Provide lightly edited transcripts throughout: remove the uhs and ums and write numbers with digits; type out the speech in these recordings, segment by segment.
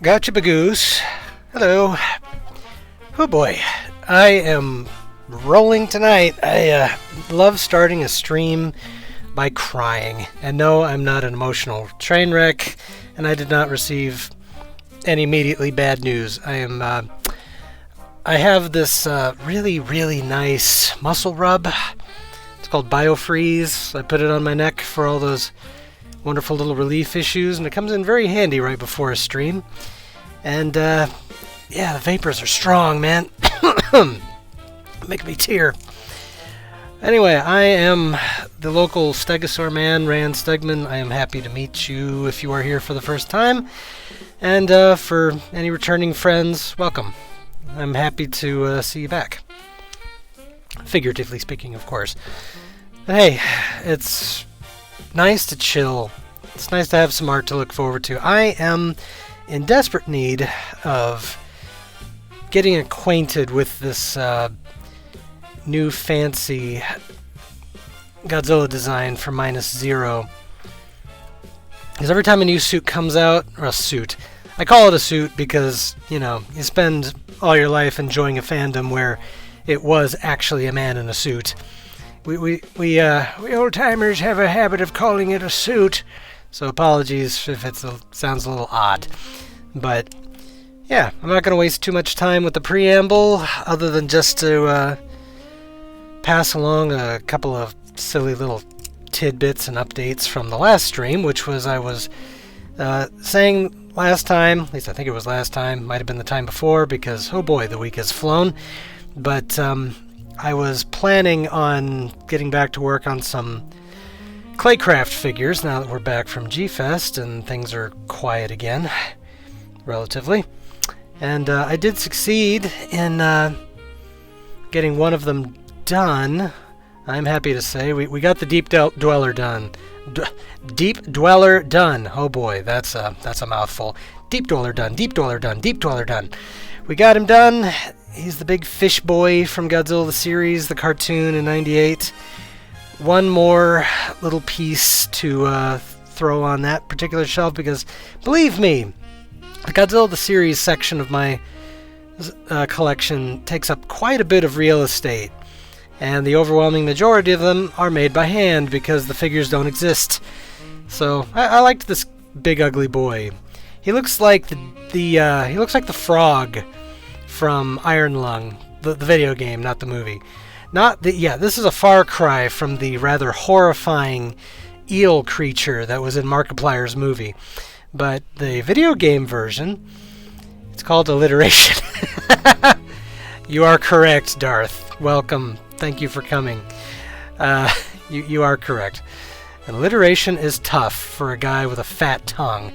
Gotcha Bagoose. Hello. Oh boy, I am rolling tonight. I love starting a stream by crying. And no, I'm not an emotional train wreck, and I did not receive any immediately bad news. I have this really nice muscle rub. It's called BioFreeze. I put it on my neck for all those wonderful little relief issues, and it comes in very handy right before a stream. And yeah, the vapors are strong, man. Make me tear. Anyway, I am the local Stegosaur man, Rand Stegman. I am happy to meet you if you are here for the first time. And for any returning friends, welcome. I'm happy to see you back. Figuratively speaking, of course. But hey, it's nice to chill. It's nice to have some art to look forward to. I am in desperate need of getting acquainted with this new fancy Godzilla design for Minus Zero. Because every time a new suit comes out, or a suit, I call it a suit because, you know, you spend all your life enjoying a fandom where it was actually a man in a suit. We old-timers have a habit of calling it a suit, so apologies if it sounds a little odd. But, yeah, I'm not going to waste too much time with the preamble, other than just to pass along a couple of silly little tidbits and updates from the last stream, which was I was saying last time, at least I think it was last time, might have been the time before, because, oh boy, the week has flown. But I was planning on getting back to work on some Claycraft figures now that we're back from G-Fest and things are quiet again, relatively. And I did succeed in getting one of them done. I'm happy to say we got the Deep Dweller done. Deep Dweller done. Oh boy, that's a mouthful. Deep Dweller done. Deep Dweller done. Deep Dweller done. We got him done. He's the big fish boy from Godzilla the series, the cartoon in '98. One more little piece to throw on that particular shelf because, believe me, the Godzilla the series section of my collection takes up quite a bit of real estate. And the overwhelming majority of them are made by hand because the figures don't exist. So I liked this big ugly boy. He looks like he looks like the frog from Iron Lung, the video game, not the movie. This is a far cry from the rather horrifying eel creature that was in Markiplier's movie. But the video game version, it's called alliteration. You are correct, Darth. Welcome. Thank you for coming. You are correct. And alliteration is tough for a guy with a fat tongue.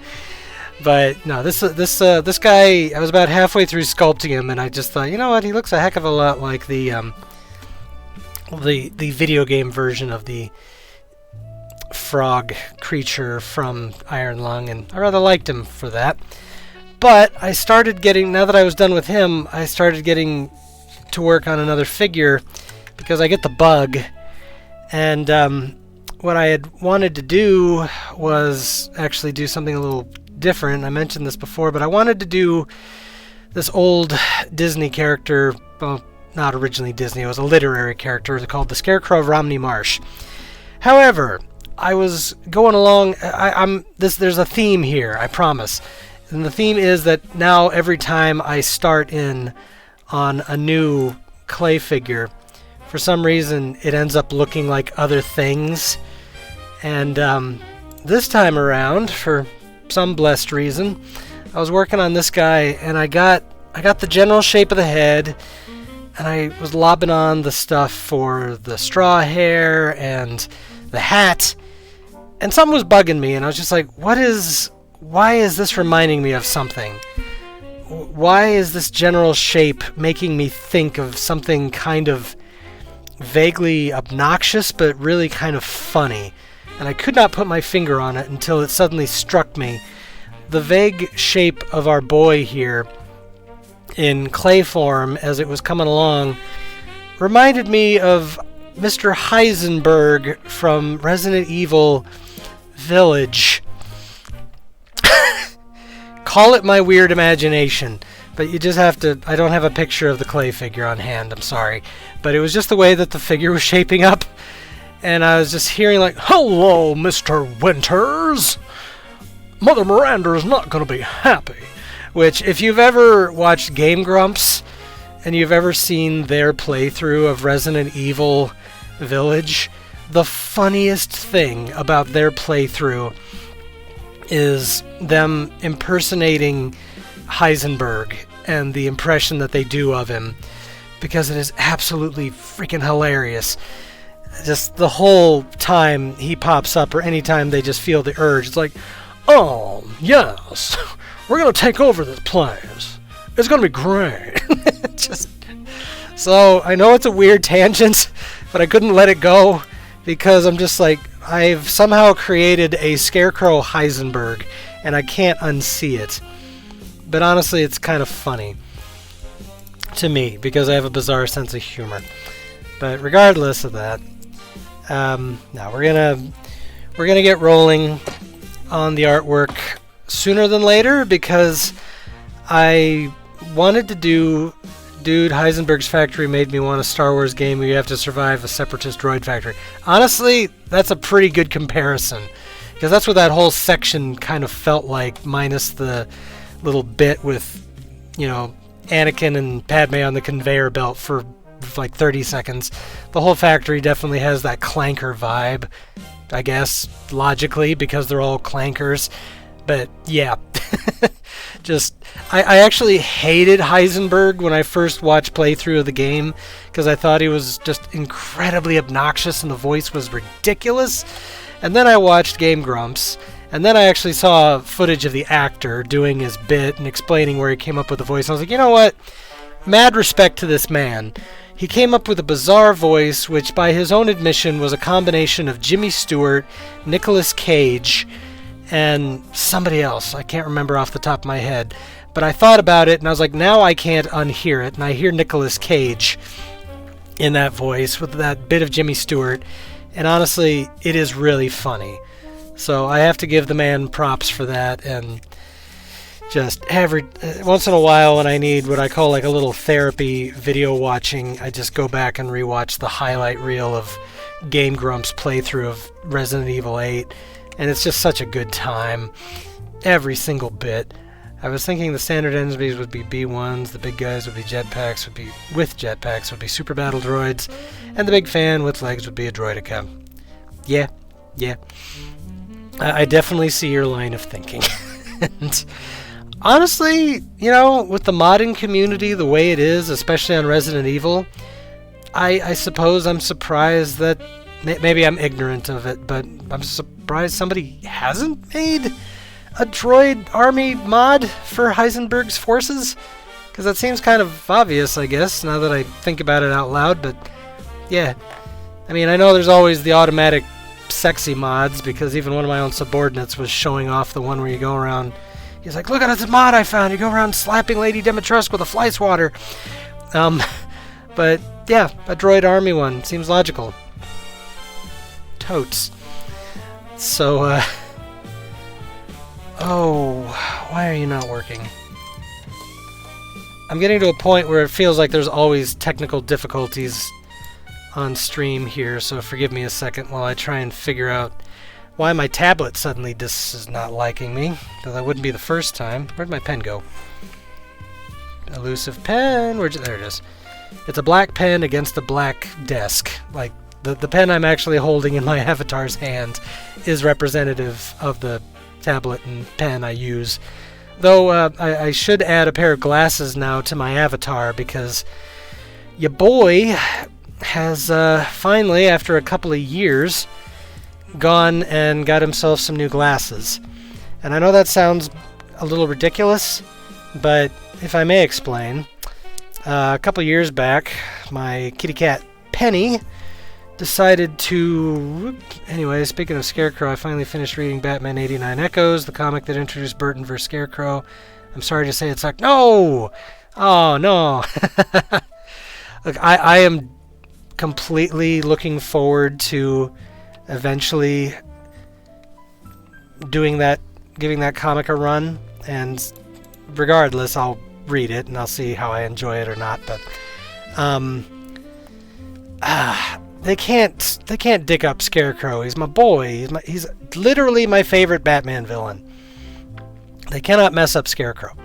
But no, this guy, I was about halfway through sculpting him, and I just thought, you know what, he looks a heck of a lot like the video game version of the frog creature from Iron Lung, and I rather liked him for that. But I started getting, now that I was done with him, I started getting to work on another figure because I get the bug, and what I had wanted to do was actually do something a little different. I mentioned this before, but I wanted to do this old Disney character, well, not originally Disney, it was a literary character called the Scarecrow of Romney Marsh. However, I was going along, there's a theme here, I promise. And the theme is that now every time I start in on a new clay figure, for some reason it ends up looking like other things. And this time around, for some blessed reason, I was working on this guy, and I got the general shape of the head, and I was lobbing on the stuff for the straw hair and the hat, and something was bugging me, and I was just like, why is this reminding me of something? Why is this general shape making me think of something kind of vaguely obnoxious but really kind of funny? And I could not put my finger on it until it suddenly struck me. The vague shape of our boy here in clay form as it was coming along reminded me of Mr. Heisenberg from Resident Evil Village. call it my weird imagination, but you just have to... I don't have a picture of the clay figure on hand, I'm sorry. But it was just the way that the figure was shaping up. And I was just hearing like, "Hello, Mr. Winters! Mother Miranda is not going to be happy." Which, if you've ever watched Game Grumps, and you've ever seen their playthrough of Resident Evil Village, the funniest thing about their playthrough is them impersonating Heisenberg and the impression that they do of him, because it is absolutely freaking hilarious. Just the whole time he pops up, or anytime they just feel the urge, it's like, "Oh, yes, we're going to take over this place. It's going to be great." Just, so, I know it's a weird tangent, but I couldn't let it go, because I'm just like, I've somehow created a Scarecrow Heisenberg, and I can't unsee it. But honestly, it's kind of funny to me, because I have a bizarre sense of humor. But regardless of that, now we're gonna get rolling on the artwork sooner than later, because I wanted to do... Dude, Heisenberg's factory made me want a Star Wars game where you have to survive a separatist droid factory. Honestly, that's a pretty good comparison, because that's what that whole section kind of felt like, minus the little bit with, you know, Anakin and Padme on the conveyor belt for like 30 seconds. The whole factory definitely has that clanker vibe, I guess, logically, because they're all clankers. But yeah, just, I actually hated Heisenberg when I first watched playthrough of the game, because I thought he was just incredibly obnoxious and the voice was ridiculous. And then I watched Game Grumps, and then I actually saw footage of the actor doing his bit and explaining where he came up with the voice. And I was like, you know what? Mad respect to this man. He came up with a bizarre voice, which by his own admission was a combination of Jimmy Stewart, Nicolas Cage, and somebody else. I can't remember off the top of my head. But I thought about it, and I was like, now I can't unhear it. And I hear Nicolas Cage in that voice with that bit of Jimmy Stewart. And honestly, it is really funny. So I have to give the man props for that. And just once in a while, when I need what I call like a little therapy video watching, I just go back and rewatch the highlight reel of Game Grumps playthrough of Resident Evil 8. And it's just such a good time. Every single bit. I was thinking the standard enemies would be B1s, the big guys would be jetpacks, would be super battle droids, and the big fan with legs would be a droidica. Yeah. I definitely see your line of thinking. And honestly, you know, with the modding community the way it is, especially on Resident Evil, I suppose I'm surprised that... Maybe I'm ignorant of it, but I'm surprised somebody hasn't made a droid army mod for Heisenberg's forces, because that seems kind of obvious, I guess, now that I think about it out loud. But yeah, I mean, I know there's always the automatic sexy mods, because even one of my own subordinates was showing off the one where you go around, he's like, "Look at this mod I found, you go around slapping Lady Dimitrescu with a fly swatter." But yeah, a droid army one seems logical. Totes. So, oh, why are you not working? I'm getting to a point where it feels like there's always technical difficulties on stream here, so forgive me a second while I try and figure out why my tablet suddenly is not liking me, because that wouldn't be the first time. Where'd my pen go? Elusive pen, there it is. It's a black pen against a black desk, like the pen I'm actually holding in my avatar's hand is representative of the tablet and pen I use. Though I should add a pair of glasses now to my avatar, because your boy has finally, after a couple of years, gone and got himself some new glasses. And I know that sounds a little ridiculous, but if I may explain, a couple of years back, my kitty cat Penny decided to... Anyway, speaking of Scarecrow, I finally finished reading Batman 89 Echoes, the comic that introduced Burton vs. Scarecrow. I'm sorry to say it sucked. No! Oh, no. Look, I am completely looking forward to eventually doing that, giving that comic a run, and regardless, I'll read it and I'll see how I enjoy it or not. But they can't dick up Scarecrow. He's my boy. He's literally my favorite Batman villain. They cannot mess up Scarecrow.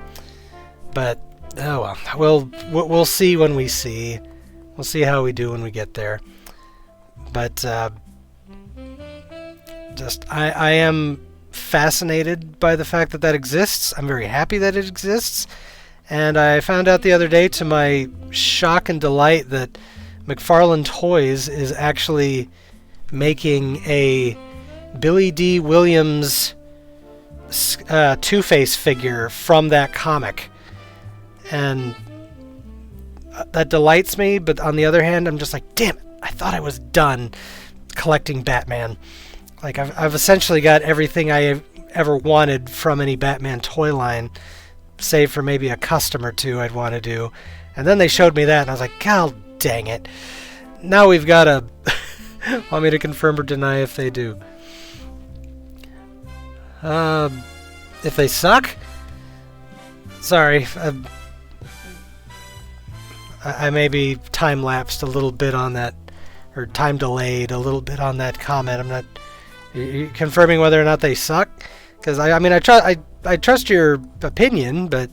But oh well, we'll see when we see. We'll see how we do when we get there. But I am fascinated by the fact that exists. I'm very happy that it exists. And I found out the other day, to my shock and delight, that McFarlane Toys is actually making a Billy D. Williams Two-Face figure from that comic. And that delights me, but on the other hand, I'm just like, damn it, I thought I was done collecting Batman. Like, I've essentially got everything I ever wanted from any Batman toy line, save for maybe a custom or two I'd want to do. And then they showed me that, and I was like, God dang it. Now we've got to... want me to confirm or deny if they do. If they suck? Sorry, I may be time-lapsed a little bit on that, or time-delayed a little bit on that comment. I'm not... You're confirming whether or not they suck? Because, I trust your opinion, but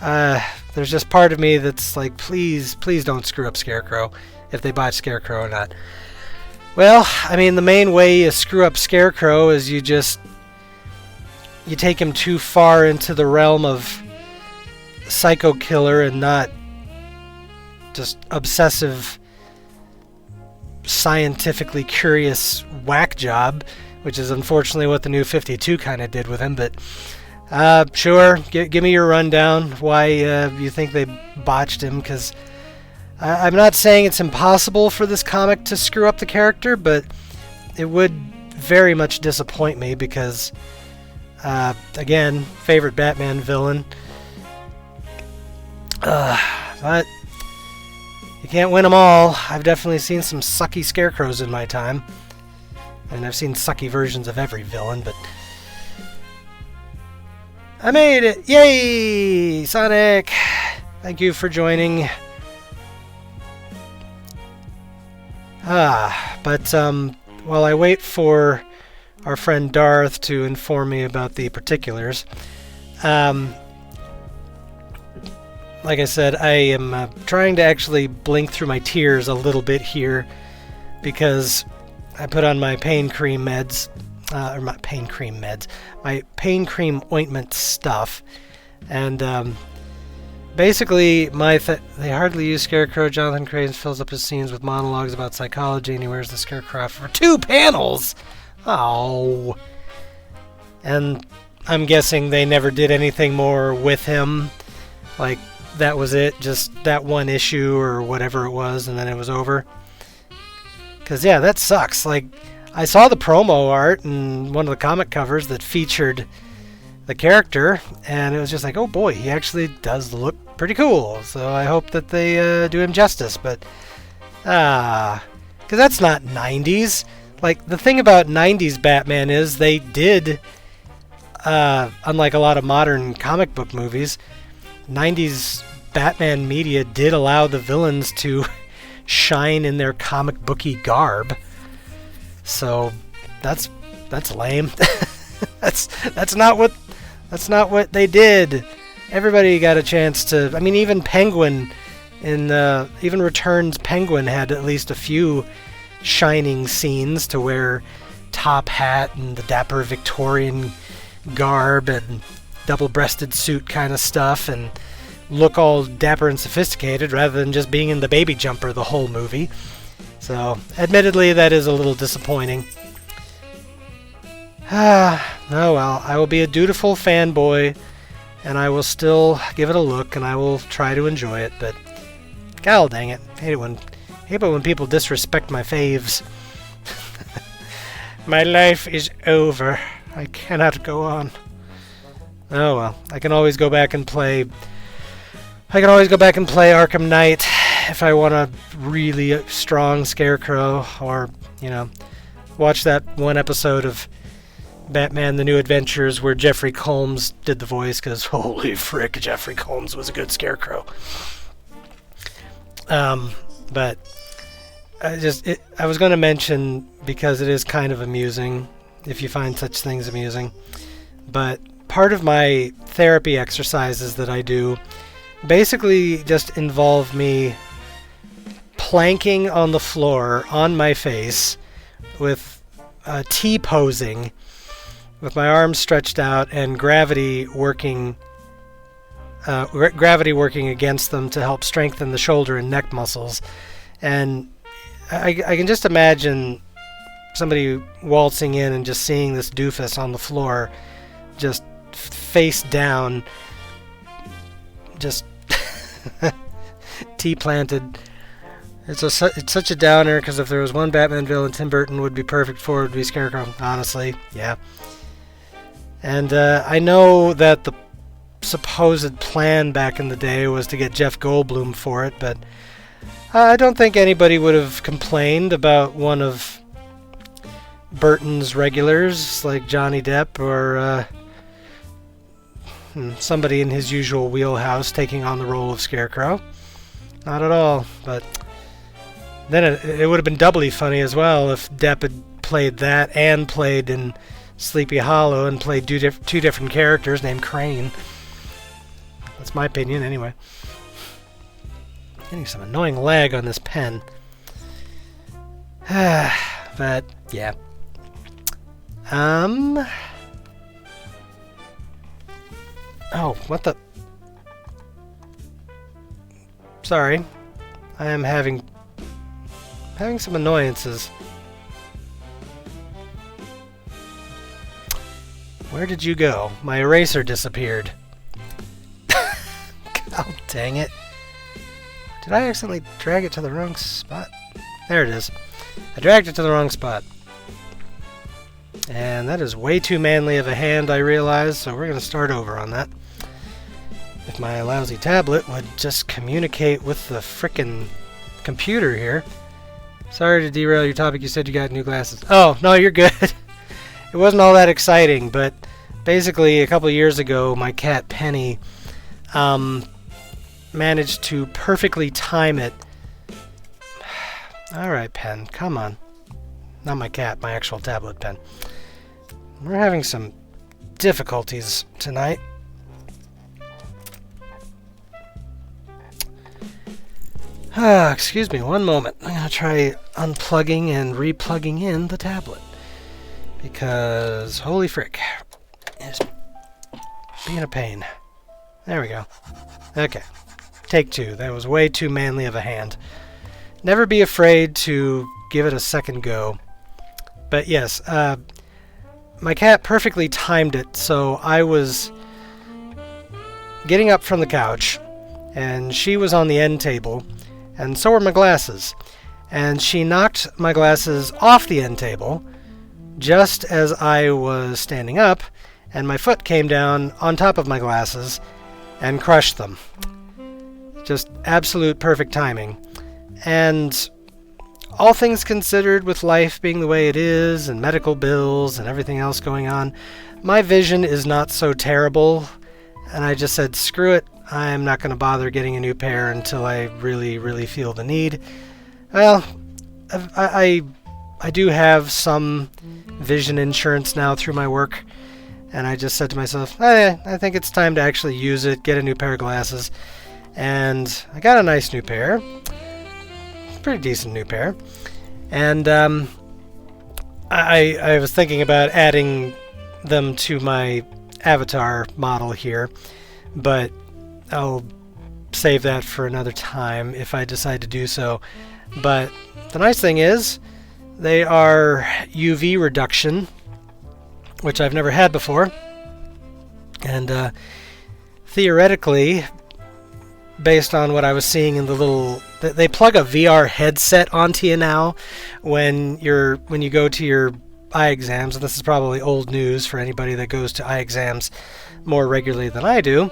there's just part of me that's like, please don't screw up Scarecrow, if they botch Scarecrow or not. Well, I mean, the main way you screw up Scarecrow is you take him too far into the realm of psycho killer and not just obsessive, scientifically curious whack job, which is unfortunately what the New 52 kind of did with him. But sure, give me your rundown why you think they botched him, because I'm not saying it's impossible for this comic to screw up the character, but it would very much disappoint me because, again, favorite Batman villain. But you can't win them all. I've definitely seen some sucky Scarecrows in my time. And I've seen sucky versions of every villain, but... I made it! Yay! Sonic! Thank you for joining. But while I wait for our friend Darth to inform me about the particulars, like I said, I am trying to actually blink through my tears a little bit here, because I put on my pain cream meds, my pain cream ointment stuff, and basically they hardly use Scarecrow. Jonathan Cranes fills up his scenes with monologues about psychology, and he wears the Scarecrow for 2 panels. Oh, and I'm guessing they never did anything more with him. Like, that was it, just that one issue or whatever it was, and then it was over. Because, yeah, that sucks. Like, I saw the promo art and one of the comic covers that featured the character, and it was just like, oh boy, he actually does look pretty cool. So I hope that they do him justice. But, because that's not 90s. Like, the thing about 90s Batman is they did, unlike a lot of modern comic book movies, 90s Batman media did allow the villains to shine in their comic booky garb. So that's lame. that's not what they did. Everybody got a chance to. I mean, even Penguin even Returns Penguin had at least a few shining scenes to wear top hat and the dapper Victorian garb and double-breasted suit kind of stuff and look all dapper and sophisticated rather than just being in the baby jumper the whole movie. So, admittedly, that is a little disappointing. Oh well, I will be a dutiful fanboy, and I will still give it a look, and I will try to enjoy it, but god dang it, hate it when people disrespect my faves. My life is over. I cannot go on. Oh well, I can always go back and play Arkham Knight if I want a really strong Scarecrow, or, watch that one episode of Batman The New Adventures, where Jeffrey Combs did the voice, because holy frick, Jeffrey Combs was a good Scarecrow. But I was going to mention, because it is kind of amusing, if you find such things amusing, but part of my therapy exercises that I do basically just involve me planking on the floor on my face with T-posing, with my arms stretched out and gravity working against them to help strengthen the shoulder and neck muscles. And I can just imagine somebody waltzing in and just seeing this doofus on the floor, just face down, just T-planted. It's such a downer, because if there was one Batman villain Tim Burton would be perfect for, it would be Scarecrow, honestly. Yeah. And I know that the supposed plan back in the day was to get Jeff Goldblum for it, but I don't think anybody would have complained about one of Burton's regulars, like Johnny Depp or somebody in his usual wheelhouse taking on the role of Scarecrow. Not at all, but then it would have been doubly funny as well if Depp had played that and played in Sleepy Hollow and played two different characters named Crane. That's my opinion, anyway. Getting some annoying lag on this pen. But, yeah. Oh, what the... Sorry. I am having some annoyances. Where did you go? My eraser disappeared. God dang it. Did I accidentally drag it to the wrong spot? There it is. I dragged it to the wrong spot. And that is way too manly of a hand, I realize, so we're going to start over on that. If my lousy tablet would just communicate with the frickin' computer here. Sorry to derail your topic, you said you got new glasses. Oh, no, you're good. It wasn't all that exciting, but basically a couple years ago, my cat Penny managed to perfectly time it. Alright, Pen, come on. Not my cat, my actual tablet pen. We're having some difficulties tonight. Excuse me, one moment. I'm going to try unplugging and replugging in the tablet. Because, holy frick, it's being a pain. There we go. Okay, take two. That was way too manly of a hand. Never be afraid to give it a second go. But yes, my cat perfectly timed it, so I was getting up from the couch, and she was on the end table, and so were my glasses. And she knocked my glasses off the end table, just as I was standing up, and my foot came down on top of my glasses and crushed them. Just absolute perfect timing. And all things considered, with life being the way it is, and medical bills and everything else going on, my vision is not so terrible, and I just said, screw it, I'm not going to bother getting a new pair until I really, really feel the need. Well, I do have some vision insurance now through my work, and I just said to myself, I think it's time to actually use it, get a new pair of glasses. And I got a nice new pair. Pretty decent new pair. And I was thinking about adding them to my avatar model here, but I'll save that for another time if I decide to do so. But the nice thing is, they are UV reduction, which I've never had before. And theoretically, based on what I was seeing in the little... They plug a VR headset onto you now when you go to your eye exams, and this is probably old news for anybody that goes to eye exams more regularly than I do,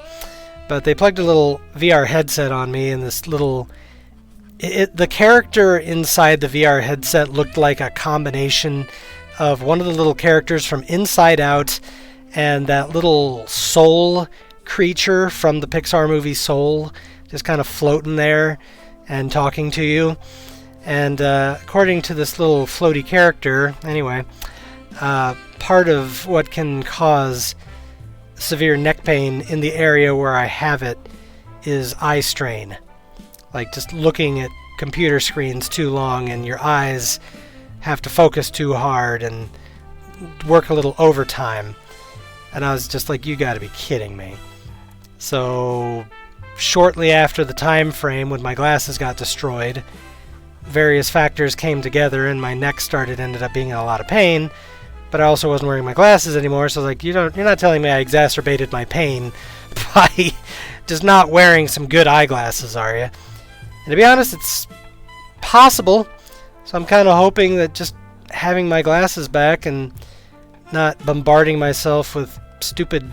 but they plugged a little VR headset on me, and this little... the character inside the VR headset looked like a combination of one of the little characters from Inside Out and that little soul creature from the Pixar movie Soul, just kind of floating there and talking to you. And according to this little floaty character, anyway, part of what can cause severe neck pain in the area where I have it is eye strain. Like just looking at computer screens too long and your eyes have to focus too hard and work a little overtime. And I was just like, you gotta be kidding me. So shortly after the time frame when my glasses got destroyed, various factors came together and my neck ended up being in a lot of pain, but I also wasn't wearing my glasses anymore, so I was like, you're not telling me I exacerbated my pain by just not wearing some good eyeglasses, are you? And to be honest, it's possible. So I'm kind of hoping that just having my glasses back and not bombarding myself with stupid,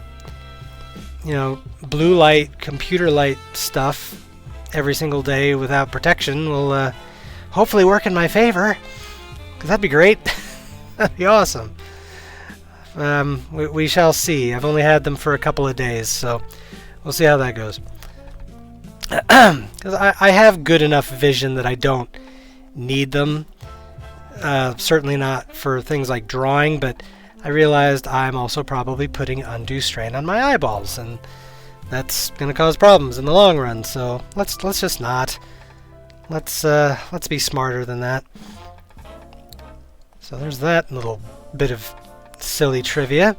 blue light, computer light stuff every single day without protection will hopefully work in my favor. Because that'd be great. That'd be awesome. We shall see. I've only had them for a couple of days, so we'll see how that goes. Because I have good enough vision that I don't need them. Certainly not for things like drawing, but I realized I'm also probably putting undue strain on my eyeballs, and that's going to cause problems in the long run. So let's just not. Let's be smarter than that. So there's that little bit of silly trivia.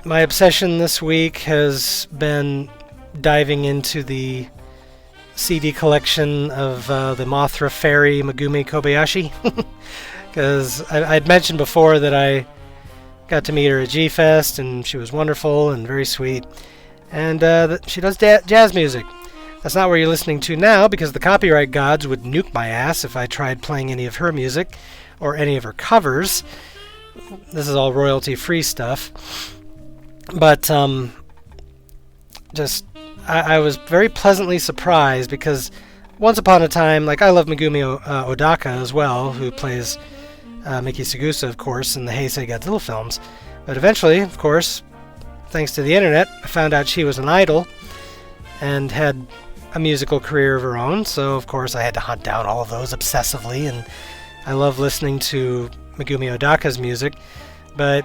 My obsession this week has been diving into the CD collection of the Mothra Fairy Megumi Kobayashi. Because I'd mentioned before that I got to meet her at G-Fest, and she was wonderful and very sweet. And she does jazz music. That's not where you're listening to now, because the copyright gods would nuke my ass if I tried playing any of her music or any of her covers. This is all royalty-free stuff. But I was very pleasantly surprised, because once upon a time, I love Megumi Odaka as well, who plays Miki Sugusa, of course, in the Heisei Godzilla films. But eventually, of course, thanks to the internet, I found out she was an idol and had a musical career of her own. So, of course, I had to hunt down all of those obsessively, and I love listening to Megumi Odaka's music, but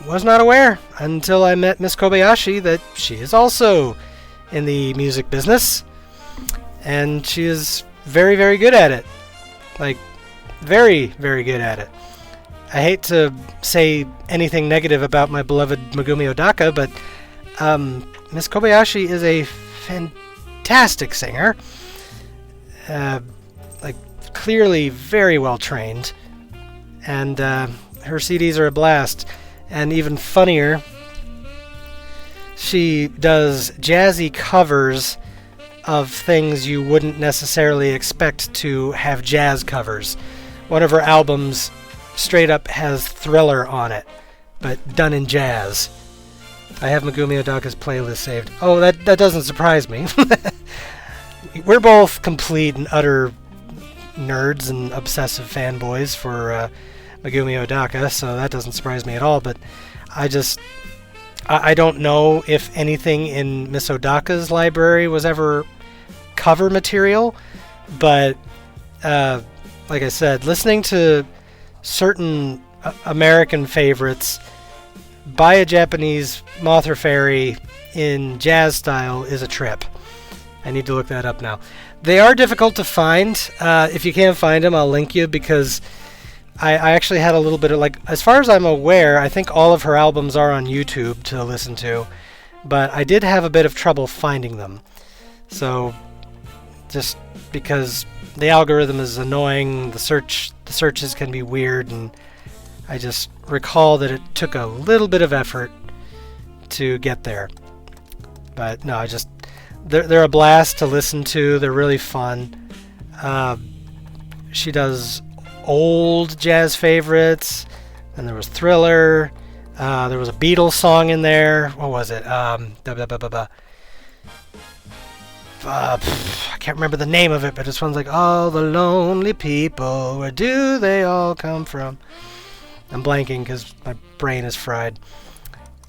was not aware until I met Miss Kobayashi that she is also in the music business, and she is very, very good at it. Very, very good at it. I hate to say anything negative about my beloved Megumi Odaka, but Miss Kobayashi is a fantastic singer. Clearly very well trained, and her CDs are a blast. And even funnier, she does jazzy covers of things you wouldn't necessarily expect to have jazz covers. One of her albums straight up has Thriller on it, but done in jazz. I have Megumi Odaka's playlist saved. Oh, that doesn't surprise me. We're both complete and utter nerds and obsessive fanboys for Megumi Odaka, so that doesn't surprise me at all. But I don't know if anything in Miss Odaka's library was ever cover material, but like I said, listening to certain American favorites by a Japanese Mothra Fairy in jazz style is a trip. I need to look that up now. They are difficult to find. If you can't find them, I'll link you, because I actually had a little bit of, as far as I'm aware, I think all of her albums are on YouTube to listen to, but I did have a bit of trouble finding them. So, just because the algorithm is annoying, the searches can be weird, and I just recall that it took a little bit of effort to get there. But no, they're a blast to listen to. They're really fun. She does old jazz favorites, and there was Thriller. There was a Beatles song in there. What was it? I can't remember the name of it, but this one's like, all the lonely people, where do they all come from? I'm blanking because my brain is fried.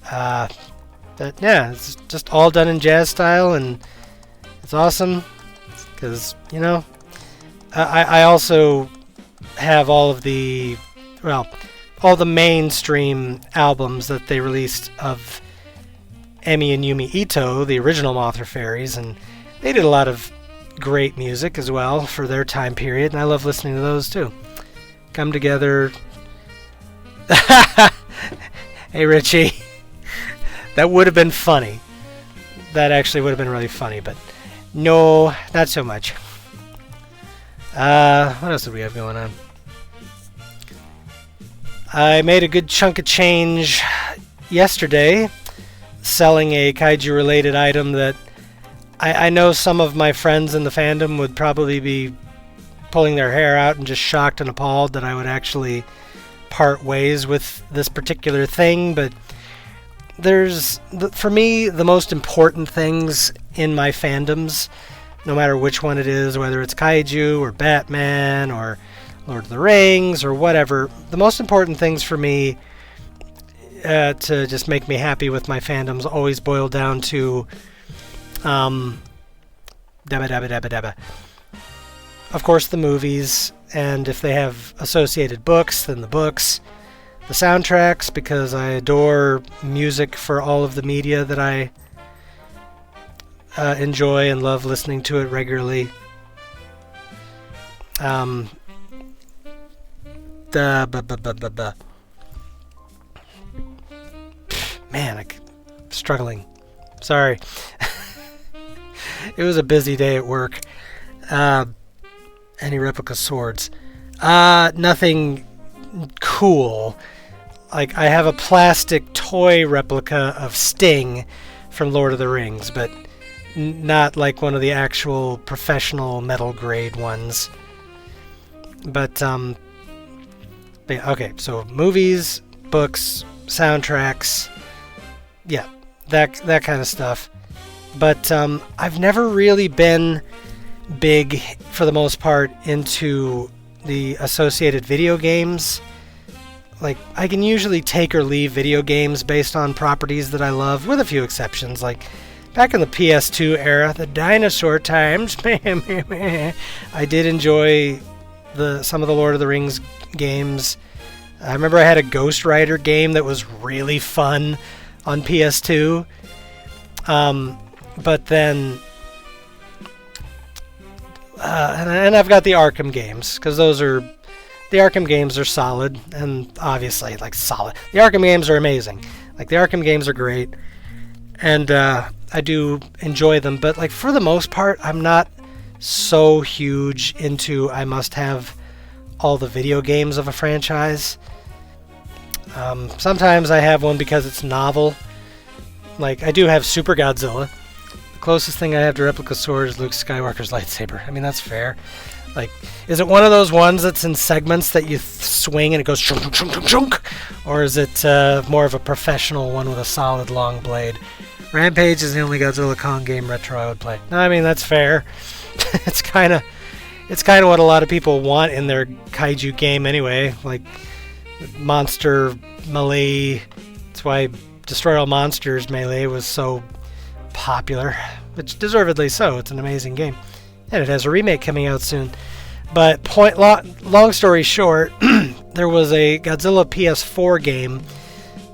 But yeah, it's just all done in jazz style, and it's awesome because, you know, I also have all the mainstream albums that they released of Emi and Yumi Ito, the original Mothra Fairies, and they did a lot of great music as well for their time period, and I love listening to those too. Come Together. Hey, Richie. That would have been funny. That actually would have been really funny, but no, not so much. What else do we have going on? I made a good chunk of change yesterday selling a kaiju-related item that I know some of my friends in the fandom would probably be pulling their hair out and just shocked and appalled that I would actually part ways with this particular thing, but for me, the most important things in my fandoms, no matter which one it is, whether it's kaiju or Batman or Lord of the Rings or whatever, the most important things for me to just make me happy with my fandoms always boil down to dabba dabba dabba dabba. Of course, the movies, and if they have associated books, then the books. The soundtracks, because I adore music for all of the media that I enjoy and love listening to it regularly. Man, I'm struggling. Sorry. It was a busy day at work. Any replica swords? Nothing cool. Like, I have a plastic toy replica of Sting from Lord of the Rings, but not like one of the actual professional metal grade ones. But okay, so movies, books, soundtracks, yeah, that kind of stuff. But I've never really been big, for the most part, into the associated video games. Like, I can usually take or leave video games based on properties that I love, with a few exceptions. Like, back in the PS2 era, the dinosaur times, I did enjoy some of the Lord of the Rings games. I remember I had a Ghost Rider game that was really fun on PS2. But then... and I've got the Arkham games, because the Arkham games are solid, and obviously, like, solid. The Arkham games are amazing. Like, the Arkham games are great, and I do enjoy them, but, like, for the most part, I'm not so huge into I must have all the video games of a franchise. Sometimes I have one because it's novel. Like, I do have Super Godzilla. The closest thing I have to replica sword is Luke Skywalker's lightsaber. I mean, that's fair. Like, is it one of those ones that's in segments that you swing and it goes chunk, chunk, chunk, chunk? Or is it more of a professional one with a solid long blade? Rampage is the only Godzilla Kong game retro I would play. No, I mean, that's fair. It's kind of what a lot of people want in their kaiju game anyway. Like, Monster Melee. That's why Destroy All Monsters Melee was so popular. Which deservedly so. It's an amazing game. And it has a remake coming out soon. But long story short, there was a Godzilla PS4 game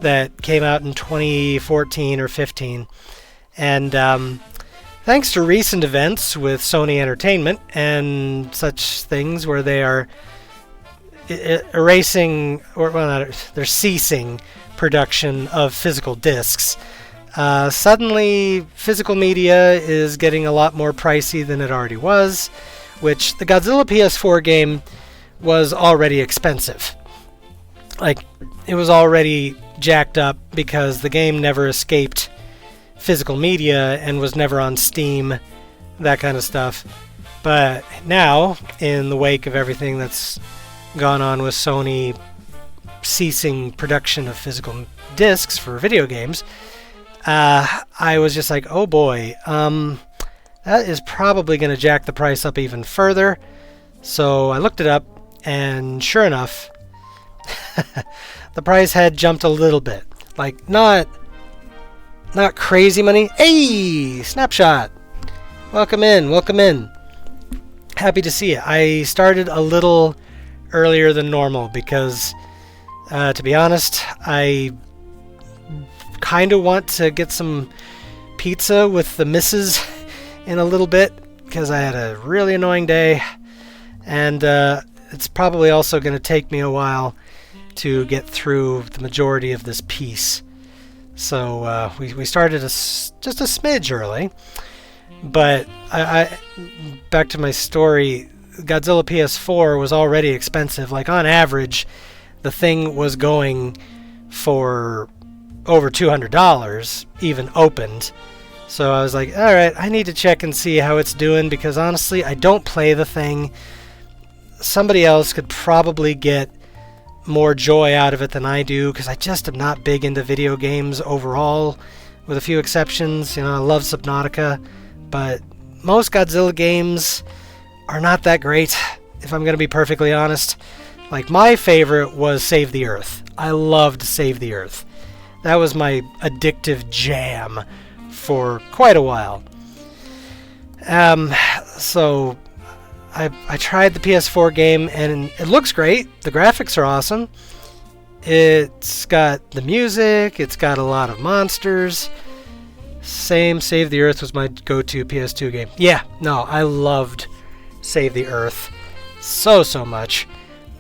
that came out in 2014 or 15. And thanks to recent events with Sony Entertainment and such things where they are erasing, or they're ceasing production of physical discs. Suddenly, physical media is getting a lot more pricey than it already was, which the Godzilla PS4 game was already expensive. Like, it was already jacked up because the game never escaped physical media and was never on Steam, that kind of stuff. But now, in the wake of everything that's gone on with Sony ceasing production of physical discs for video games, I was just like, oh boy, that That is probably going to jack the price up even further. So I looked it up, and sure enough, the price had jumped a little bit. Like, not crazy money. Hey, Snapshot! Welcome in, welcome in. Happy to see you. I started a little earlier than normal because, to be honest, I kind of want to get some pizza with the missus in a little bit because I had a really annoying day, and it's probably also going to take me a while to get through the majority of this piece. So we started just a smidge early, but I back to my story. Godzilla PS4 was already expensive. Like, on average, the thing was going for over $200, even opened. So I was like, all right, I need to check and see how it's doing, because honestly, I don't play the thing. Somebody else could probably get more joy out of it than I do, because I just am not big into video games overall, with a few exceptions. You know, I love Subnautica, but most Godzilla games are not that great, if I'm going to be perfectly honest. Like, my favorite was Save the Earth. I loved Save the Earth. That was my addictive jam for quite a while. So I tried the PS4 game, and it looks great. The graphics are awesome. It's got the music. It's got a lot of monsters. Save the Earth was my go-to PS2 game. Yeah, no, I loved Save the Earth so much.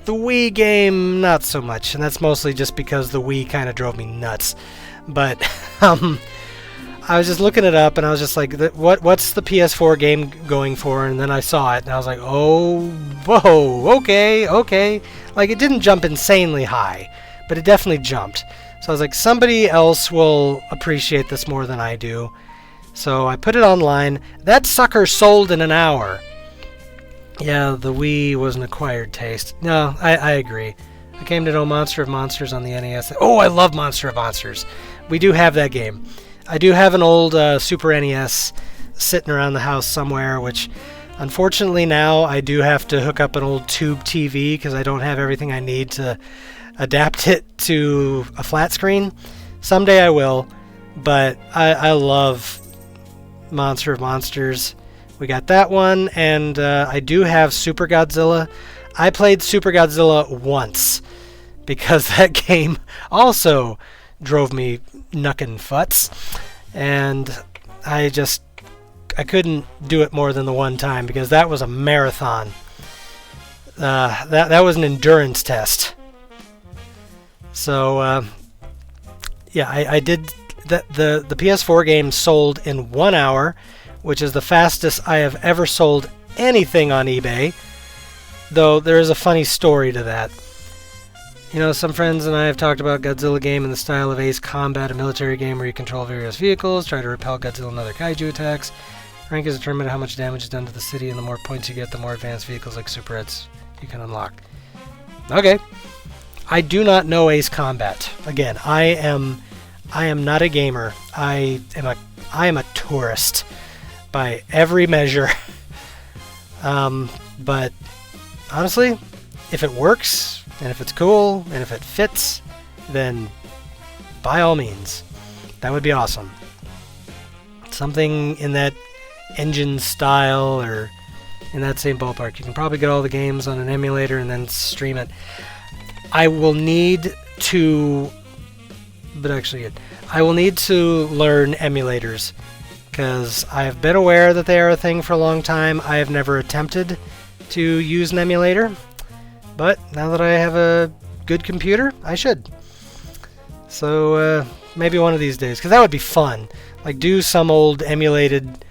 The Wii game, not so much, and that's mostly just because the Wii kind of drove me nuts. But I was just looking it up, and I was just like, what's the PS4 game going for? And then I saw it, and I was like, oh, whoa, okay. Like, it didn't jump insanely high, but it definitely jumped. So I was like, somebody else will appreciate this more than I do. So I put it online. That sucker sold in an hour. Yeah, the Wii was an acquired taste. No, I agree. I came to know Monster of Monsters on the NES. Oh, I love Monster of Monsters. We do have that game. I do have an old Super NES sitting around the house somewhere, which unfortunately now I do have to hook up an old tube TV because I don't have everything I need to adapt it to a flat screen. Someday I will, but I love Monster of Monsters. We got that one, and I do have Super Godzilla. I played Super Godzilla once because that game also drove me knuckin' futs, and I couldn't do it more than the one time because that was a marathon. That was an endurance test. So yeah, I did that. The PS4 game sold in 1 hour, which is the fastest I have ever sold anything on eBay. Though there is a funny story to that. You know, some friends and I have talked about Godzilla game in the style of Ace Combat, a military game where you control various vehicles, try to repel Godzilla and other kaiju attacks. Rank is determined how much damage is done to the city, and the more points you get, the more advanced vehicles like Super Reds you can unlock. Okay. I do not know Ace Combat. Again, I am not a gamer. I am a tourist by every measure. But honestly, if it works, and if it's cool, and if it fits, then by all means, that would be awesome. Something in that engine style or in that same ballpark. You can probably get all the games on an emulator and then stream it. I will need to learn emulators, because I have been aware that they are a thing for a long time. I have never attempted to use an emulator, but now that I have a good computer, I should. So maybe one of these days, because that would be fun. Like, do some old emulated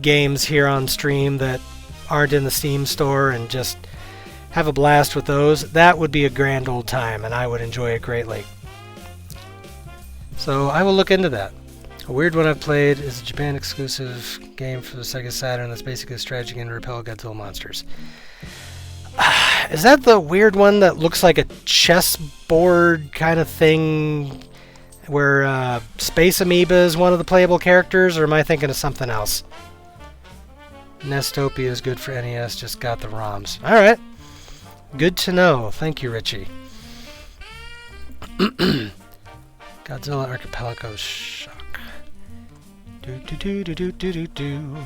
games here on stream that aren't in the Steam store and just have a blast with those. That would be a grand old time, and I would enjoy it greatly. So I will look into that. A weird one I've played is a Japan exclusive game for the Sega Saturn that's basically a strategy game to repel Godzilla monsters. Is that the weird one that looks like a chessboard kind of thing where Space Amoeba is one of the playable characters, or am I thinking of something else? Nestopia is good for NES, just got the ROMs. Alright. Good to know. Thank you, Richie. Godzilla Archipelago Shock. Do do do do do do do do.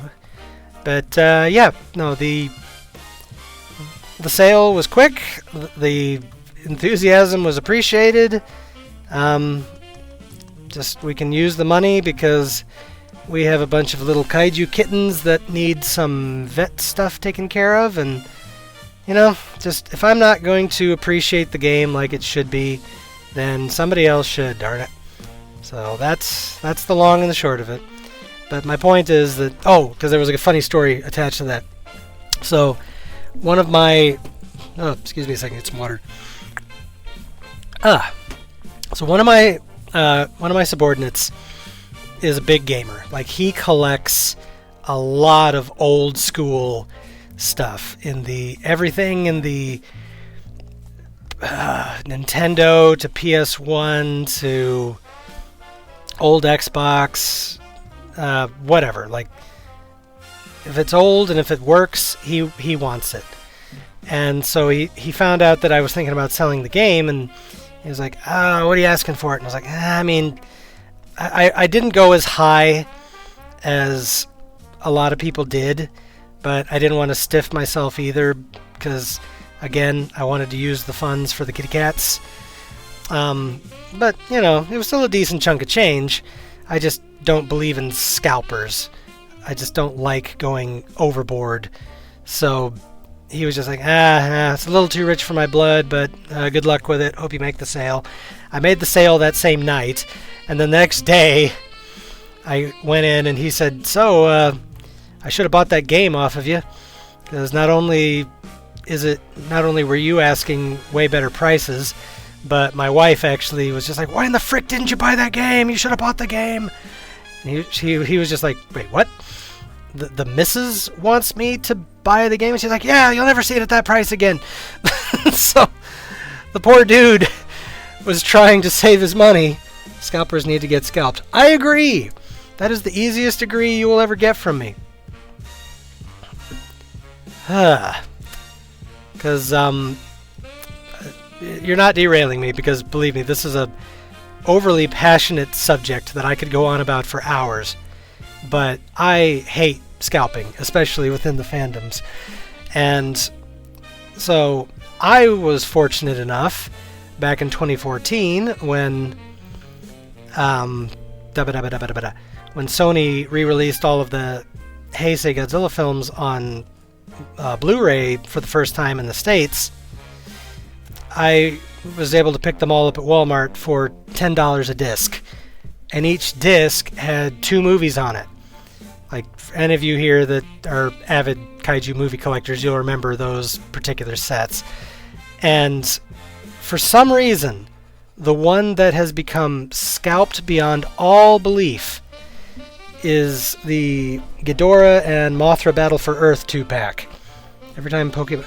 But yeah, no, the sale was quick. The enthusiasm was appreciated. Just we can use the money because we have a bunch of little kaiju kittens that need some vet stuff taken care of, and you know, just if I'm not going to appreciate the game like it should be, then somebody else should, darn it. So that's the long and the short of it. But my point is that, because there was a funny story attached to that. So one of my, excuse me a second, get some water. So one of my subordinates is a big gamer. Like, he collects a lot of old school stuff everything in the Nintendo to PS1 to old Xbox, whatever. Like, if it's old and if it works, he wants it. And so he found out that I was thinking about selling the game, and he was like, what are you asking for it? And I was like, I mean, I didn't go as high as a lot of people did, but I didn't want to stiff myself either because, again, I wanted to use the funds for the kitty cats. But, you know, it was still a decent chunk of change. I just don't believe in scalpers. I just don't like going overboard. So he was just like, it's a little too rich for my blood, but good luck with it. Hope you make the sale. I made the sale that same night, and the next day I went in and he said, so, I should have bought that game off of you, because not only were you asking way better prices, but my wife actually was just like, why in the frick didn't you buy that game? You should have bought the game. And he was just like, wait, what? The missus wants me to buy the game? And she's like, yeah, you'll never see it at that price again. So the poor dude was trying to save his money. Scalpers need to get scalped. I agree. That is the easiest degree you will ever get from me. Because you're not derailing me, because believe me, this is a overly passionate subject that I could go on about for hours. But I hate scalping, especially within the fandoms. And so I was fortunate enough back in 2014 when Sony re-released all of the Heisei Godzilla films on Blu-ray for the first time in the States. I was able to pick them all up at Walmart for $10 a disc. And each disc had 2 movies on it. Like, any of you here that are avid kaiju movie collectors, you'll remember those particular sets. And for some reason, the one that has become scalped beyond all belief is the Ghidorah and Mothra Battle for Earth 2-pack. Every time Pokemon...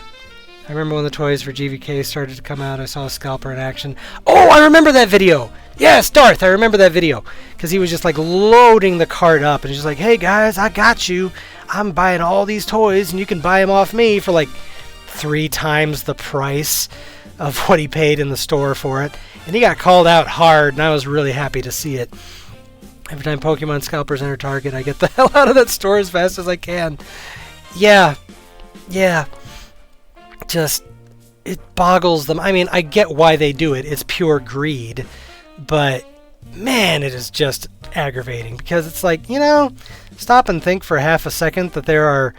I remember when the toys for GVK started to come out, I saw a scalper in action. Oh, I remember that video! Yes, Darth, I remember that video. Because he was just like loading the cart up, and he's just like, hey guys, I got you. I'm buying all these toys, and you can buy them off me for like 3 times the price of what he paid in the store for it. And he got called out hard, and I was really happy to see it. Every time Pokemon scalpers enter Target, I get the hell out of that store as fast as I can. Yeah. Just, it boggles them. I mean, I get why they do it. It's pure greed. But, man, it is just aggravating. Because it's like, you know, stop and think for half a second that there are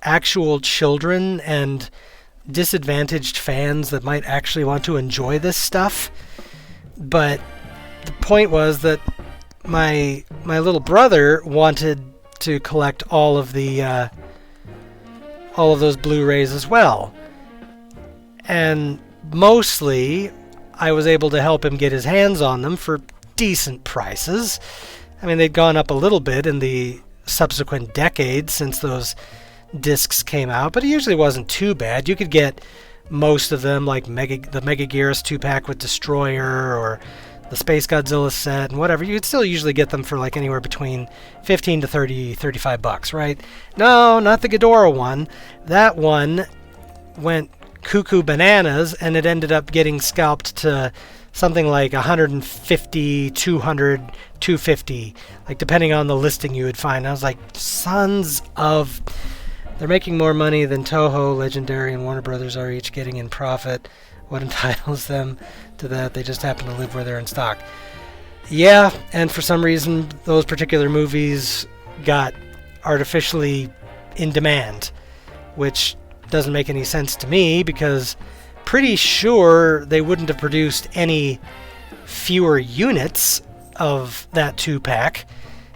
actual children and disadvantaged fans that might actually want to enjoy this stuff. But the point was that my little brother wanted to collect all of those Blu-rays as well. And mostly, I was able to help him get his hands on them for decent prices. I mean, they'd gone up a little bit in the subsequent decades since those discs came out, but it usually wasn't too bad. You could get most of them, like the Mega Gearus 2-pack with Destroyer, or the Space Godzilla set and whatever, you could still usually get them for like anywhere between 15 to 30, 35 bucks, right? No, not the Ghidorah one. That one went cuckoo bananas, and it ended up getting scalped to something like 150, 200, 250, like depending on the listing you would find. I was like, sons of... They're making more money than Toho, Legendary, and Warner Brothers are each getting in profit. What entitles them to that? They just happen to live where they're in stock. Yeah, and for some reason, those particular movies got artificially in demand, which doesn't make any sense to me, because pretty sure they wouldn't have produced any fewer units of that 2-pack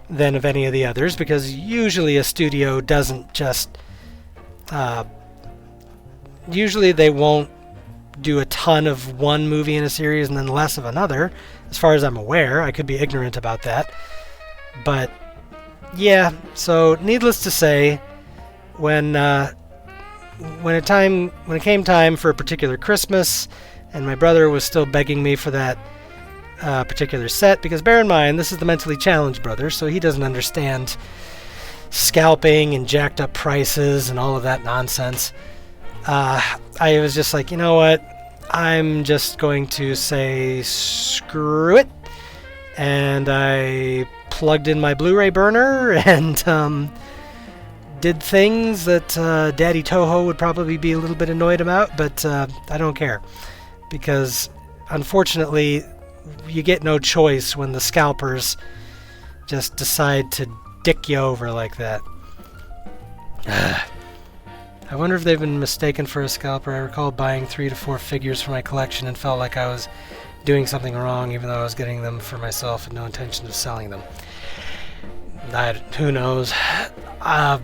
than of any of the others, because usually a studio doesn't just... usually they won't do a ton of one movie in a series and then less of another, as far as I'm aware. I could be ignorant about that. But, yeah, so needless to say, when it came time for a particular Christmas, and my brother was still begging me for that particular set, because bear in mind, this is the mentally challenged brother, so he doesn't understand scalping and jacked up prices and all of that nonsense. I was just like, you know what? I'm just going to say screw it. And I plugged in my Blu-ray burner and did things that Daddy Toho would probably be a little bit annoyed about, but I don't care. Because, unfortunately, you get no choice when the scalpers just decide to dick you over like that. I wonder if they've been mistaken for a scalper. I recall buying 3 to 4 figures for my collection and felt like I was doing something wrong, even though I was getting them for myself with no intention of selling them. Who knows? I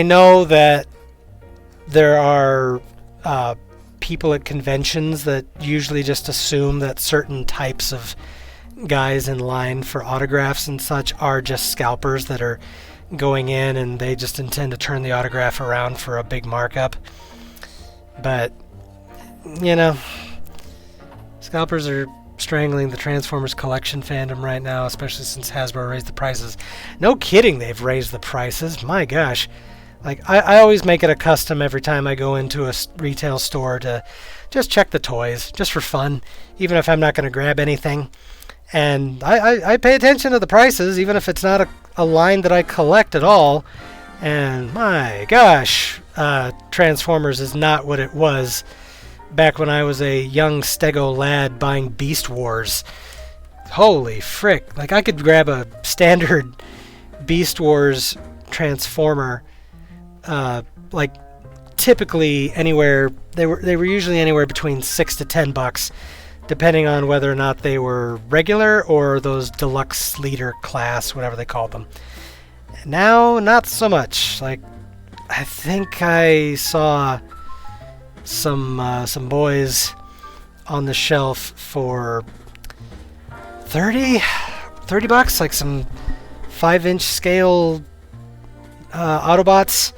know that there are people at conventions that usually just assume that certain types of guys in line for autographs and such are just scalpers that are going in and they just intend to turn the autograph around for a big markup. But, you know, scalpers are strangling the Transformers collection fandom right now, especially since Hasbro raised the prices. No kidding, they've raised the prices. My gosh. Like, I always make it a custom every time I go into a retail store to just check the toys, just for fun, even if I'm not going to grab anything. And I pay attention to the prices, even if it's not a line that I collect at all. And my gosh, Transformers is not what it was back when I was a young Stego lad buying Beast Wars. Holy frick. Like, I could grab a standard Beast Wars Transformer, like, typically anywhere, they were usually anywhere between $6 to $10, depending on whether or not they were regular or those deluxe leader class, whatever they called them. Now, not so much. Like, I think I saw some boys on the shelf for $30, like some 5-inch scale Autobots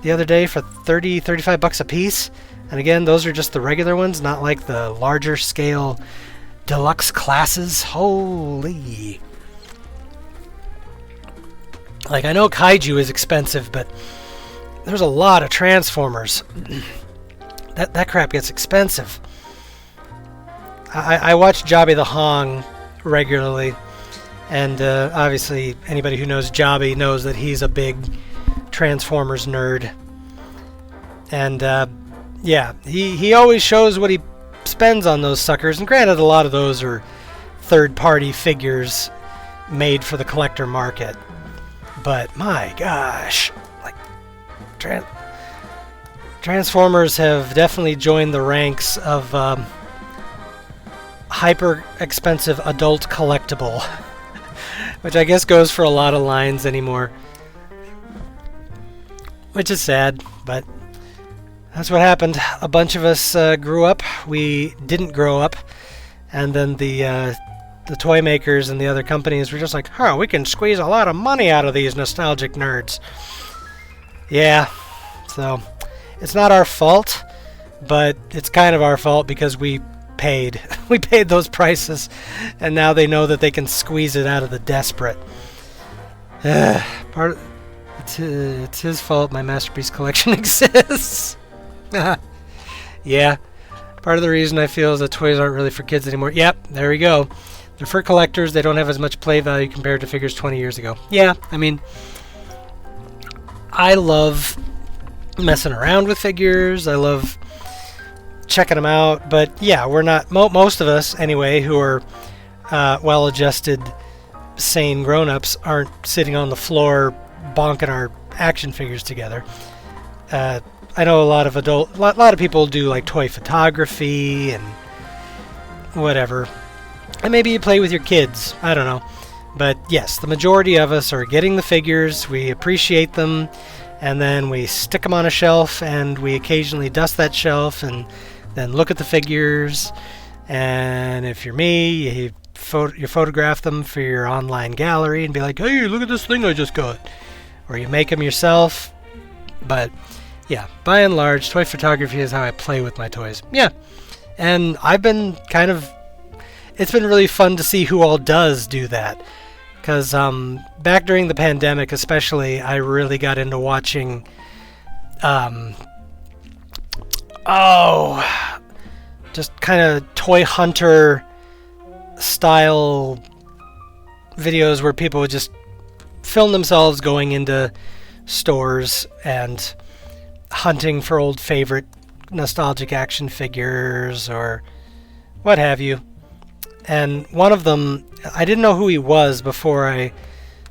the other day for $30, $35 a piece. And again, those are just the regular ones, not like the larger scale deluxe classes. Holy. Like, I know Kaiju is expensive, but there's a lot of Transformers. That crap gets expensive. I watch Jobby the Hong regularly, and obviously anybody who knows Jobby knows that he's a big Transformers nerd. And yeah, he always shows what he spends on those suckers, and granted, a lot of those are third-party figures made for the collector market. But my gosh, like, Transformers have definitely joined the ranks of hyper-expensive adult collectible, which I guess goes for a lot of lines anymore. Which is sad, but that's what happened. A bunch of us grew up. We didn't grow up. And then the toy makers and the other companies were just like, huh, we can squeeze a lot of money out of these nostalgic nerds. Yeah, so it's not our fault, but it's kind of our fault because we paid. We paid those prices, and now they know that they can squeeze it out of the desperate. It's his fault my masterpiece collection exists. Yeah, part of the reason I feel is that toys aren't really for kids anymore. Yep, there we go. They're for collectors. They don't have as much play value compared to figures 20 years ago. Yeah, I mean, I love messing around with figures. I love checking them out. But yeah, we're not, most of us anyway, who are well-adjusted, sane grown-ups aren't sitting on the floor bonking our action figures together. I know a lot of people do like toy photography and whatever. And maybe you play with your kids. I don't know. But yes, the majority of us are getting the figures. We appreciate them. And then we stick them on a shelf, and we occasionally dust that shelf and then look at the figures. And if you're me, you photograph them for your online gallery and be like, hey, look at this thing I just got. Or you make them yourself. But yeah, by and large, toy photography is how I play with my toys. Yeah. And I've been it's been really fun to see who all does do that. Because back during the pandemic especially, I really got into watching just kind of toy hunter style videos where people would just film themselves going into stores and hunting for old favorite nostalgic action figures or what have you. And one of them, I didn't know who he was before I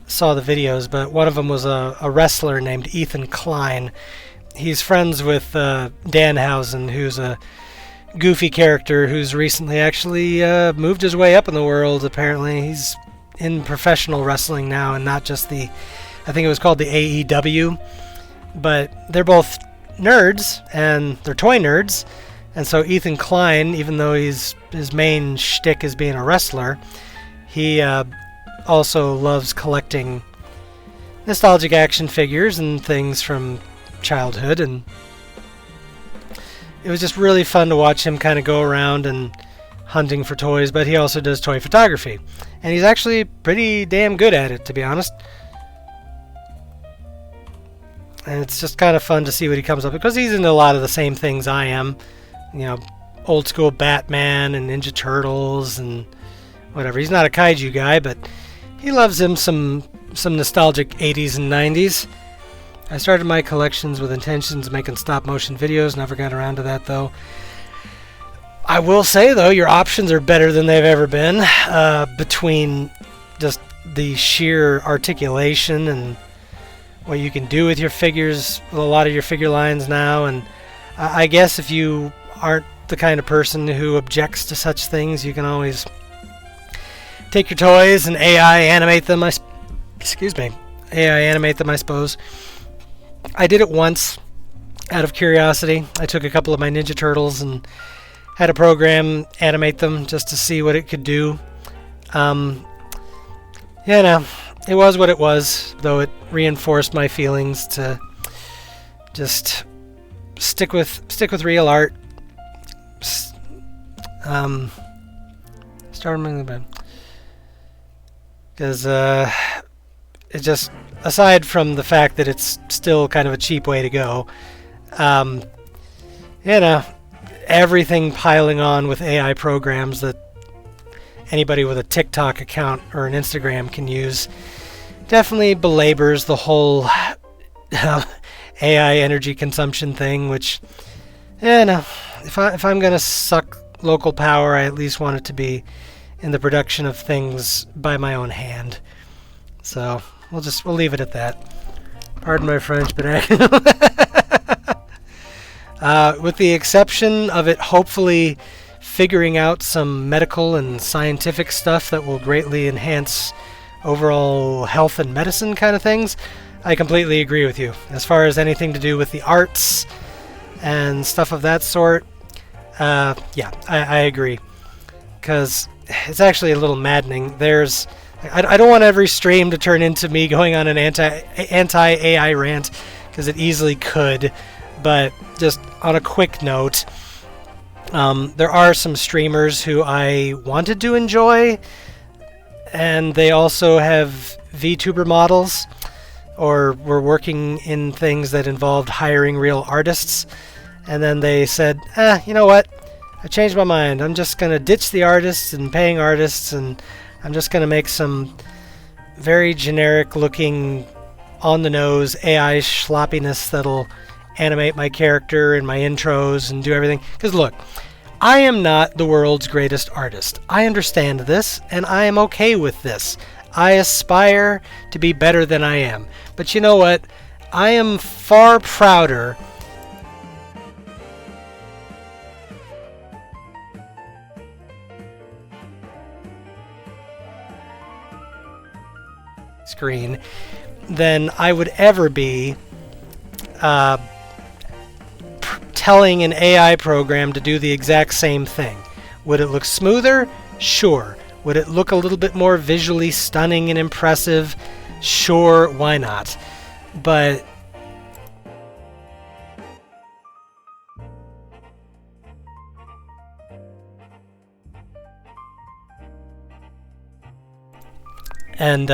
saw the videos, but one of them was a wrestler named Ethan Klein. He's friends with Danhausen, who's a goofy character who's recently actually moved his way up in the world, apparently. He's in professional wrestling now, and not just I think it was called the AEW. But they're both nerds, and they're toy nerds. And so Ethan Klein, even though his main shtick is being a wrestler, he also loves collecting nostalgic action figures and things from childhood. And it was just really fun to watch him kind of go around and hunting for toys, but he also does toy photography. And he's actually pretty damn good at it, to be honest. And it's just kind of fun to see what he comes up with, because he's into a lot of the same things I am. You know, old school Batman and Ninja Turtles and whatever. He's not a kaiju guy, but he loves him some nostalgic 80s and 90s. I started my collections with intentions of making stop motion videos. Never got around to that, though. I will say, though, your options are better than they've ever been, between just the sheer articulation and what you can do with your figures, with a lot of your figure lines now. And I guess if you aren't the kind of person who objects to such things, you can always take your toys and AI animate them. AI animate them, I suppose. I did it once out of curiosity. I took a couple of my Ninja Turtles and had a program animate them just to see what it could do. It was what it was, though it reinforced my feelings to just stick with real art. Because it just, aside from the fact that it's still kind of a cheap way to go, everything piling on with AI programs that anybody with a TikTok account or an Instagram can use definitely belabors the whole AI energy consumption thing, which, if I'm going to suck local power, I at least want it to be in the production of things by my own hand. So we'll leave it at that. Pardon my French, but with the exception of it hopefully figuring out some medical and scientific stuff that will greatly enhance overall health and medicine kind of things, I completely agree with you. As far as anything to do with the arts and stuff of that sort, I agree. Because it's actually a little maddening. I don't want every stream to turn into me going on an anti-AI rant, because it easily could. But just on a quick note, There are some streamers who I wanted to enjoy, and they also have VTuber models, or were working in things that involved hiring real artists, and then they said, you know what? I changed my mind. I'm just going to ditch the artists and paying artists, and I'm just going to make some very generic-looking, on-the-nose AI sloppiness that'll animate my character and my intros and do everything. Because look, I am not the world's greatest artist. I understand this, and I am okay with this. I aspire to be better than I am. But you know what? I am far prouder screen than I would ever be telling an AI program to do the exact same thing. Would it look smoother? Sure. Would it look a little bit more visually stunning and impressive? Sure, why not? But and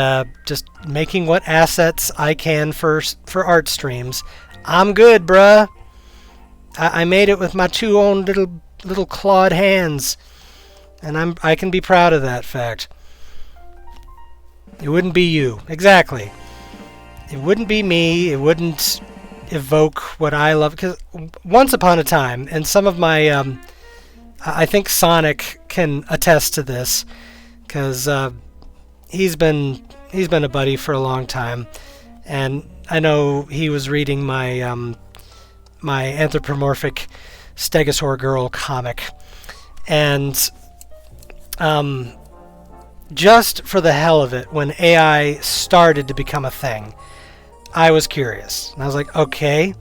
just making what assets I can for art streams. I'm good, bruh. I made it with my two own little clawed hands, and I can be proud of that fact. It wouldn't be you, exactly. It wouldn't be me. It wouldn't evoke what I love. Because once upon a time, and some of my, I think Sonic can attest to this, because he's been a buddy for a long time, and I know he was reading my my anthropomorphic Stegosaur Girl comic, and just for the hell of it, when AI started to become a thing, I was curious, and I was like, okay,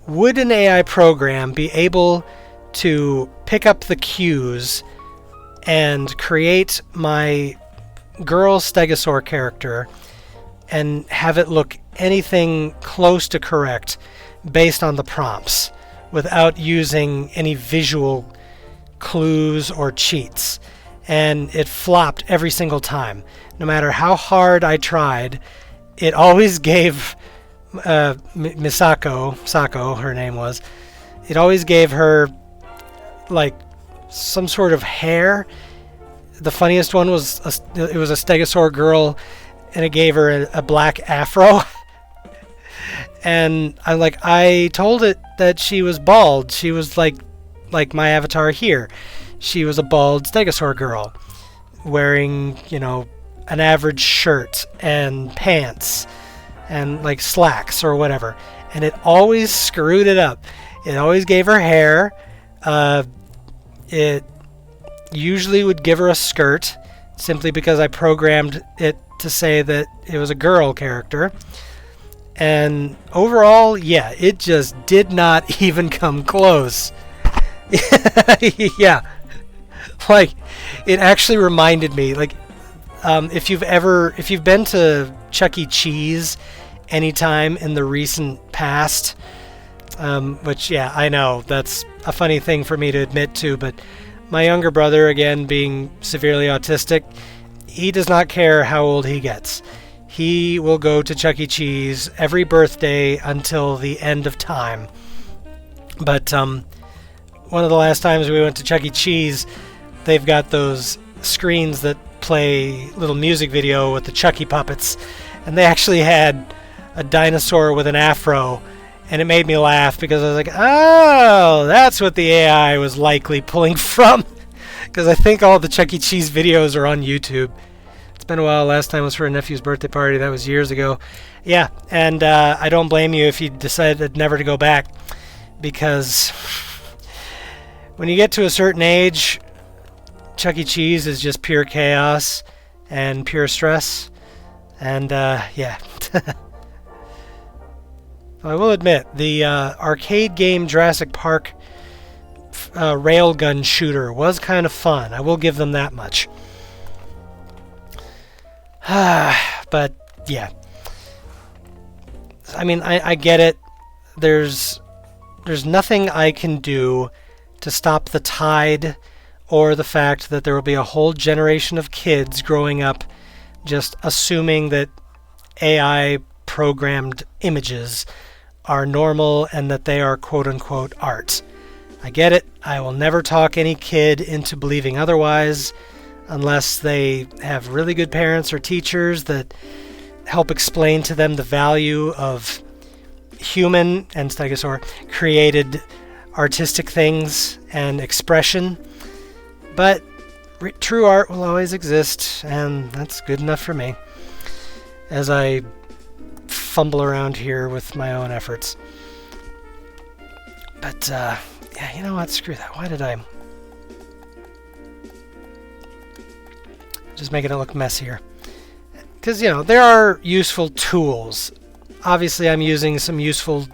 would an AI program be able to pick up the cues and create my girl Stegosaur character and have it look anything close to correct based on the prompts without using any visual clues or cheats? And it flopped every single time. No matter how hard I tried, it always gave Sako, her name was, it always gave her like some sort of hair. The funniest one was it was a Stegosaur girl, and it gave her a black afro. And I told it that she was bald. She was like my avatar here. She was a bald Stegosaur girl, wearing, an average shirt and pants and like slacks or whatever. And it always screwed it up. It always gave her hair. It usually would give her a skirt, simply because I programmed it to say that it was a girl character. And overall, yeah, it just did not even come close. Yeah. Like, it actually reminded me, like, if you've been to Chuck E. Cheese anytime in the recent past, which, yeah, I know, that's a funny thing for me to admit to, but my younger brother, again, being severely autistic, he does not care how old he gets. He will go to Chuck E. Cheese every birthday until the end of time. But one of the last times we went to Chuck E. Cheese, they've got those screens that play little music video with the Chucky puppets, and they actually had a dinosaur with an afro, and it made me laugh because I was like, oh, that's what the AI was likely pulling from, because I think all the Chuck E. Cheese videos are on YouTube. It's been a while. Last time was for a nephew's birthday party. That was years ago. Yeah, and I don't blame you if you decided never to go back, because when you get to a certain age, Chuck E. Cheese is just pure chaos and pure stress. And yeah. I will admit, the arcade game Jurassic Park railgun shooter was kind of fun. I will give them that much. But yeah, I mean, I get it. There's nothing I can do to stop the tide or the fact that there will be a whole generation of kids growing up just assuming that AI programmed images are normal and that they are quote-unquote art. I get it. I will never talk any kid into believing otherwise unless they have really good parents or teachers that help explain to them the value of human and stegosaur created artistic things and expression. But true art will always exist, and that's good enough for me as I fumble around here with my own efforts. But yeah, you know what, screw that. Why did I just making it look messier? Because, you know, there are useful tools. Obviously, I'm using some useful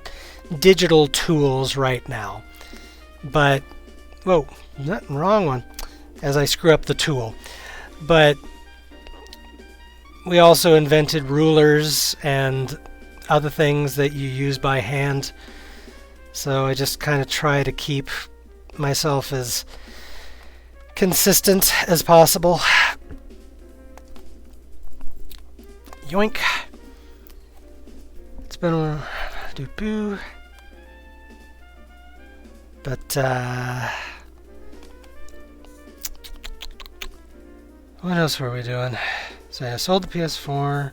digital tools right now. But, whoa, not wrong one, as I screw up the tool. But we also invented rulers and other things that you use by hand. So I just kind of try to keep myself as consistent as possible. Yoink. It's been a doo-boo. But, what else were we doing? So I sold the PS4.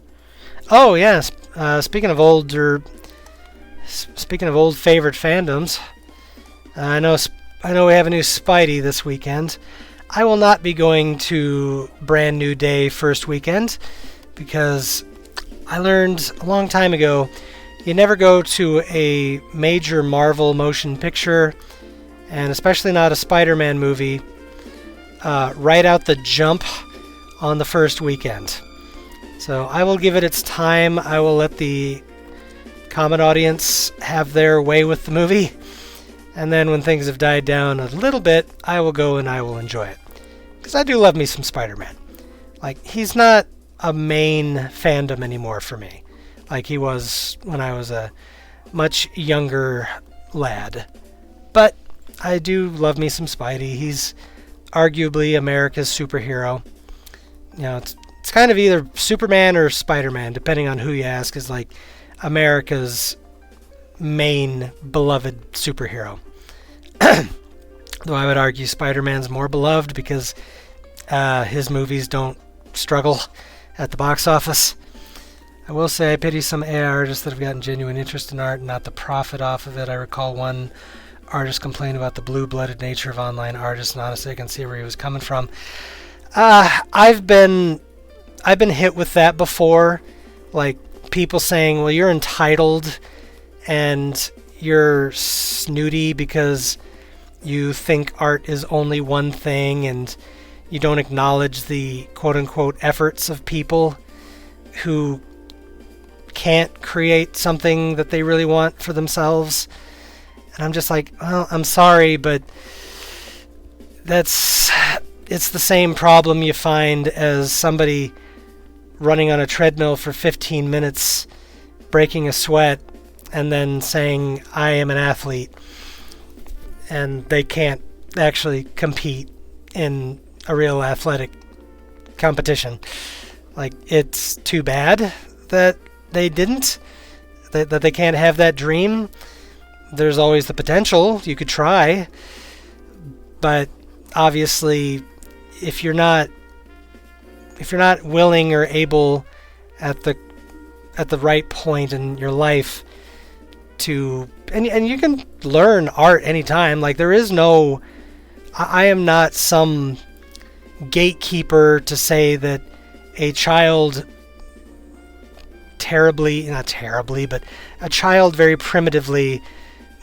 Oh, yes. Speaking of old favorite fandoms, I know we have a new Spidey this weekend. I will not be going to Brand New Day first weekend because I learned a long time ago you never go to a major Marvel motion picture, and especially not a Spider-Man movie, right out the jump on the first weekend. So I will give it its time. I will let the common audience have their way with the movie, and then when things have died down a little bit, I will go and I will enjoy it. Because I do love me some Spider-Man. Like, he's not a main fandom anymore for me, like he was when I was a much younger lad. But I do love me some Spidey. He's arguably America's superhero. You know, it's kind of either Superman or Spider-Man, depending on who you ask, is like America's main beloved superhero. Though I would argue Spider-Man's more beloved because his movies don't struggle at the box office. I will say I pity some AI artists that have gotten genuine interest in art and not the profit off of it. I recall one artist complained about the blue-blooded nature of online artists, and honestly I can see where he was coming from. I've been hit with that before, like people saying, well, you're entitled and you're snooty because you think art is only one thing and you don't acknowledge the quote-unquote efforts of people who can't create something that they really want for themselves. And I'm just like, well, I'm sorry, but it's the same problem you find as somebody running on a treadmill for 15 minutes, breaking a sweat, and then saying, I am an athlete. And they can't actually compete in a real athletic competition. Like, it's too bad that they didn't, that they can't have that dream. There's always the potential. You could try. But obviously, if you're not willing or able at the right point in your life to, and you can learn art anytime. Like, there is no, I am not some gatekeeper to say that a child but a child very primitively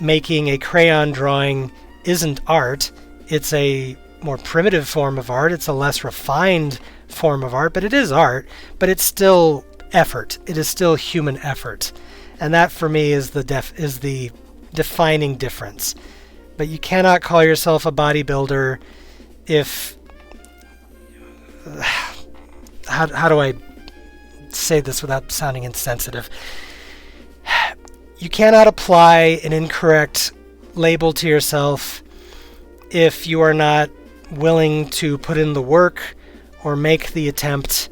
making a crayon drawing isn't art. It's a more primitive form of art. It's a less refined form of art, but it is art. But it's still effort. It is still human effort, and that for me is the defining difference. But you cannot call yourself a bodybuilder if how do I say this without sounding insensitive? You cannot apply an incorrect label to yourself if you are not willing to put in the work or make the attempt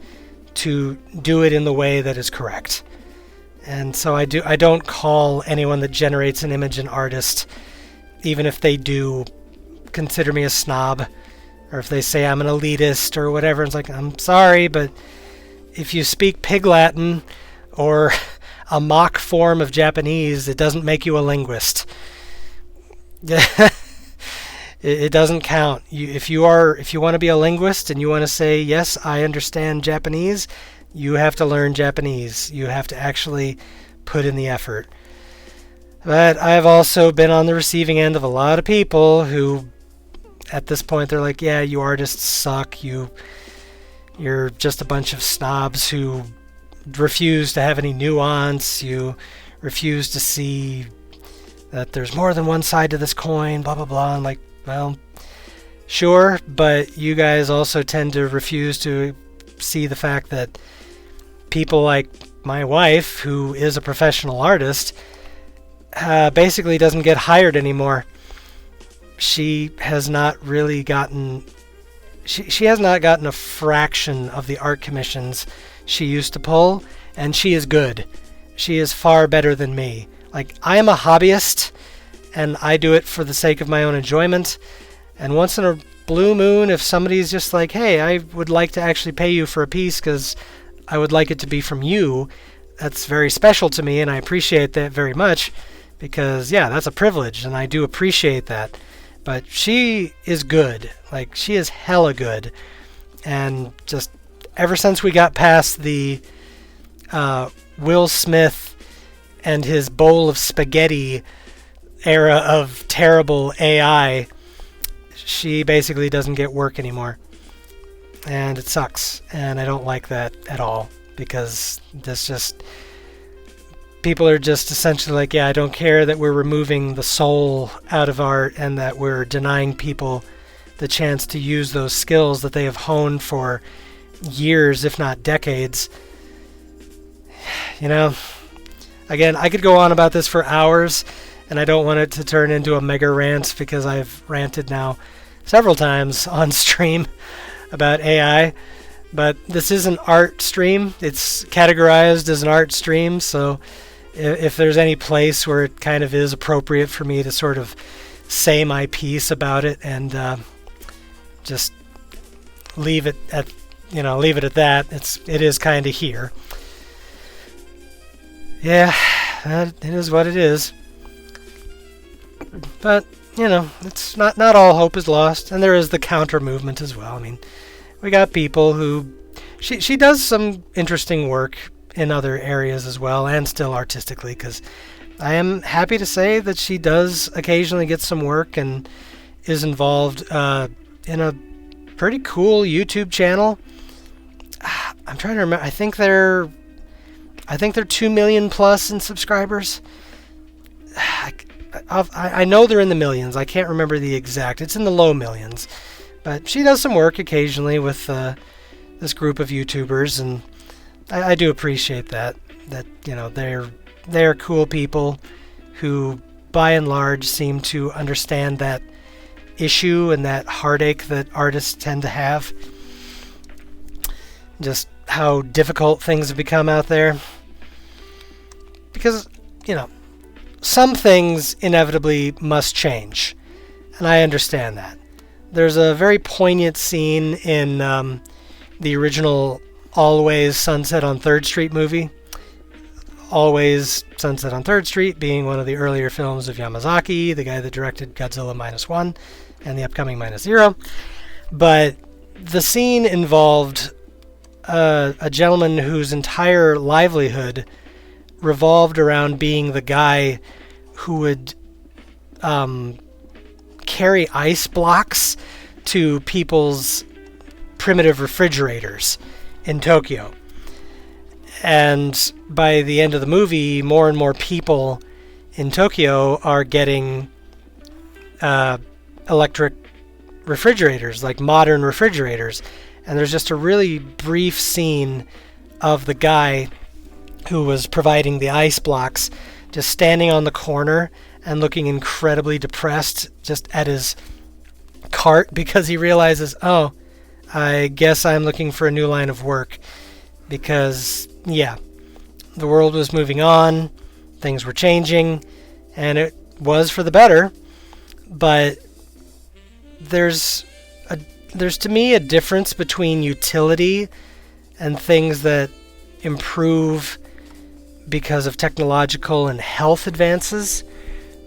to do it in the way that is correct. And so I don't call anyone that generates an image an artist, even if they do consider me a snob, or if they say I'm an elitist or whatever. It's like, I'm sorry, but if you speak Pig Latin or a mock form of Japanese, it doesn't make you a linguist. It doesn't count. If you want to be a linguist and you want to say, yes, I understand Japanese, you have to learn Japanese. You have to actually put in the effort. But I've also been on the receiving end of a lot of people who, at this point, they're like, yeah, you artists suck. You're just a bunch of snobs who refuse to have any nuance. You refuse to see that there's more than one side to this coin, blah, blah, blah. I'm like, well, sure, but you guys also tend to refuse to see the fact that people like my wife, who is a professional artist, basically doesn't get hired anymore. She has not really gotten... She has not gotten a fraction of the art commissions she used to pull, and she is good. She is far better than me. Like, I am a hobbyist, and I do it for the sake of my own enjoyment. And once in a blue moon, if somebody's just like, hey, I would like to actually pay you for a piece because I would like it to be from you, that's very special to me, and I appreciate that very much because, yeah, that's a privilege, and I do appreciate that. But she is good. Like, she is hella good. And just ever since we got past the Will Smith and his bowl of spaghetti era of terrible AI, she basically doesn't get work anymore. And it sucks. And I don't like that at all. Because this just... people are just essentially like, yeah, I don't care that we're removing the soul out of art and that we're denying people the chance to use those skills that they have honed for years, if not decades. You know, again, I could go on about this for hours, and I don't want it to turn into a mega rant because I've ranted now several times on stream about AI. But this is an art stream. It's categorized as an art stream, so if there's any place where it kind of is appropriate for me to sort of say my piece about it and just leave it at that, it is kind of here. Yeah, it is what it is. But it's not all hope is lost, and there is the counter movement as well. I mean, we got people who she does some interesting work in other areas as well, and still artistically, because I am happy to say that she does occasionally get some work and is involved in a pretty cool YouTube channel. I'm trying to remember. I think they're 2 million plus in subscribers. I know they're in the millions. I can't remember the exact. It's in the low millions. But she does some work occasionally with this group of YouTubers, and I do appreciate that they're cool people who, by and large, seem to understand that issue and that heartache that artists tend to have. Just how difficult things have become out there. Because, some things inevitably must change, and I understand that. There's a very poignant scene in the original Always Sunset on 3rd Street movie. Always Sunset on 3rd Street being one of the earlier films of Yamazaki, the guy that directed Godzilla Minus One and the upcoming Minus Zero. But the scene involved a gentleman whose entire livelihood revolved around being the guy who would carry ice blocks to people's primitive refrigerators in Tokyo. And by the end of the movie, more and more people in Tokyo are getting electric refrigerators, like modern refrigerators. And there's just a really brief scene of the guy who was providing the ice blocks just standing on the corner and looking incredibly depressed just at his cart because he realizes, oh, I guess I'm looking for a new line of work. Because, yeah, the world was moving on, things were changing, and it was for the better. But there's to me a difference between utility and things that improve because of technological and health advances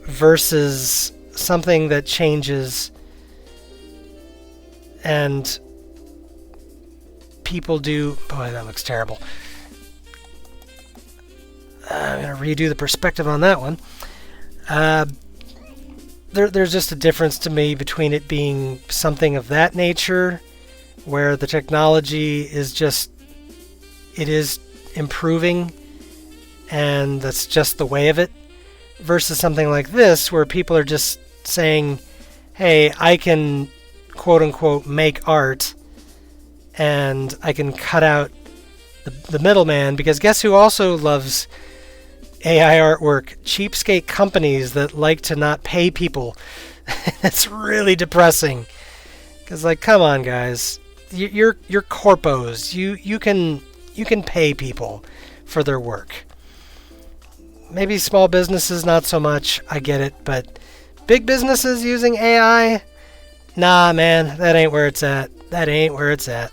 versus something that changes and people do... Boy, that looks terrible. I'm going to redo the perspective on that one. There's just a difference to me between it being something of that nature, where the technology is just... it is improving, and that's just the way of it, versus something like this, where people are just saying, hey, I can quote-unquote make art, and I can cut out the middleman, because guess who also loves AI artwork? Cheapskate companies that like to not pay people. It's really depressing, because, like, come on, guys, you're corpos. You can pay people for their work. Maybe small businesses not so much, I get it, but big businesses using AI? Nah, man, that ain't where it's at. That ain't where it's at.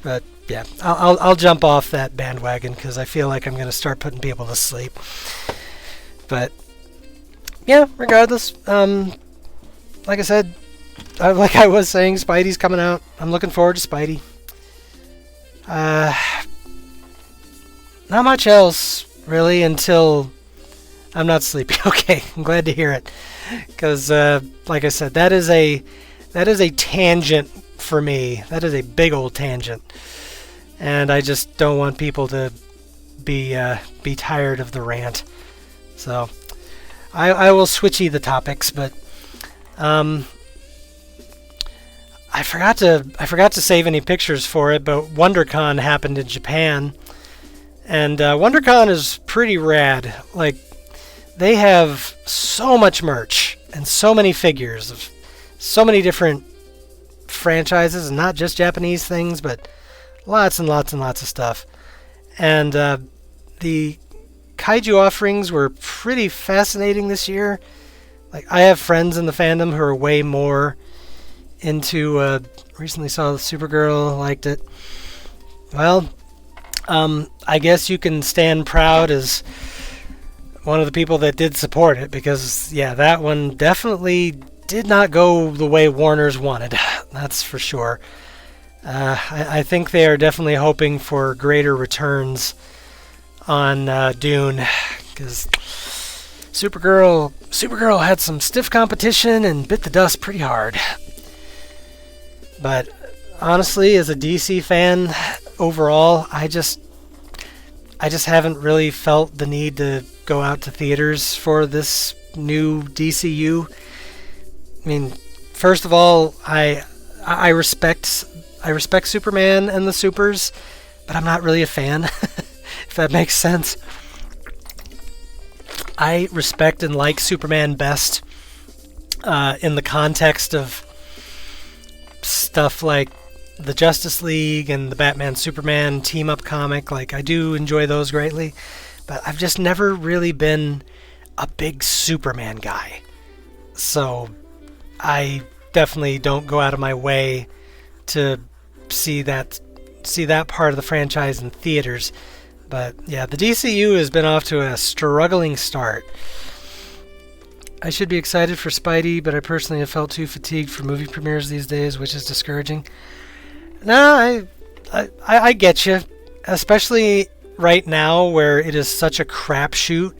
But yeah, I'll jump off that bandwagon because I feel like I'm going to start putting people to sleep. But yeah, regardless, like I said, like I was saying, Spidey's coming out. I'm looking forward to Spidey. Not much else, really, until I'm not sleepy. Okay, I'm glad to hear it. Because, like I said, that is a tangent for me. That is a big old tangent. And I just don't want people to be tired of the rant. So, I will switchy the topics, but I forgot to save any pictures for it, but WonderCon happened in Japan. And WonderCon is pretty rad. Like, they have so much merch and so many figures of so many different franchises, and not just Japanese things, but lots and lots and lots of stuff. And the kaiju offerings were pretty fascinating this year. Like, I have friends in the fandom who are way more into... recently saw Supergirl, liked it. Well, I guess you can stand proud as one of the people that did support it, because, yeah, that one definitely did not go the way Warner's wanted. That's for sure. I think they are definitely hoping for greater returns on Dune, because Supergirl had some stiff competition and bit the dust pretty hard. But honestly, as a DC fan overall, I just haven't really felt the need to go out to theaters for this new DCU. I mean, first of all, I respect Superman and the Supers, but I'm not really a fan, if that makes sense. I respect and like Superman best in the context of stuff like the Justice League and the Batman Superman team-up comic. Like, I do enjoy those greatly, but I've just never really been a big Superman guy. So I definitely don't go out of my way to see that part of the franchise in theaters. But yeah, the DCU has been off to a struggling start. I should be excited for Spidey, but I personally have felt too fatigued for movie premieres these days, which is discouraging. No, I get you, especially right now where it is such a crapshoot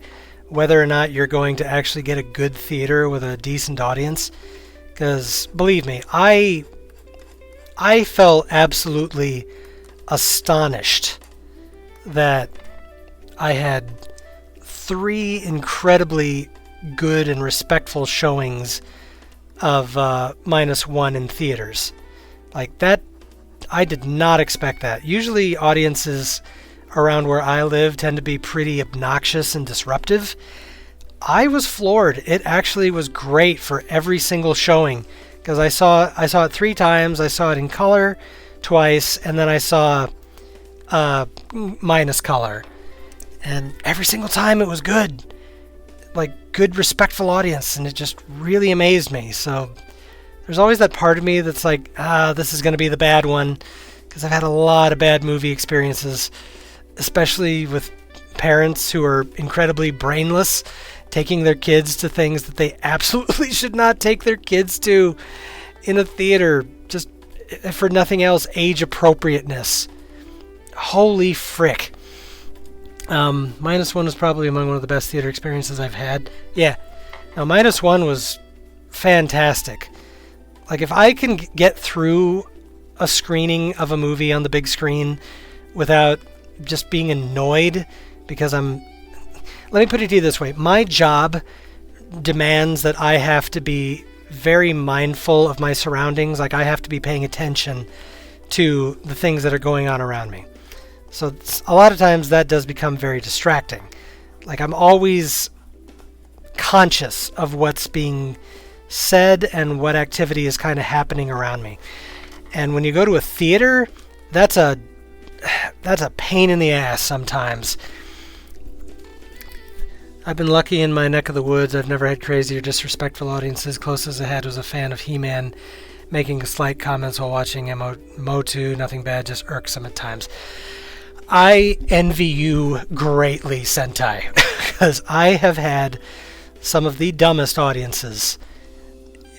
whether or not you're going to actually get a good theater with a decent audience. Because believe me, I felt absolutely astonished that I had 3 incredibly good and respectful showings of -1 in theaters. Like, that, I did not expect that. Usually audiences around where I live tend to be pretty obnoxious and disruptive. I was floored. It actually was great for every single showing, because I saw it 3 times. I saw it in color twice, and then I saw minus color, and every single time it was good, like good, respectful audience, and it just really amazed me. So there's always that part of me that's like, this is going to be the bad one, because I've had a lot of bad movie experiences, especially with parents who are incredibly brainless, taking their kids to things that they absolutely should not take their kids to in a theater, just for nothing else, age appropriateness. Holy frick. Minus One was probably among one of the best theater experiences I've had. Yeah. Now, Minus One was fantastic. Like, if I can get through a screening of a movie on the big screen without just being annoyed because let me put it to you this way. My job demands that I have to be very mindful of my surroundings. Like, I have to be paying attention to the things that are going on around me. So a lot of times that does become very distracting. Like, I'm always conscious of what's being said and what activity is kind of happening around me. And when you go to a theater, that's a pain in the ass sometimes. I've been lucky in my neck of the woods. I've never had crazy or disrespectful audiences. Closest I had was a fan of He-Man making slight comments while watching Motu. Nothing bad, just irksome at times. I envy you greatly, Sentai, because I have had some of the dumbest audiences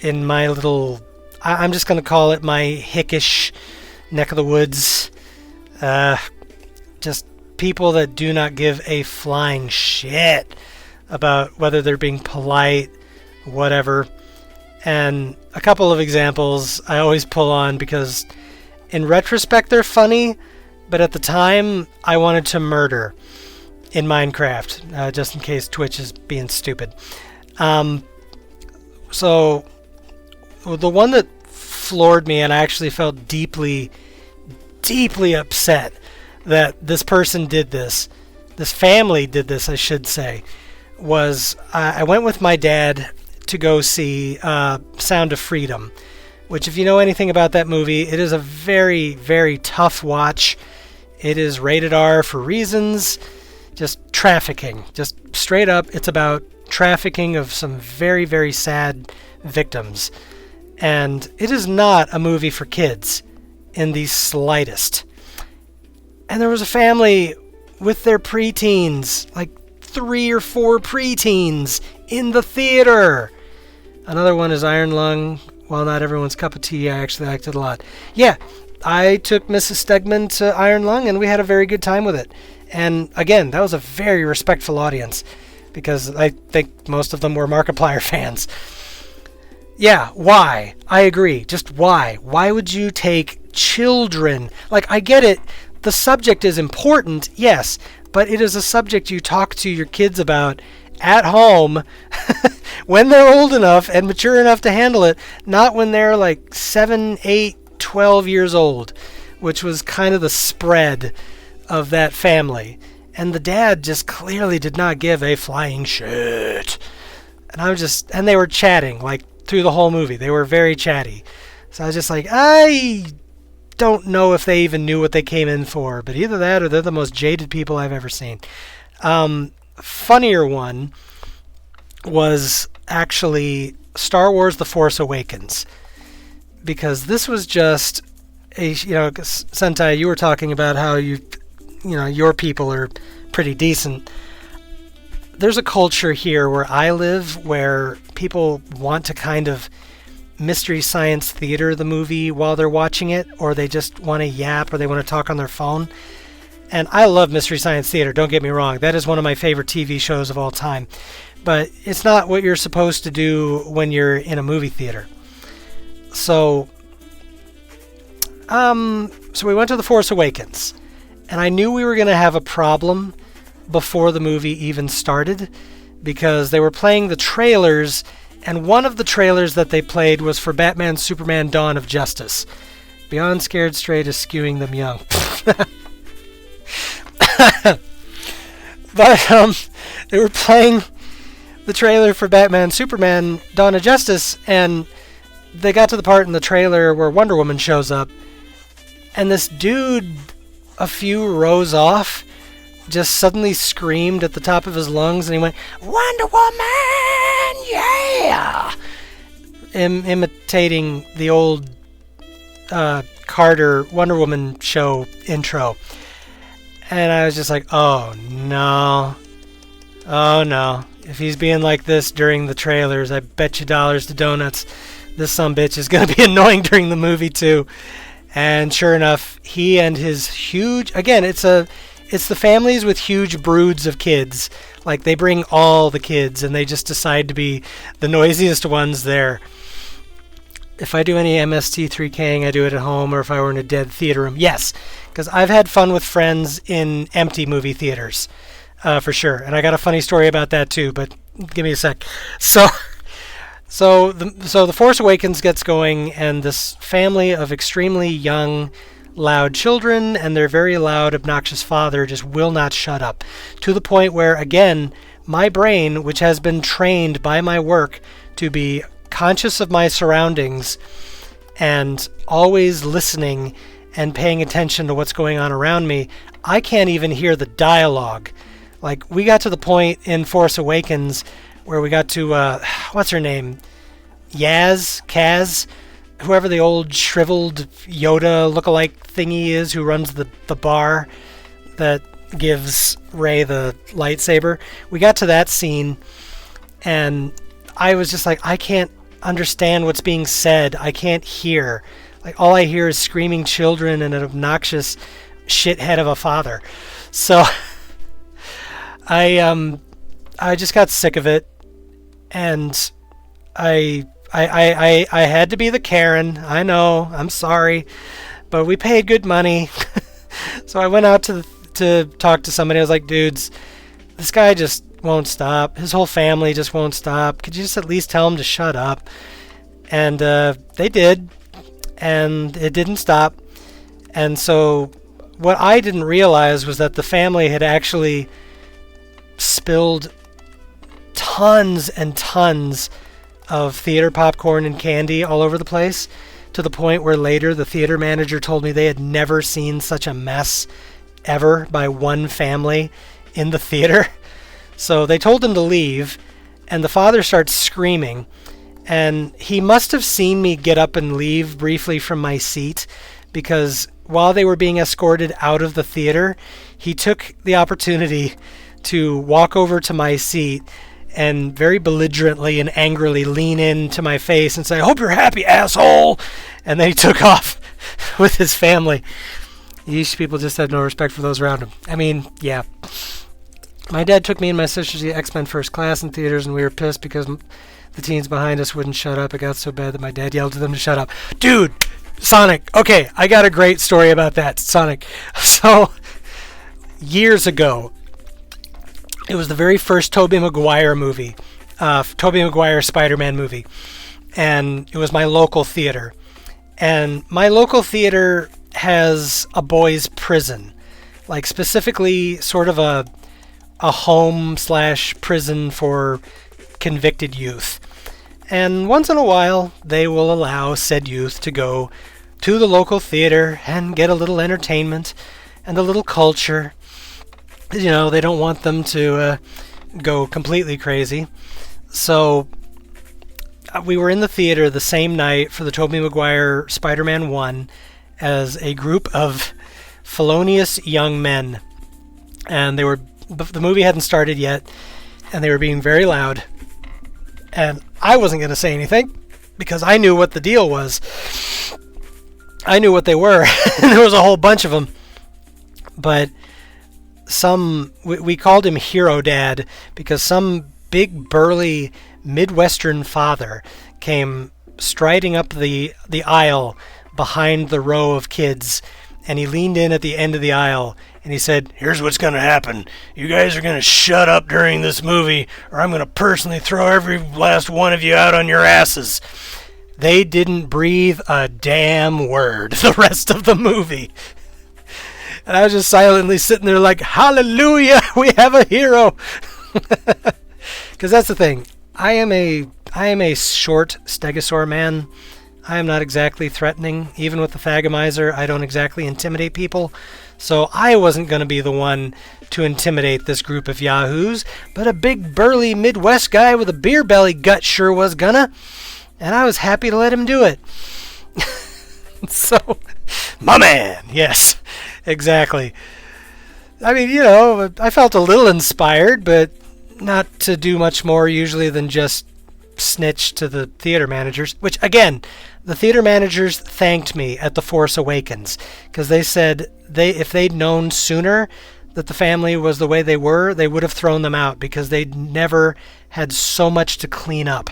in my little, I'm just going to call it my hickish neck of the woods. Just people that do not give a flying shit about whether they're being polite, whatever. And a couple of examples I always pull on because in retrospect they're funny, but at the time I wanted to murder in Minecraft, just in case Twitch is being stupid. So the one that floored me and I actually felt deeply upset that this person did this family did this, I should say, was I went with my dad to go see Sound of Freedom, which, if you know anything about that movie, it is a very, very tough watch. It is rated R for reasons, just trafficking, just straight up. It's about trafficking of some very, very sad victims. And it is not a movie for kids in the slightest. And there was a family with their preteens, like 3 or 4 preteens in the theater. Another one is Iron Lung. While not everyone's cup of tea, I actually liked it a lot. Yeah, I took Mrs. Stegman to Iron Lung, and we had a very good time with it. And again, that was a very respectful audience, because I think most of them were Markiplier fans. Yeah, why? I agree. Just why? Why would you take children? Like, I get it. The subject is important, yes, but it is a subject you talk to your kids about at home when they're old enough and mature enough to handle it, not when they're like 7, 8, 12 years old, which was kind of the spread of that family. And the dad just clearly did not give a flying shit. And they were chatting, like, through the whole movie. They were very chatty. So I was just like, I don't know if they even knew what they came in for, but either that or they're the most jaded people I've ever seen. Funnier one was actually Star Wars The Force Awakens, because this was just Sentai, you were talking about how your people are pretty decent. There's a culture here where I live where people want to kind of Mystery Science Theater the movie while they're watching it, or they just want to yap, or they want to talk on their phone. And I love Mystery Science Theater, don't get me wrong. That is one of my favorite TV shows of all time. But it's not what you're supposed to do when you're in a movie theater. So we went to The Force Awakens. And I knew we were going to have a problem before the movie even started, because they were playing the trailers, and one of the trailers that they played was for Batman Superman Dawn of Justice. Beyond Scared Straight is skewing them young. But they were playing the trailer for Batman Superman Dawn of Justice, and they got to the part in the trailer where Wonder Woman shows up, and this dude a few rows off just suddenly screamed at the top of his lungs, and he went, "Wonder Woman, yeah!" Imitating the old Carter Wonder Woman show intro. And I was just like, oh no. If he's being like this during the trailers, I bet you dollars to donuts this sumbitch is going to be annoying during the movie too. And sure enough, he and his huge... Again, it's the families with huge broods of kids. Like, they bring all the kids, and they just decide to be the noisiest ones there. If I do any MST3King, I do it at home, or if I were in a dead theater room. Yes, because I've had fun with friends in empty movie theaters, for sure. And I got a funny story about that too, but give me a sec. So the Force Awakens gets going, and this family of extremely young, loud children and their very loud, obnoxious father just will not shut up. To the point where, again, my brain, which has been trained by my work to be conscious of my surroundings and always listening and paying attention to what's going on around me, I can't even hear the dialogue. Like, we got to the point in Force Awakens where we got to, what's her name? Kaz, whoever the old shriveled Yoda lookalike thingy is who runs the bar that gives Rey the lightsaber. We got to that scene, and I was just like, I can't understand what's being said. I can't hear. Like, all I hear is screaming children and an obnoxious shithead of a father. So I just got sick of it, and I had to be the Karen. I know, I'm sorry, but we paid good money. So I went out to talk to somebody. I was like, dudes, this guy just won't stop. His whole family just won't stop. Could you just at least tell him to shut up? And they did, and it didn't stop. And so what I didn't realize was that the family had actually spilled tons and tons of theater popcorn and candy all over the place, to the point where later the theater manager told me they had never seen such a mess ever by one family in the theater. So they told him to leave, and the father starts screaming, and he must have seen me get up and leave briefly from my seat, because while they were being escorted out of the theater, he took the opportunity to walk over to my seat and very belligerently and angrily lean into my face and say, "I hope you're happy, asshole!" And then he took off with his family. These people just had no respect for those around him. I mean, yeah. My dad took me and my sister to the X-Men First Class in theaters, and we were pissed because the teens behind us wouldn't shut up. It got so bad that my dad yelled at them to shut up. Dude, Sonic. Okay, I got a great story about that, Sonic. So, years ago, it was the very first Tobey Maguire movie, Tobey Maguire Spider-Man movie, and it was my local theater. And my local theater has a boys' prison, like specifically sort of a home/prison for convicted youth. And once in a while, they will allow said youth to go to the local theater and get a little entertainment and a little culture. You know, they don't want them to go completely crazy. So we were in the theater the same night for the Tobey Maguire Spider-Man 1 as a group of felonious young men. And the movie hadn't started yet, and they were being very loud. And I wasn't going to say anything because I knew what the deal was. I knew what they were. And there was a whole bunch of them. But we called him Hero Dad because some big burly Midwestern father came striding up the aisle behind the row of kids, and he leaned in at the end of the aisle and he said, "Here's what's going to happen. You guys are going to shut up during this movie, or I'm going to personally throw every last one of you out on your asses." They didn't breathe a damn word the rest of the movie. And I was just silently sitting there like, hallelujah, we have a hero. Because that's the thing. I am a short stegosaur man. I am not exactly threatening. Even with the Thagomizer, I don't exactly intimidate people. So I wasn't going to be the one to intimidate this group of yahoos, but a big burly Midwest guy with a beer belly gut sure was gonna, and I was happy to let him do it. So, my man, yes, exactly. I mean, I felt a little inspired, but not to do much more usually than just snitch to the theater managers, which, again, the theater managers thanked me at The Force Awakens, because they said if they'd known sooner that the family was the way they were, they would have thrown them out, because they'd never had so much to clean up.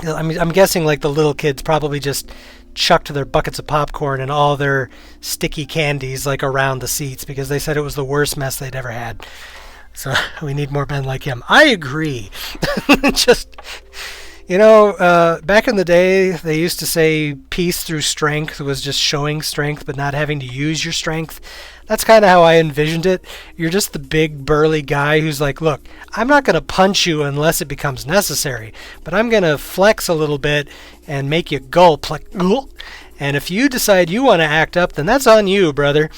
I mean, I'm guessing like the little kids probably just chucked their buckets of popcorn and all their sticky candies like around the seats, because they said it was the worst mess they'd ever had. So we need more men like him. I agree. Just, back in the day, they used to say peace through strength was just showing strength but not having to use your strength. That's kind of how I envisioned it. You're just the big burly guy who's like, look, I'm not going to punch you unless it becomes necessary, but I'm going to flex a little bit and make you gulp like, ugh. And if you decide you want to act up, then that's on you, brother.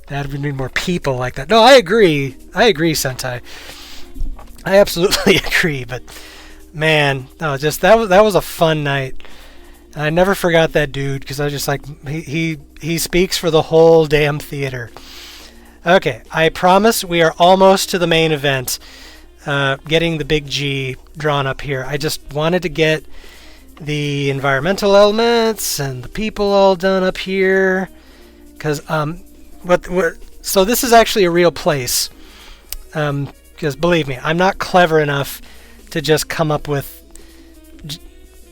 That would need more people like that. No, I agree, Sentai. I absolutely agree, but man, no, just that was a fun night. And I never forgot that dude, because I was just like, he speaks for the whole damn theater. Okay, I promise we are almost to the main event, getting the big G drawn up here. I just wanted to get the environmental elements and the people all done up here, because so this is actually a real place, because believe me, I'm not clever enough to just come up with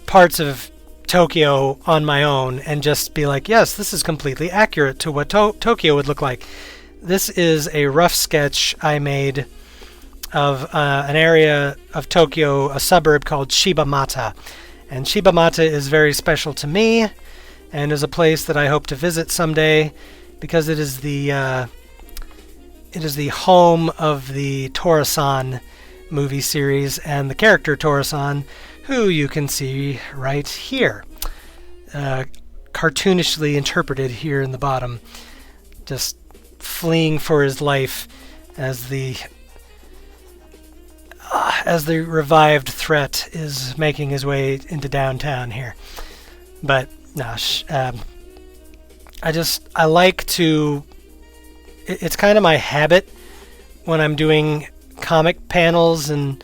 parts of Tokyo on my own and just be like, yes, this is completely accurate to what Tokyo would look like. This is a rough sketch I made of an area of Tokyo, a suburb called Shibamata. And Shibamata is very special to me and is a place that I hope to visit someday, because it is the home of the Tora-san movie series and the character Tora-san, who you can see right here, cartoonishly interpreted here in the bottom, just fleeing for his life as the revived threat is making his way into downtown here. But no, I like to, it's kind of my habit when I'm doing comic panels and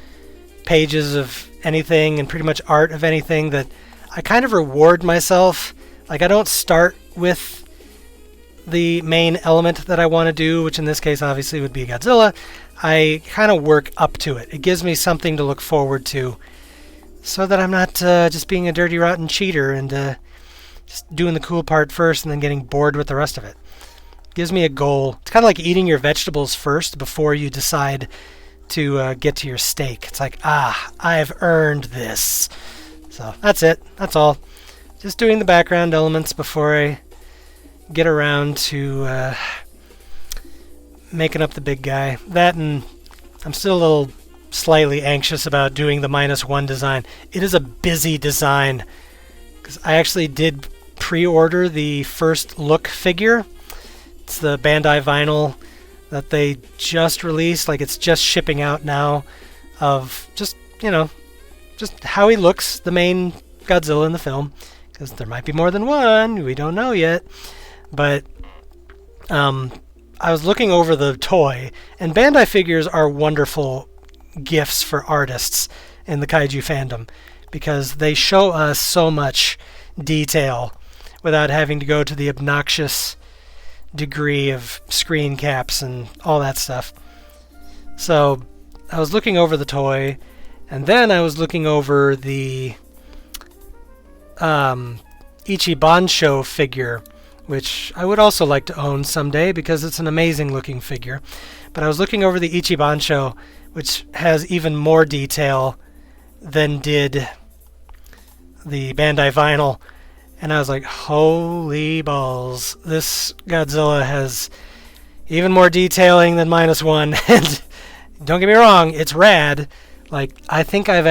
pages of anything and pretty much art of anything, that I kind of reward myself. Like, I don't start with the main element that I want to do, which in this case obviously would be Godzilla. I kind of work up to it. It gives me something to look forward to, so that I'm not just being a dirty, rotten cheater and just doing the cool part first and then getting bored with the rest of it. Gives me a goal. It's kind of like eating your vegetables first before you decide to get to your steak. It's like, I've earned this. So that's it. That's all. Just doing the background elements before I get around to making up the big guy. That, and I'm still a little slightly anxious about doing the -1 design. It is a busy design, because I actually did pre-order the first look figure. It's the Bandai vinyl that they just released, like it's just shipping out now, of just how he looks, the main Godzilla in the film, because there might be more than one, we don't know yet. But I was looking over the toy, and Bandai figures are wonderful gifts for artists in the kaiju fandom, because they show us so much detail without having to go to the obnoxious degree of screen caps and all that stuff. So I was looking over the toy, and then I was looking over the Ichibansho figure, which I would also like to own someday because it's an amazing looking figure. But I was looking over the Ichibansho, which has even more detail than did the Bandai vinyl, and I was like, holy balls, this Godzilla has even more detailing than -1, and don't get me wrong, it's rad. Like, I think I've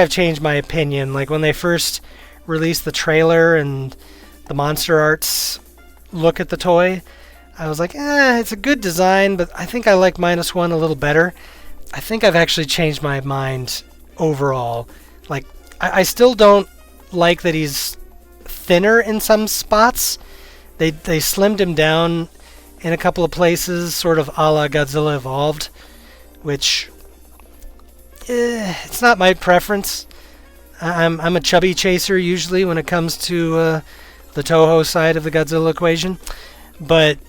changed my opinion. Like, when they first released the trailer and the Monster Arts look at the toy, I was like, it's a good design, but I think I like -1 a little better. I think I've actually changed my mind overall. Like, I still don't like that he's thinner in some spots. They slimmed him down in a couple of places, sort of a la Godzilla Evolved, which it's not my preference. I'm a chubby chaser usually when it comes to the Toho side of the Godzilla equation, but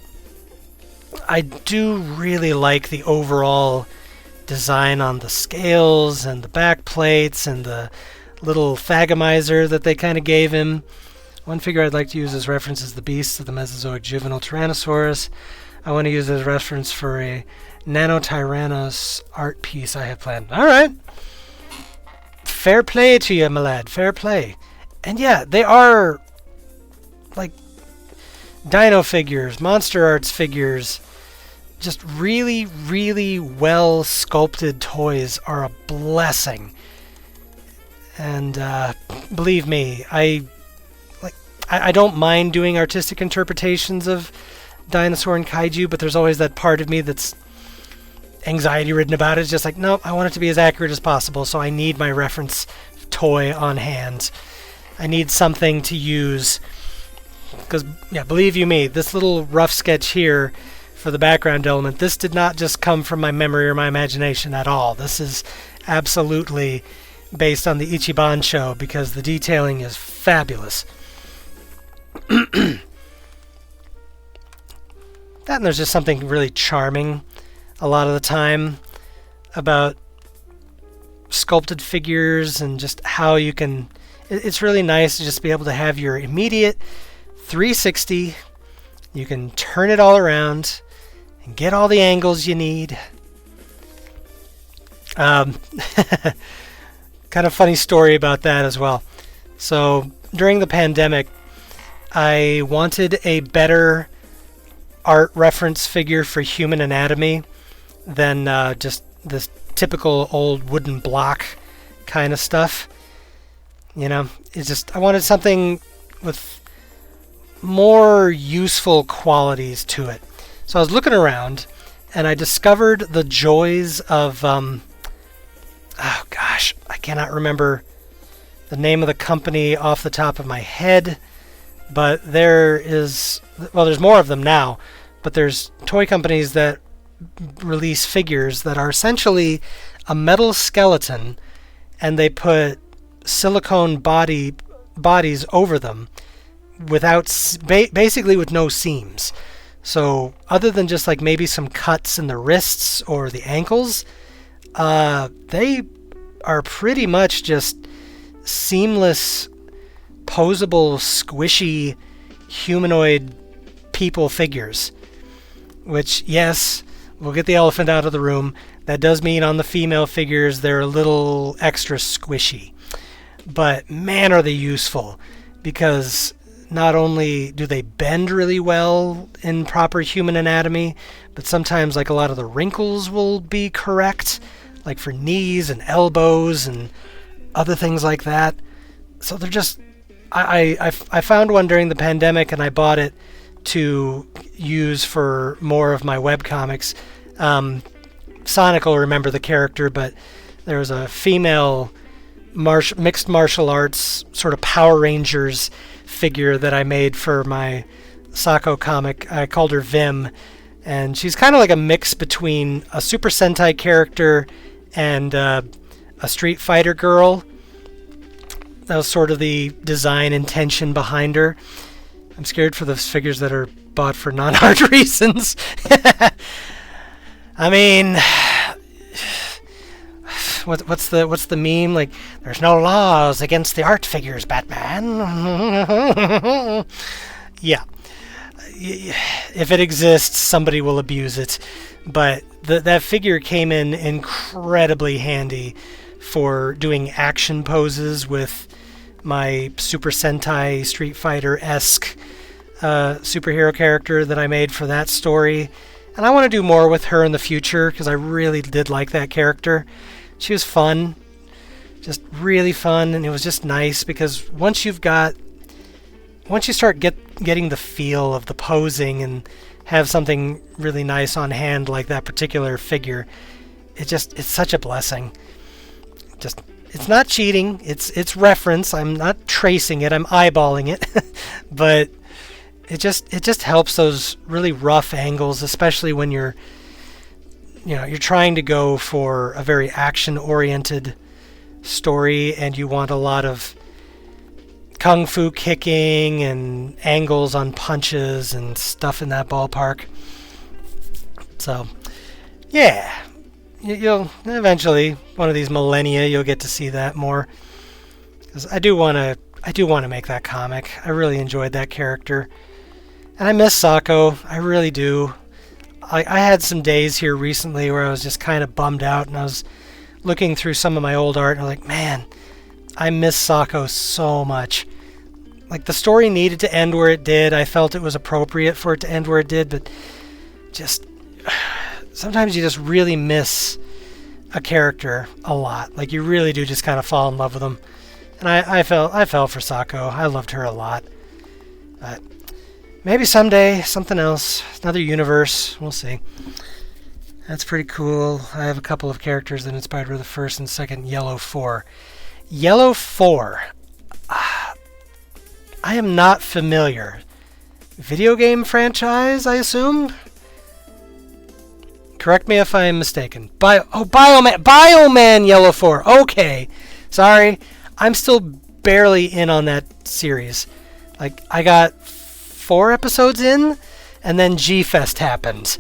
I do really like the overall design on the scales and the back plates and the little thagomizer that they kind of gave him. One figure I'd like to use as reference is the Beast of the Mesozoic Juvenile Tyrannosaurus. I want to use it as reference for a Nano-Tyrannos art piece I have planned. Alright. Fair play to you, my lad. Fair play. And yeah, they are like dino figures, Monster Arts figures. Just really, really well sculpted toys are a blessing. And believe me, I don't mind doing artistic interpretations of dinosaur and kaiju, but there's always that part of me that's anxiety-ridden about it. It's just like, nope, I want it to be as accurate as possible, so I need my reference toy on hand. I need something to use. Because, yeah, believe you me, this little rough sketch here for the background element, this did not just come from my memory or my imagination at all. This is absolutely based on the Ichiban show, because the detailing is fabulous. That, and there's just something really charming a lot of the time about sculpted figures and just how you can... It's really nice to just be able to have your immediate 360. You can turn it all around and get all the angles you need. Kind of funny story about that as well. So during the pandemic, I wanted a better art reference figure for human anatomy than just this typical old wooden block kind of stuff. You know, it's just, I wanted something with more useful qualities to it. So I was looking around and I discovered the joys of, oh gosh, I cannot remember the name of the company off the top of my head, but there's more of them now, but there's toy companies that release figures that are essentially a metal skeleton, and they put silicone bodies over them without basically with no seams. So other than just like maybe some cuts in the wrists or the ankles, they are pretty much just seamless, posable, squishy, humanoid people figures. Which, yes, we'll get the elephant out of the room. That does mean on the female figures they're a little extra squishy. But man, are they useful, because not only do they bend really well in proper human anatomy, but sometimes like a lot of the wrinkles will be correct, like for knees and elbows and other things like that. So they're just... I found one during the pandemic and I bought it to use for more of my webcomics. Sonic will remember the character, but there was a female mixed martial arts sort of Power Rangers figure that I made for my Sako comic. I called her Vim, and she's kind of like a mix between a Super Sentai character and a Street Fighter girl. That was sort of the design intention behind her. I'm scared for those figures that are bought for non-art reasons. I mean, what's the meme? Like, there's no laws against the art figures, Batman. Yeah. If it exists, somebody will abuse it. But that figure came in incredibly handy for doing action poses with my Super Sentai Street Fighter-esque superhero character that I made for that story. And I want to do more with her in the future because I really did like that character. She was fun, just really fun, and it was just nice because once you start getting the feel of the posing and have something really nice on hand like that particular figure, it's such a blessing. It's not cheating, it's reference. I'm not tracing it, I'm eyeballing it. But it just helps those really rough angles, especially when you're trying to go for a very action-oriented story and you want a lot of kung fu kicking and angles on punches and stuff in that ballpark. So, yeah, you'll eventually, one of these millennia, you'll get to see that more. Because I do want to make that comic. I really enjoyed that character. And I miss Sako. I really do. I had some days here recently where I was just kind of bummed out, and I was looking through some of my old art, and I'm like, man, I miss Sako so much. Like, the story needed to end where it did. I felt it was appropriate for it to end where it did, but just sometimes you just really miss a character a lot. Like, you really do just kind of fall in love with them. And I fell for Sako. I loved her a lot. But maybe someday, something else, another universe. We'll see. That's pretty cool. I have a couple of characters that inspired with the first and second Yellow 4. Yellow 4. I am not familiar. Video game franchise, I assume? Correct me if I am mistaken. Bioman Yellow 4. Okay. Sorry. I'm still barely in on that series. Like, I got 4 episodes in, and then G-Fest happened.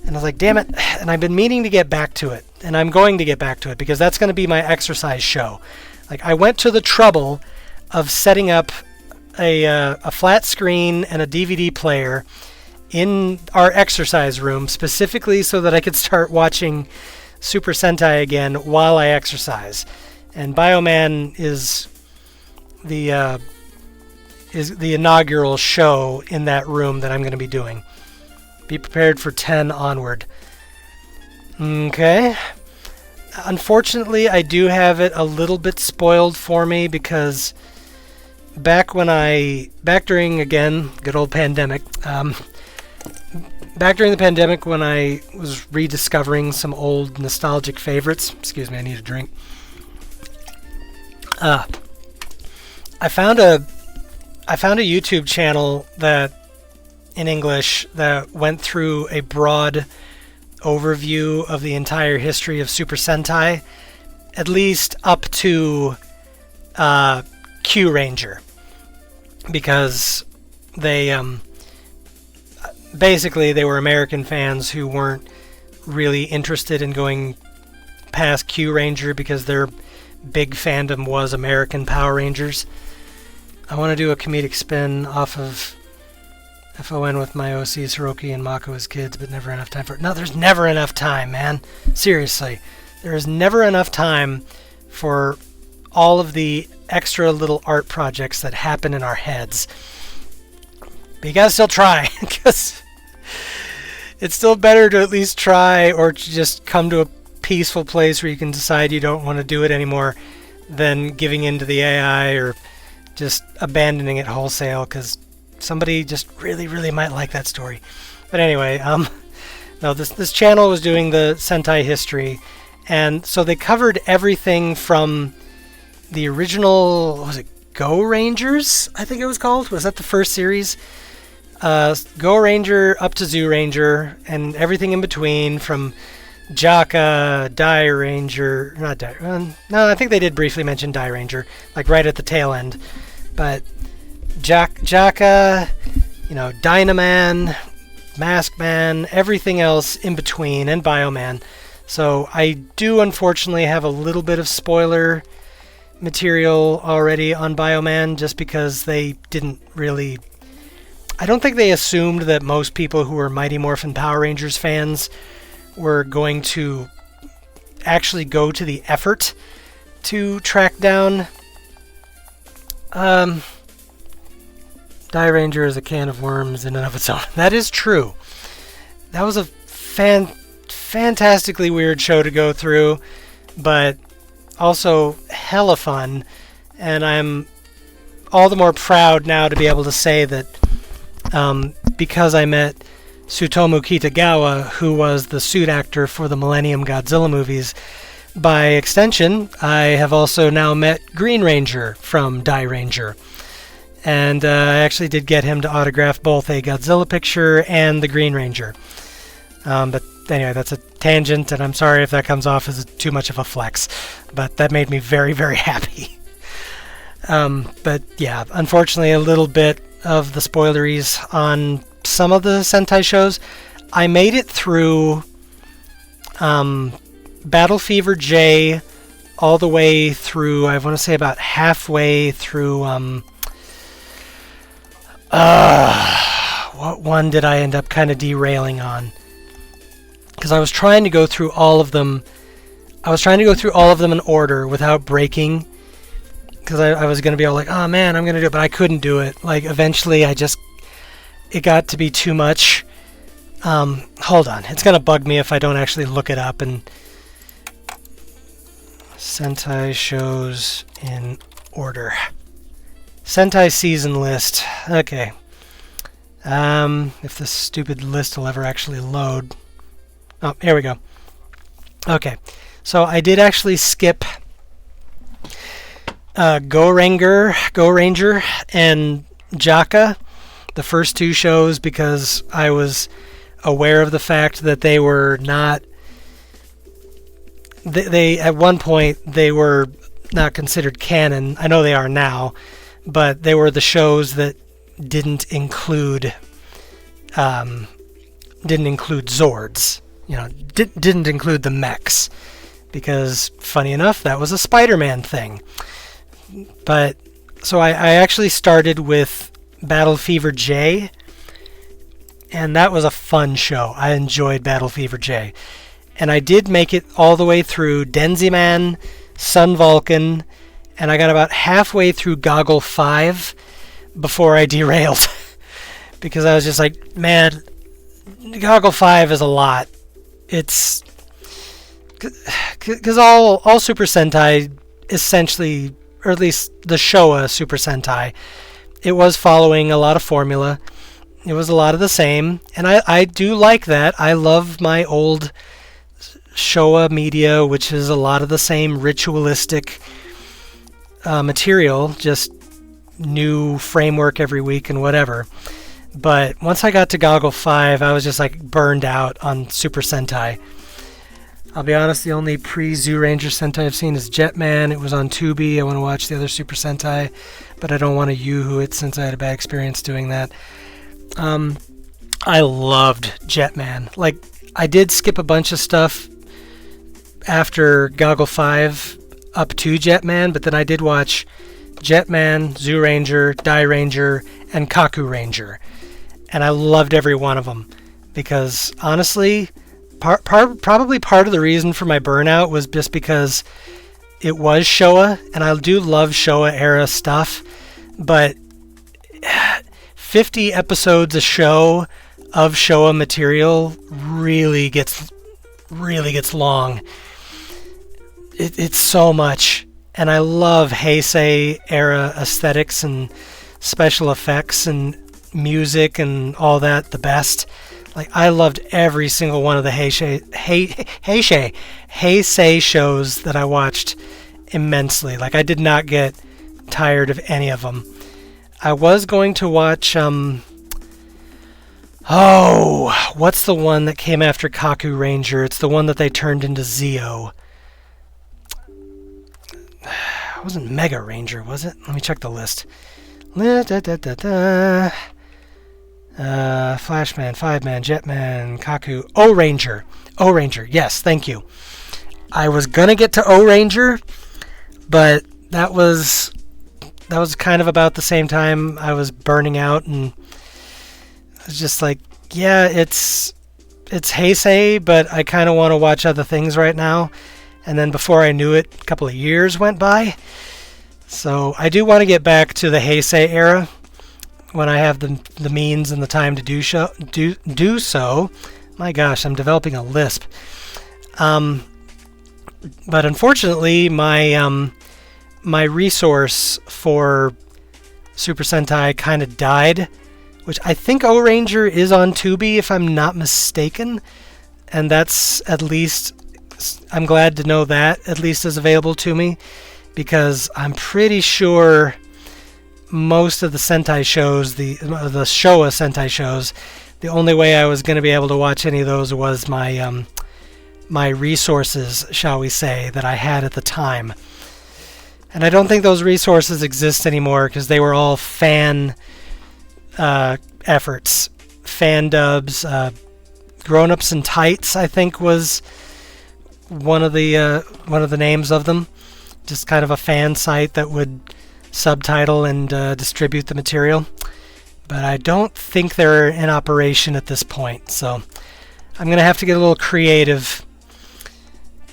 And I was like, damn it. And I've been meaning to get back to it. And I'm going to get back to it, because that's going to be my exercise show. Like, I went to the trouble of setting up a flat screen and a DVD player in our exercise room, specifically so that I could start watching Super Sentai again while I exercise. And Bioman is the inaugural show in that room that I'm going to be doing. Be prepared for 10 onward. Okay. Unfortunately, I do have it a little bit spoiled for me because back during, again, good old pandemic, back during the pandemic when I was rediscovering some old nostalgic favorites, excuse me, I need a drink. I found a YouTube channel that in English that went through a broad overview of the entire history of Super Sentai, at least up to Q Ranger, because they basically they were American fans who weren't really interested in going past Q Ranger because their big fandom was American Power Rangers. I want to do a comedic spin off of FON with my OCs, Hiroki and Mako as kids, but never enough time for it. No, there's never enough time, man. Seriously. There is never enough time for all of the extra little art projects that happen in our heads. But you gotta still try, because it's still better to at least try or to just come to a peaceful place where you can decide you don't want to do it anymore than giving in to the AI or just abandoning it wholesale because somebody just really, really might like that story. But anyway, no, this channel was doing the Sentai history, and so they covered everything from the original, what was it, Go Rangers, I think it was called? Was that the first series? Go Ranger up to Zoo Ranger, and everything in between, from Jaka, Die Ranger, not Die, no, I think they did briefly mention Die Ranger, like right at the tail end. But Jaka, Dynaman, Maskman, everything else in between, and Bioman. So I do unfortunately have a little bit of spoiler material already on Bioman, just because they didn't really... I don't think they assumed that most people who were Mighty Morphin Power Rangers fans were going to actually go to the effort to track down Die Ranger is a can of worms in and of its own. That is true. That was a fantastically weird show to go through, but also hella fun. And I'm all the more proud now to be able to say that because I met Tsutomu Kitagawa, who was the suit actor for the Millennium Godzilla movies, by extension, I have also now met Green Ranger from Die Ranger. And I actually did get him to autograph both a Godzilla picture and the Green Ranger. But anyway, that's a tangent, and I'm sorry if that comes off as too much of a flex. But that made me very, very happy. But yeah, unfortunately, a little bit of the spoileries on some of the Sentai shows. I made it through Battle Fever J all the way through, I want to say about halfway through, what one did I end up kind of derailing on? Because I was trying to go through all of them. I was trying to go through all of them in order without breaking. Because I was going to be all like, oh man, I'm going to do it, but I couldn't do it. Like, eventually it got to be too much. Hold on. It's going to bug me if I don't actually look it up. And Sentai shows in order. Sentai season list. Okay. If this stupid list will ever actually load. Oh, here we go. Okay. So I did actually skip Go Ranger and Jaka, the first two shows, because I was aware of the fact that they were not. They at one point they were not considered canon. I know they are now, but they were the shows that didn't include Zords. Didn't include the mechs, because funny enough, that was a Spider-Man thing. But so I actually started with Battle Fever J, and that was a fun show. I enjoyed Battle Fever J. And I did make it all the way through Denziman, Sun Vulcan, and I got about halfway through Goggle 5 before I derailed. Because I was just like, man, Goggle 5 is a lot. It's... Because all Super Sentai, essentially, or at least the Showa Super Sentai, it was following a lot of formula. It was a lot of the same. And I do like that. I love my old Showa media, which is a lot of the same ritualistic material, just new framework every week and whatever. But once I got to Goggle 5, I was just like burned out on Super Sentai. I'll be honest, the only pre-Zoo Ranger Sentai I've seen is Jetman. It was on Tubi. I want to watch the other Super Sentai, but I don't want to Yoo-hoo it since I had a bad experience doing that. I loved Jetman. Like, I did skip a bunch of stuff after Goggle 5 up to Jetman, but then I did watch Jetman, Zoo Ranger, Die Ranger, and Kaku Ranger. And I loved every one of them. Because, honestly, probably part of the reason for my burnout was just because it was Showa, and I do love Showa era stuff, but 50 episodes a show of Showa material really gets long. It's so much, and I love Heisei era aesthetics and special effects and music and all that the best. Like, I loved every single one of the Heisei shows that I watched immensely. Like, I did not get tired of any of them. I was going to watch, what's the one that came after Kaku Ranger? It's the one that they turned into Zeo. It wasn't Mega Ranger, was it? Let me check the list. Flashman, Fiveman, Jetman, Kaku, O-Ranger. O-Ranger, yes, thank you. I was gonna get to O-Ranger, but that was kind of about the same time I was burning out, and I was just like, yeah, it's Heisei, but I kind of want to watch other things right now. And then before I knew it, a couple of years went by. So I do want to get back to the Heisei era when I have the means and the time to do so. My gosh, I'm developing a lisp. But unfortunately, my my resource for Super Sentai kind of died, which I think O-Ranger is on Tubi, if I'm not mistaken. And that's at least, I'm glad to know that at least is available to me, because I'm pretty sure most of the Sentai shows, the Showa Sentai shows, the only way I was going to be able to watch any of those was my my resources, shall we say, that I had at the time. And I don't think those resources exist anymore, because they were all fan efforts, fan dubs. Grown Ups in Tights, I think, was one of the names of them. Just kind of a fan site that would subtitle and distribute the material. But I don't think they're in operation at this point, so I'm going to have to get a little creative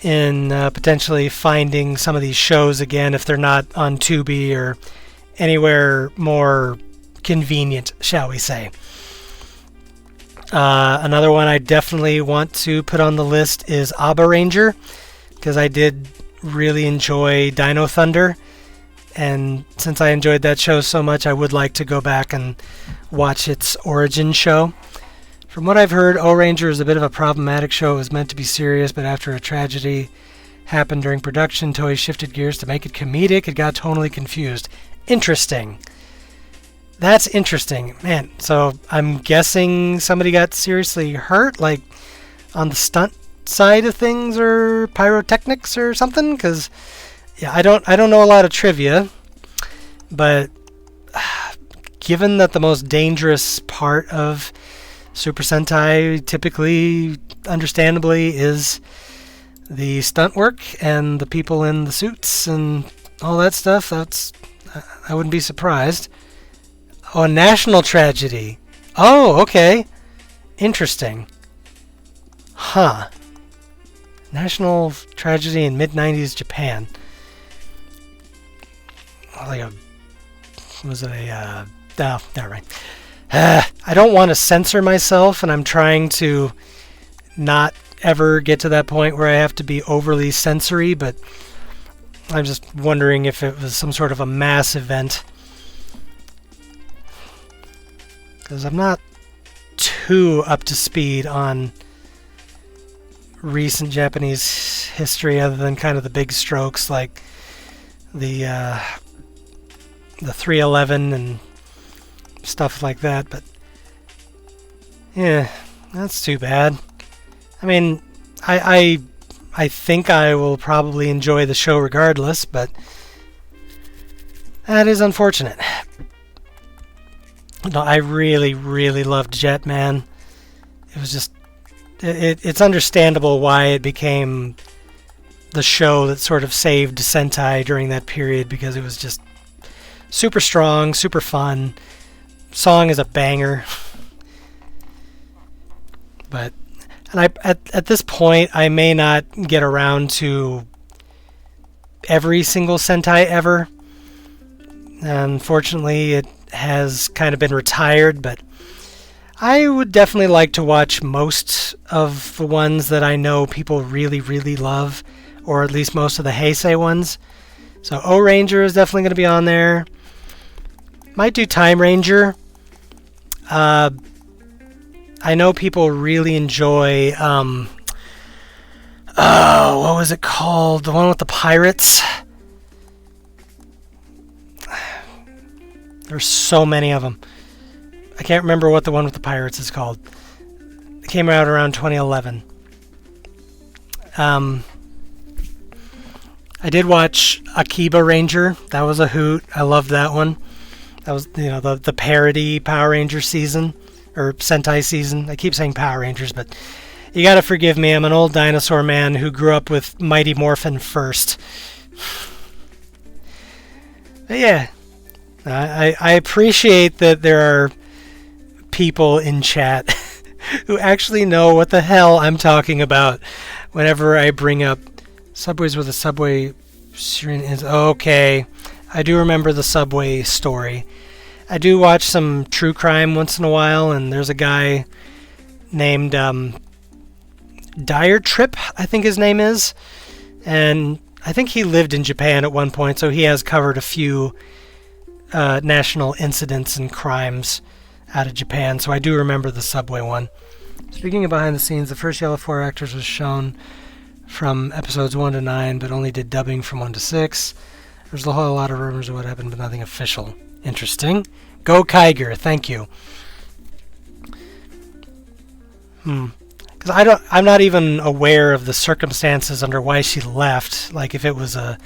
in potentially finding some of these shows again if they're not on Tubi or anywhere more convenient, shall we say. Another one I definitely want to put on the list is Abba Ranger, because I did really enjoy Dino Thunder, and since I enjoyed that show so much, I would like to go back and watch its origin show. From what I've heard, O-Ranger is a bit of a problematic show. It was meant to be serious, but after a tragedy happened during production, Toei shifted gears to make it comedic. It got totally confused. Interesting. That's interesting. Man, so I'm guessing somebody got seriously hurt, like on the stunt side of things or pyrotechnics or something? Because, yeah, I don't know a lot of trivia, but given that the most dangerous part of Super Sentai typically, understandably, is the stunt work and the people in the suits and all that stuff, I wouldn't be surprised. Oh, a national tragedy. Oh, okay. Interesting. Huh. National tragedy in mid-90s Japan. Never mind. I don't want to censor myself, and I'm trying to not ever get to that point where I have to be overly sensory, but I'm just wondering if it was some sort of a mass event. Because I'm not too up to speed on recent Japanese history, other than kind of the big strokes like the 311 and stuff like that. But yeah, that's too bad. I mean, I think I will probably enjoy the show regardless, but that is unfortunate. No, I really, really loved Jetman. It was just, it's understandable why it became the show that sort of saved Sentai during that period, because it was just super strong, super fun. Song is a banger. But, and at this point, I may not get around to every single Sentai ever. Unfortunately, it has kind of been retired, but I would definitely like to watch most of the ones that I know people really, really love, or at least most of the Heisei ones. So O-Ranger is definitely going to be on there. Might do Time Ranger. I know people really enjoy, what was it called? The one with the pirates? There's so many of them. I can't remember what the one with the pirates is called. It came out around 2011. I did watch Akiba Ranger. That was a hoot. I loved that one. That was, the parody Power Ranger season, or Sentai season. I keep saying Power Rangers, but you gotta forgive me. I'm an old dinosaur man who grew up with Mighty Morphin first. But yeah, I appreciate that there are people in chat who actually know what the hell I'm talking about whenever I bring up Subways with a Subway. Okay, I do remember the Subway story. I do watch some true crime once in a while, and there's a guy named Dire Trip, I think his name is. And I think he lived in Japan at one point, so he has covered a few national incidents and crimes out of Japan. So I do remember the subway one. Speaking of behind the scenes, the first Yellow 4 actors was shown from episodes 1 to 9, but only did dubbing from 1 to 6. There's a whole lot of rumors of what happened, but nothing official. Interesting. Go Kiger, thank you. Because I'm not even aware of the circumstances under why she left. Like if it was a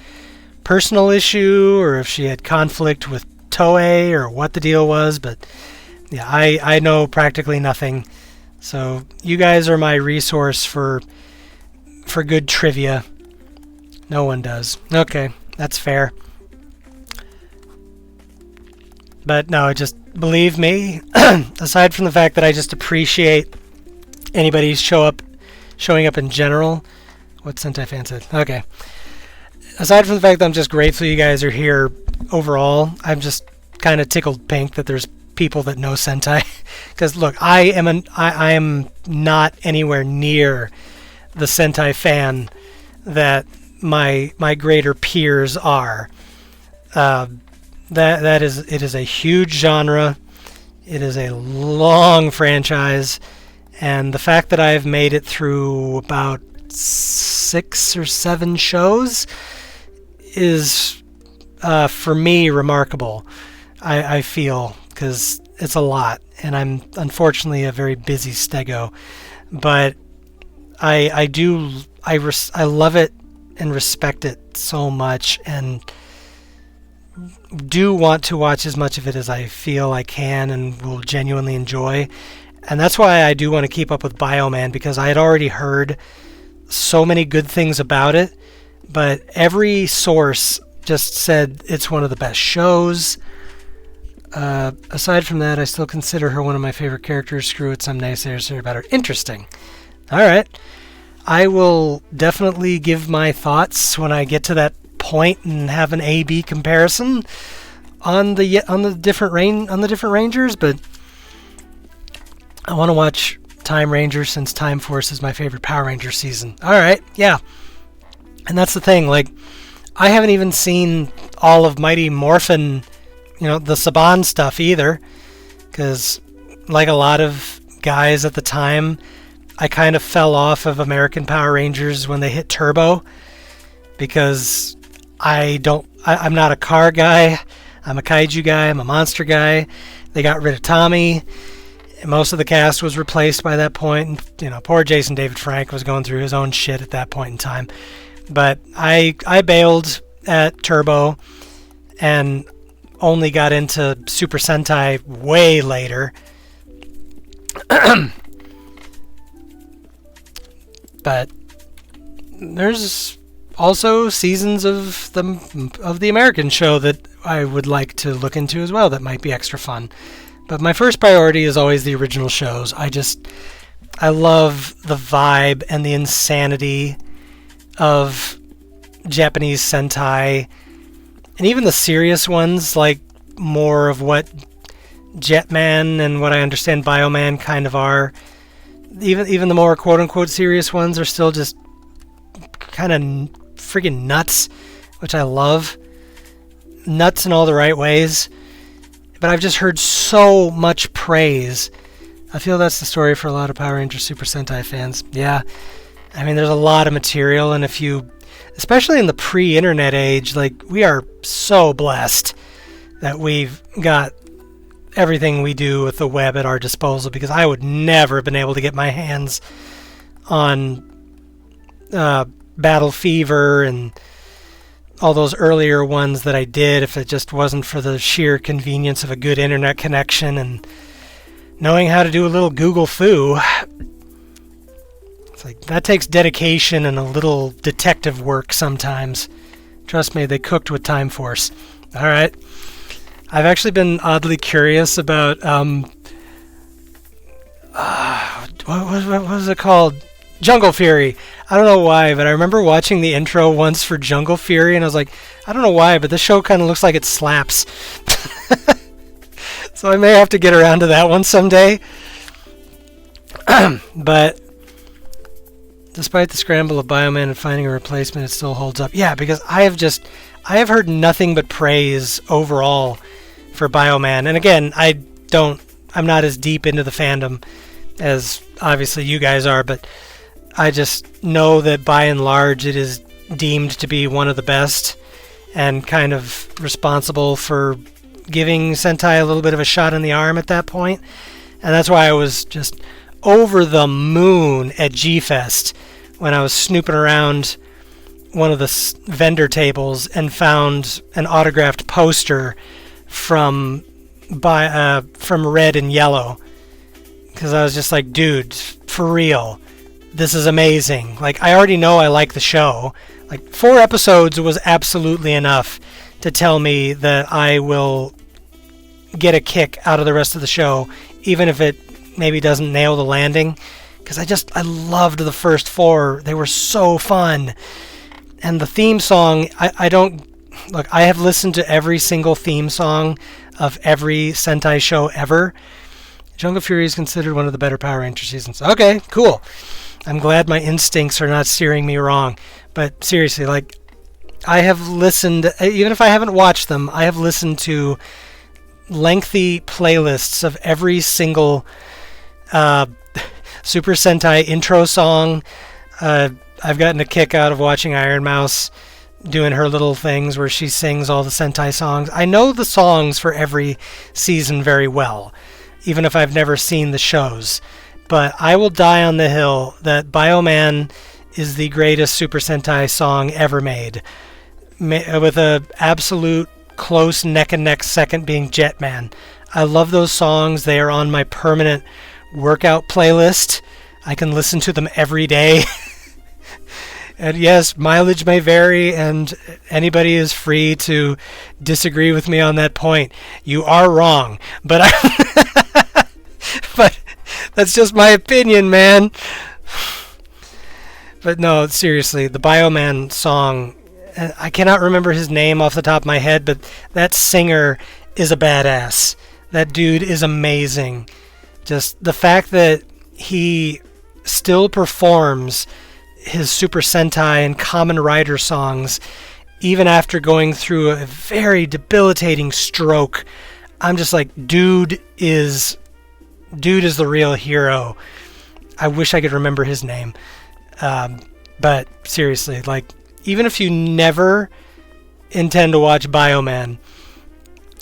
personal issue, or if she had conflict with Toei, or what the deal was. But yeah, I know practically nothing. So you guys are my resource for good trivia. No one does. Okay, that's fair. But no, just believe me, aside from the fact that I just appreciate anybody showing up in general. What Sentai fan said? Okay. Aside from the fact that I'm just grateful you guys are here overall, I'm just kind of tickled pink that there's people that know Sentai. Because look, I am not anywhere near the Sentai fan that my greater peers are. It is a huge genre. It is a long franchise, and the fact that I've made it through about 6 or 7 shows is, for me, remarkable. I feel, because it's a lot, and I'm unfortunately a very busy stego, but I love it and respect it so much, and do want to watch as much of it as I feel I can and will genuinely enjoy. And that's why I do want to keep up with Bioman, because I had already heard so many good things about it, but every source just said it's one of the best shows. Aside from that, I still consider her one of my favorite characters. Screw it, some naysayers say about her. Interesting. Alright. I will definitely give my thoughts when I get to that point and have an A/B comparison on the different Rangers, but I want to watch Time Ranger since Time Force is my favorite Power Ranger season. Alright, yeah. And that's the thing, like, I haven't even seen all of Mighty Morphin, the Saban stuff either, because like a lot of guys at the time, I kind of fell off of American Power Rangers when they hit Turbo, because I'm not a car guy, I'm a kaiju guy, I'm a monster guy. They got rid of Tommy. Most of the cast was replaced by that point. Poor Jason David Frank was going through his own shit at that point in time. But I bailed at Turbo and only got into Super Sentai way later. But there's also seasons of the American show that I would like to look into as well that might be extra fun. But my first priority is always the original shows. I love the vibe and the insanity of Japanese Sentai, and even the serious ones, like more of what Jetman and what I understand Bioman kind of are. Even the more quote-unquote serious ones are still just kind of friggin' nuts, which I love. Nuts in all the right ways. But I've just heard so much praise. I feel that's the story for a lot of Power Rangers Super Sentai fans. Yeah, I mean, there's a lot of material, and especially in the pre-internet age, like, we are so blessed that we've got everything we do with the web at our disposal, because I would never have been able to get my hands on Battle Fever and all those earlier ones that I did if it just wasn't for the sheer convenience of a good internet connection and knowing how to do a little Google foo. It's like, that takes dedication and a little detective work sometimes. Trust me, they cooked with Time Force. Alright. I've actually been oddly curious about what was it called? Jungle Fury. I don't know why, but I remember watching the intro once for Jungle Fury, and I was like, I don't know why, but this show kind of looks like it slaps. So I may have to get around to that one someday. But Despite the scramble of Bioman and finding a replacement, it still holds up. Yeah, because I have heard nothing but praise overall for Bioman. And again, I'm not as deep into the fandom as obviously you guys are, but I just know that by and large it is deemed to be one of the best and kind of responsible for giving Sentai a little bit of a shot in the arm at that point. And that's why I was just over the moon at G-Fest when I was snooping around one of the vendor tables and found an autographed poster from Red and Yellow, because I was just like, dude, for real, this is amazing. Like, I already know I like the show. Like, 4 episodes was absolutely enough to tell me that I will get a kick out of the rest of the show, even if it maybe doesn't nail the landing, because I loved the first 4. They were so fun. And the theme song, I have listened to every single theme song of every Sentai show ever. Jungle Fury is considered one of the better Power Ranger seasons. Okay, cool. I'm glad my instincts are not steering me wrong. But seriously, like, I have listened, even if I haven't watched them, I have listened to lengthy playlists of every single Super Sentai intro song. I've gotten a kick out of watching Iron Mouse doing her little things where she sings all the Sentai songs. I know the songs for every season very well, even if I've never seen the shows. But I will die on the hill that Bioman is the greatest Super Sentai song ever made, with a absolute close neck and neck second being Jetman. I love those songs. They are on my permanent workout playlist. I can listen to them every day. And yes, mileage may vary, and anybody is free to disagree with me on that point. You are wrong, but but that's just my opinion, man. But no, seriously, the Bioman song, I cannot remember his name off the top of my head, but that singer is a badass. That dude is amazing. Just the fact that he still performs his Super Sentai and Kamen Rider songs even after going through a very debilitating stroke. I'm just like, dude is the real hero. I wish I could remember his name. But seriously, like, even if you never intend to watch Bioman,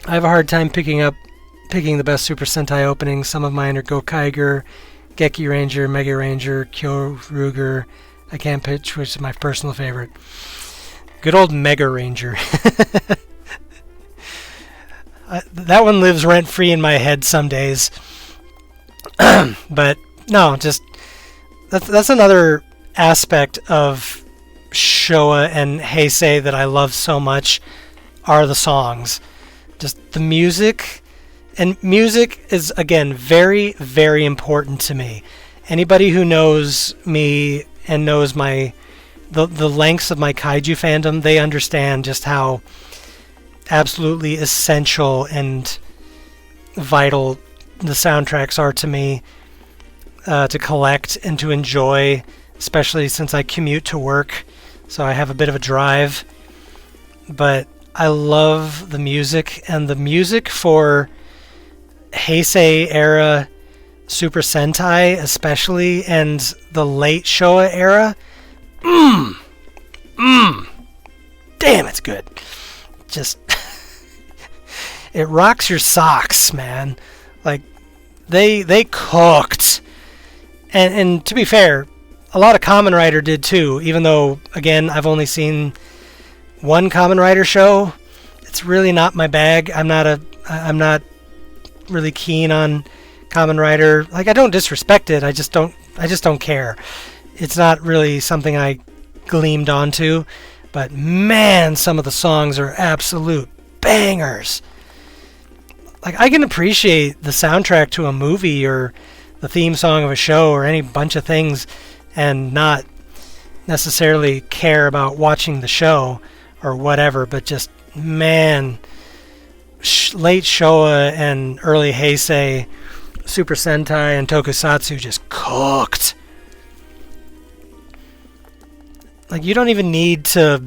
I have a hard time picking the best Super Sentai openings. Some of mine are Gokaiger, Geki Ranger, Mega Ranger, Kyoruger. I can't pitch which is my personal favorite. Good old Mega Ranger. That one lives rent-free in my head some days. But no, just that's another aspect of Showa and Heisei that I love so much, are the songs. Just the music. And music is, again, very, very important to me. Anybody who knows me and knows the lengths of my kaiju fandom, they understand just how absolutely essential and vital the soundtracks are to me, to collect and to enjoy, especially since I commute to work, so I have a bit of a drive. But I love the music, and the music for Heisei era Super Sentai especially, and the late Showa era, damn, it's good. Just it rocks your socks, man. Like, they cooked. And to be fair, a lot of Kamen Rider did too, even though, again, I've only seen one Kamen Rider show. It's really not my bag. I'm not really keen on Kamen Rider. Like, I don't disrespect it. I just don't care. It's not really something I gleamed onto. But man, some of the songs are absolute bangers. Like, I can appreciate the soundtrack to a movie or the theme song of a show or any bunch of things and not necessarily care about watching the show or whatever, but just, man, late Showa and early Heisei Super Sentai and Tokusatsu just cooked. Like, you don't even need to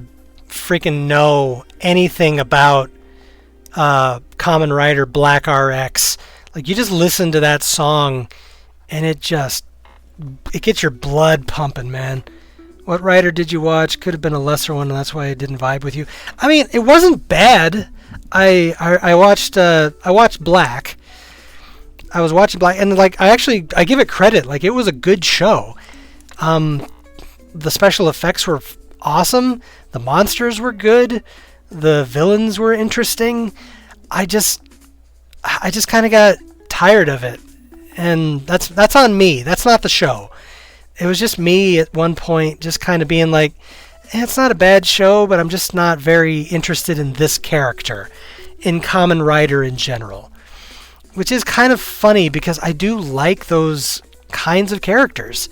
freaking know anything about Kamen Rider Black RX. Like, you just listen to that song and it gets your blood pumping, man. What Rider did you watch? Could have been a lesser one, and that's why it didn't vibe with you. I mean, it wasn't bad. I watched Black. I was watching Black, and like I give it credit. Like, it was a good show. The special effects were awesome. The monsters were good. The villains were interesting. I just kind of got tired of it, and that's on me. That's not the show. It was just me at one point just kind of being like, it's not a bad show, but I'm just not very interested in this character, in Kamen Rider in general. Which is kind of funny because I do like those kinds of characters.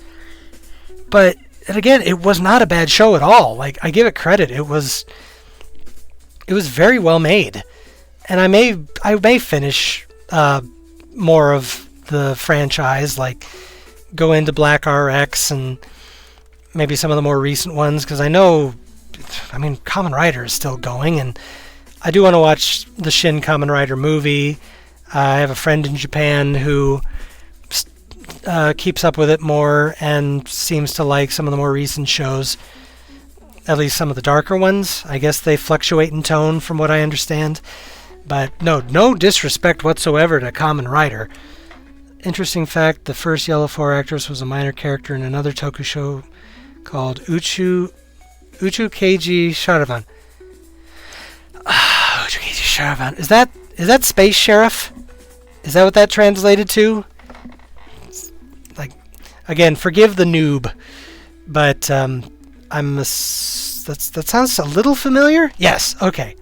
But, and again, it was not a bad show at all. Like, I give it credit. It was very well made. And I may finish more of the franchise, like go into Black RX and maybe some of the more recent ones, because I know, I mean, Kamen Rider is still going, and I do want to watch the Shin Kamen Rider movie. I have a friend in Japan who keeps up with it more and seems to like some of the more recent shows, at least some of the darker ones. I guess they fluctuate in tone from what I understand. But no disrespect whatsoever to Kamen Rider. Interesting fact, the first Yellow 4 actress was a minor character in another toku show called Uchu Keiji Sharavan. Uchu Keiji Sharavan. Is that Space Sheriff? Is that what that translated to? Like, again, forgive the noob, but that sounds a little familiar? Yes, okay.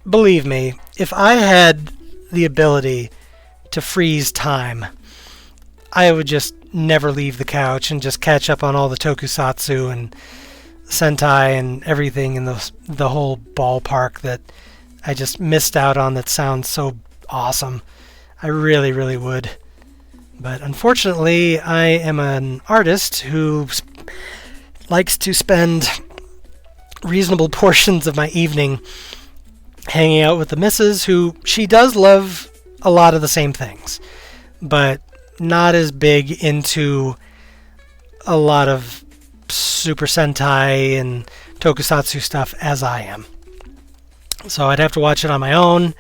Believe me, if I had the ability to freeze time, I would just never leave the couch and just catch up on all the tokusatsu and Sentai and everything in the whole ballpark that I just missed out on that sounds so awesome. I really, really would. But unfortunately, I am an artist who likes to spend reasonable portions of my evening hanging out with the missus, who she does love a lot of the same things, but not as big into a lot of Super Sentai and Tokusatsu stuff as I am. So I'd have to watch it on my own,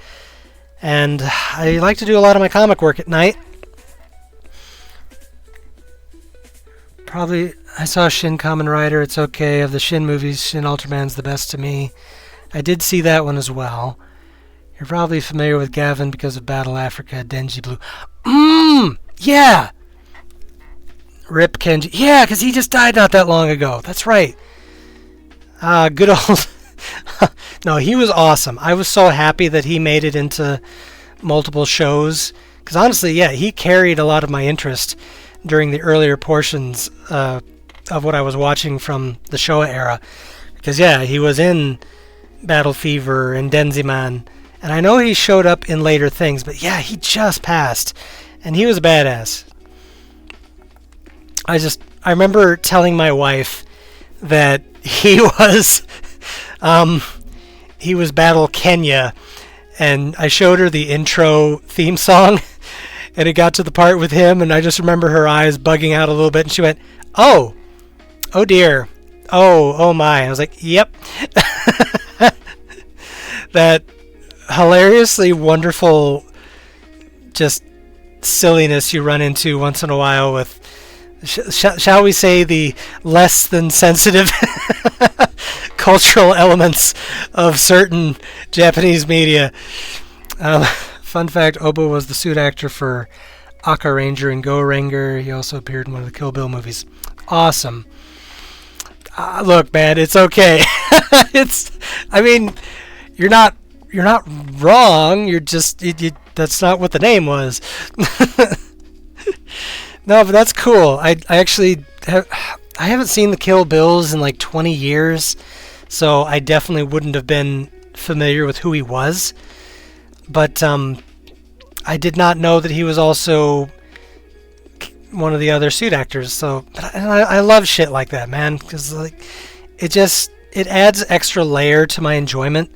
and I like to do a lot of my comic work at night. Probably, I saw Shin Kamen Rider, it's okay. Of the Shin movies, Shin Ultraman's the best to me. I did see that one as well. You're probably familiar with Gavin because of Battle Africa, Denji Blue. Yeah! Rip Kenji. Yeah, because he just died not that long ago. That's right. Good old... No, he was awesome. I was so happy that he made it into multiple shows. Because honestly, yeah, he carried a lot of my interest during the earlier portions of what I was watching from the Showa era. Because, yeah, he was in Battle Fever and Denziman, and I know he showed up in later things, but yeah, he just passed, and he was a badass. I remember telling my wife that he was Battle Kenya, and I showed her the intro theme song, and it got to the part with him, and I just remember her eyes bugging out a little bit, and she went, oh dear, oh my. I was like, yep. That hilariously wonderful just silliness you run into once in a while with, shall we say, the less than sensitive cultural elements of certain Japanese media. Fun fact, Oba was the suit actor for Aka Ranger and Go Ranger. He also appeared in one of the Kill Bill movies. Awesome. Look, man, it's okay. You're not wrong. You're just that's not what the name was. No, but that's cool. I haven't seen the Kill Bills in like 20 years, so I definitely wouldn't have been familiar with who he was. But I did not know that he was also one of the other suit actors. So I love shit like that, man, because like it adds extra layer to my enjoyment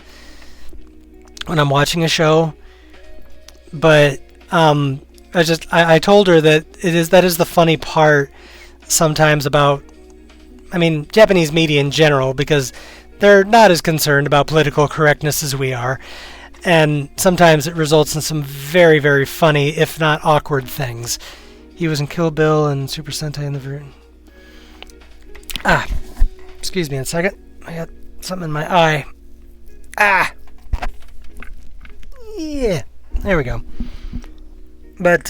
when I'm watching a show. But I told her that that is the funny part sometimes about, I mean, Japanese media in general, because they're not as concerned about political correctness as we are. And sometimes it results in some very, very funny, if not awkward things. He was in Kill Bill and Super Sentai in the... excuse me a second. I got something in my eye. Yeah. There we go. But,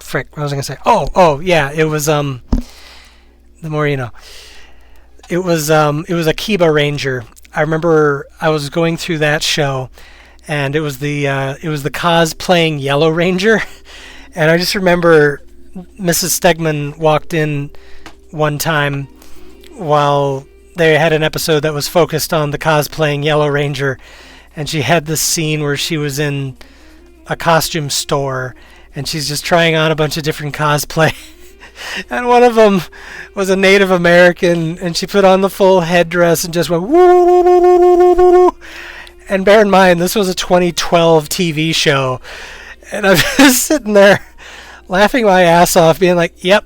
frick, what was I going to say? Oh, yeah, it was, the more you know. It was Akiba Ranger. I remember I was going through that show, and it was the cosplaying Yellow Ranger, and I just remember Mrs. Stegman walked in one time while they had an episode that was focused on the cosplaying Yellow Ranger, and she had this scene where she was in a costume store, and she's just trying on a bunch of different cosplay. And one of them was a Native American, and she put on the full headdress and just went woo. And bear in mind, this was a 2012 TV show, and I'm just sitting there laughing my ass off, being like, "Yep,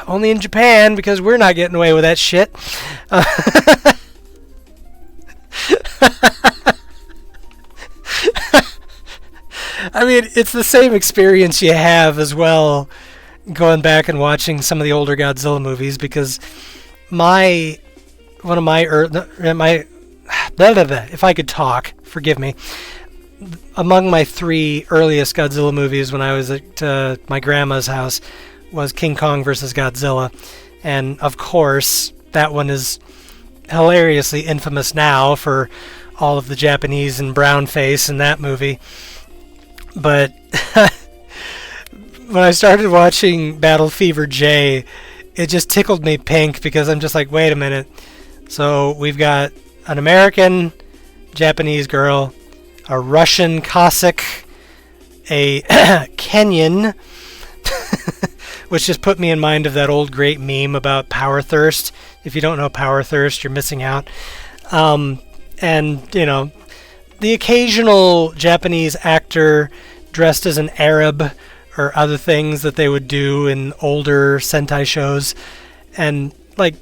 only in Japan, because we're not getting away with that shit." I mean, it's the same experience you have as well going back and watching some of the older Godzilla movies, because if I could talk, forgive me, among my 3 earliest Godzilla movies when I was at my grandma's house was King Kong vs. Godzilla, and of course that one is hilariously infamous now for all of the Japanese and brown face in that movie. But when I started watching Battle Fever J, it just tickled me pink, because I'm just like, wait a minute. So we've got an American Japanese girl, a Russian Cossack, a Kenyan, which just put me in mind of that old great meme about power thirst. If you don't know power thirst, you're missing out. And, you know, the occasional Japanese actor dressed as an Arab or other things that they would do in older Sentai shows. And, like,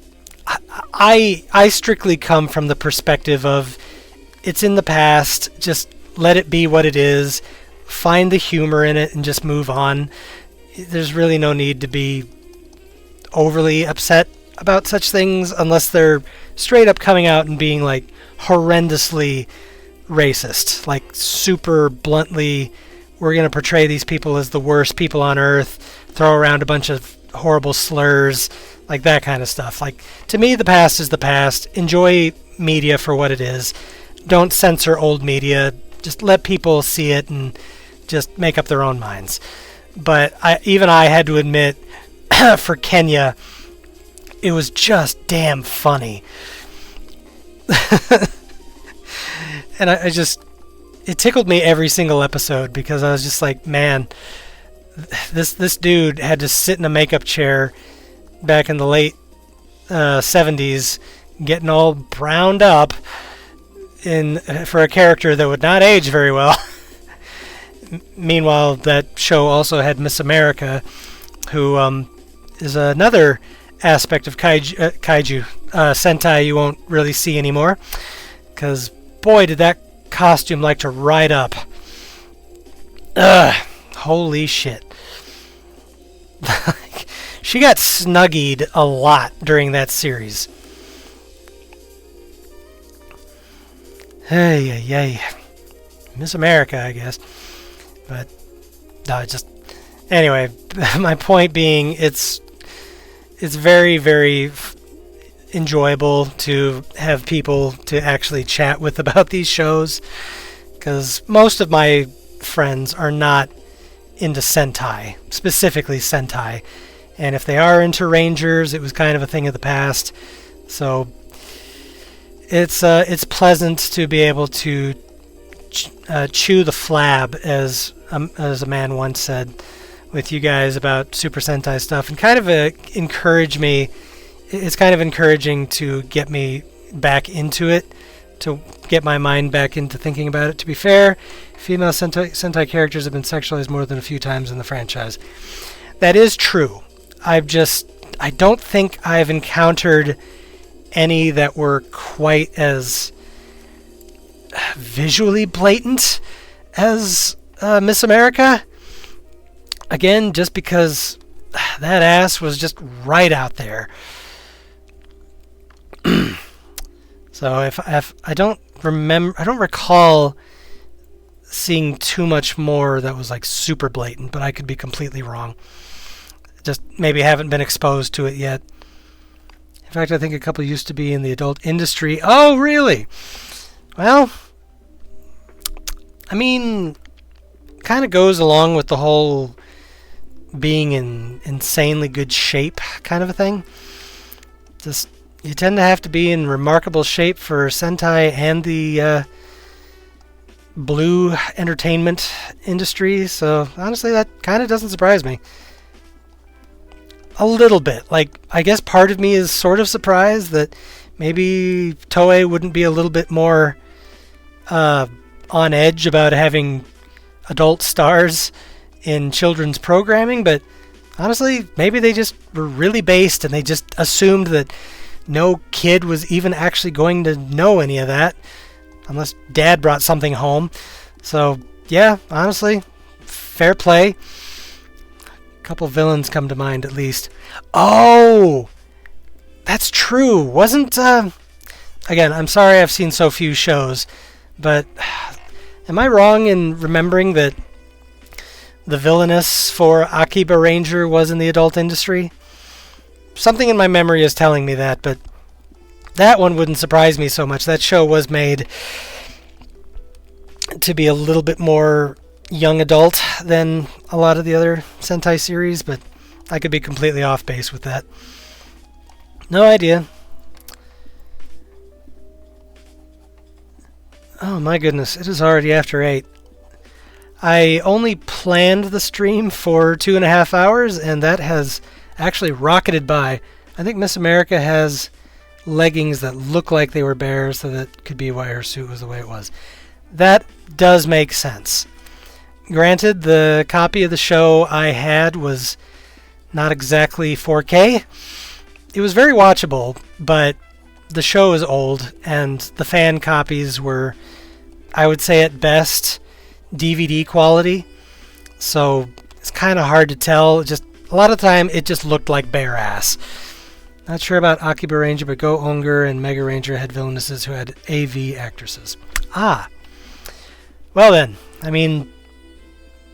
I strictly come from the perspective of, it's in the past, just let it be what it is, find the humor in it, and just move on. There's really no need to be overly upset about such things unless they're straight up coming out and being, like, horrendously racist. Like, super bluntly, we're going to portray these people as the worst people on earth, throw around a bunch of horrible slurs, like that kind of stuff. Like, to me, the past is the past. Enjoy media for what it is. Don't censor old media. Just let people see it and just make up their own minds. But I had to admit, for Kenya, it was just damn funny. And it tickled me every single episode, because I was just like, man, this dude had to sit in a makeup chair back in the late 70s, getting all browned up for a character that would not age very well. Meanwhile, that show also had Miss America, who is another aspect of kaiju Sentai you won't really see anymore, because boy, did that costume like to ride up. Ugh, holy shit. She got snuggied a lot during that series. Hey. Miss America, I guess. But, no, anyway, my point being, it's very, very enjoyable to have people to actually chat with about these shows, because most of my friends are not into Sentai, specifically Sentai, and if they are into Rangers, it was kind of a thing of the past. So it's pleasant to be able to chew the flab, as a man once said, with you guys about Super Sentai stuff and kind of encourage me. It's kind of encouraging to get me back into it, to get my mind back into thinking about it. To be fair, female Sentai characters have been sexualized more than a few times in the franchise. That is true. I don't think I've encountered any that were quite as visually blatant as Miss America. Again, just because that ass was just right out there. So if I don't recall seeing too much more that was like super blatant, but I could be completely wrong. Just maybe haven't been exposed to it yet. In fact, I think a couple used to be in the adult industry. Oh, really? Well, I mean, kind of goes along with the whole being in insanely good shape kind of a thing. Just, you tend to have to be in remarkable shape for Sentai and the blue entertainment industry, so honestly that kind of doesn't surprise me. A little bit. Like, I guess part of me is sort of surprised that maybe Toei wouldn't be a little bit more on edge about having adult stars in children's programming, but honestly, maybe they just were really based and they just assumed that no kid was even actually going to know any of that unless dad brought something home. So, yeah, honestly, fair play. Couple villains come to mind at least. Oh, that's true. Wasn't again, I'm sorry I've seen so few shows, but am I wrong in remembering that the villainess for Akiba Ranger was in the adult industry? Something in my memory is telling me that, but that one wouldn't surprise me so much. That show was made to be a little bit more young adult than a lot of the other Sentai series, but I could be completely off base with that. No idea. Oh my goodness, it is already after 8. I only planned the stream for 2.5 hours, and that has actually rocketed by. I think Miss America has leggings that look like they were bare, so that could be why her suit was the way it was. That does make sense. Granted, the copy of the show I had was not exactly 4K. It was very watchable, but the show is old, and the fan copies were, I would say at best, DVD quality. So it's kind of hard to tell. Just a lot of time, it just looked like bare ass. Not sure about Akiba Ranger, but Go Unger and Mega Ranger had villainesses who had AV actresses. Ah. Well then, I mean,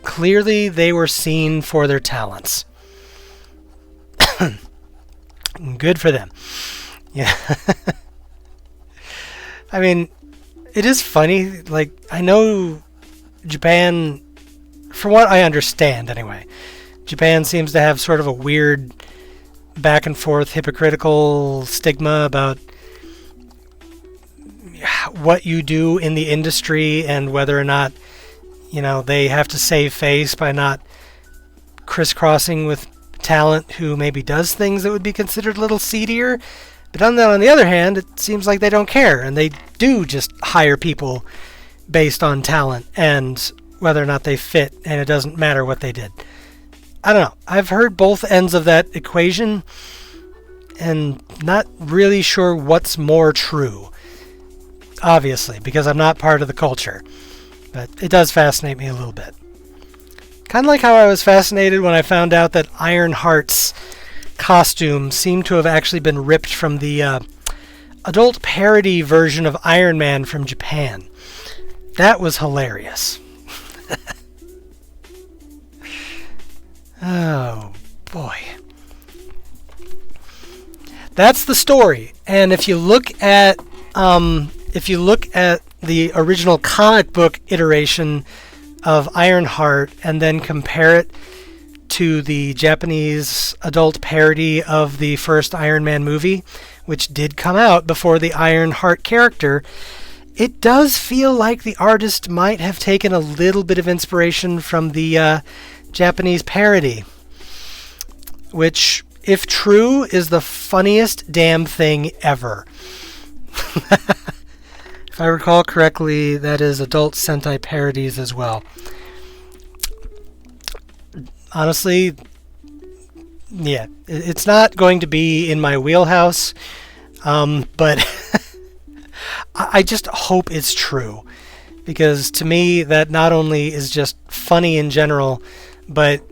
clearly they were seen for their talents. Good for them. Yeah. I mean, it is funny. Like, I know Japan, from what I understand anyway, Japan seems to have sort of a weird back and forth hypocritical stigma about what you do in the industry and whether or not, you know, they have to save face by not crisscrossing with talent who maybe does things that would be considered a little seedier. But on the other hand, it seems like they don't care, and they do just hire people based on talent and whether or not they fit, and it doesn't matter what they did. I don't know. I've heard both ends of that equation, and not really sure what's more true. Obviously, because I'm not part of the culture. But it does fascinate me a little bit. Kind of like how I was fascinated when I found out that Ironheart's costume seemed to have actually been ripped from the adult parody version of Iron Man from Japan. That was hilarious. Oh, boy. That's the story. And if you look at the original comic book iteration of Ironheart and then compare it to the Japanese adult parody of the first Iron Man movie, which did come out before the Ironheart character, it does feel like the artist might have taken a little bit of inspiration from the Japanese parody, which, if true, is the funniest damn thing ever. If I recall correctly, that is adult Sentai parodies as well. Honestly, yeah, it's not going to be in my wheelhouse, but I just hope it's true. Because to me, that not only is just funny in general, but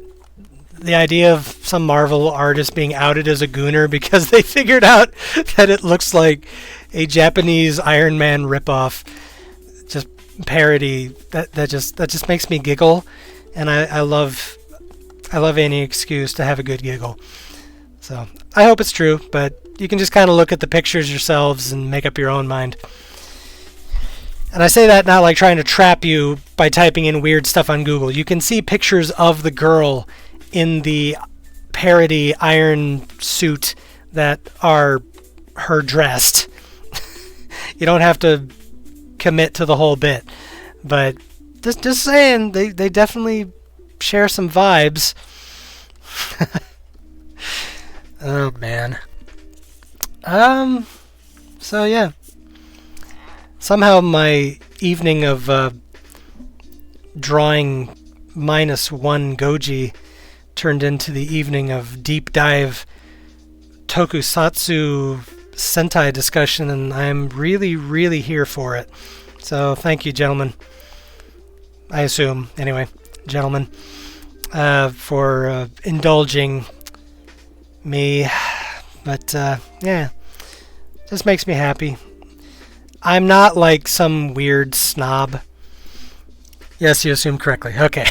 the idea of some Marvel artist being outed as a gooner because they figured out that it looks like a Japanese Iron Man ripoff, just parody, that just makes me giggle, and I love any excuse to have a good giggle. So I hope it's true, but you can just kind of look at the pictures yourselves and make up your own mind. And I say that not like trying to trap you by typing in weird stuff on Google. You can see pictures of the girl in the parody iron suit that are her dressed. You don't have to commit to the whole bit. But just saying, they definitely share some vibes. Oh, man. So yeah. Somehow my evening of drawing -1 Goji turned into the evening of deep dive tokusatsu Sentai discussion, and I'm really, really here for it. So thank you, gentlemen. I assume, anyway, gentlemen, for indulging me. But yeah, just makes me happy. I'm not like some weird snob. Yes, you assumed correctly. Okay.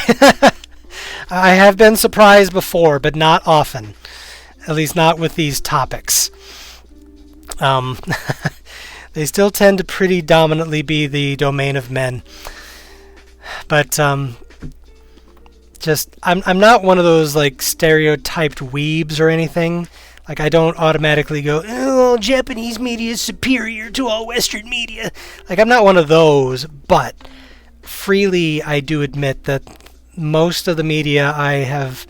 I have been surprised before, but not often. At least not with these topics. They still tend to pretty dominantly be the domain of men. But just I'm not one of those like stereotyped weebs or anything. Like, I don't automatically go, oh, Japanese media is superior to all Western media. Like, I'm not one of those, but freely I do admit that most of the media I have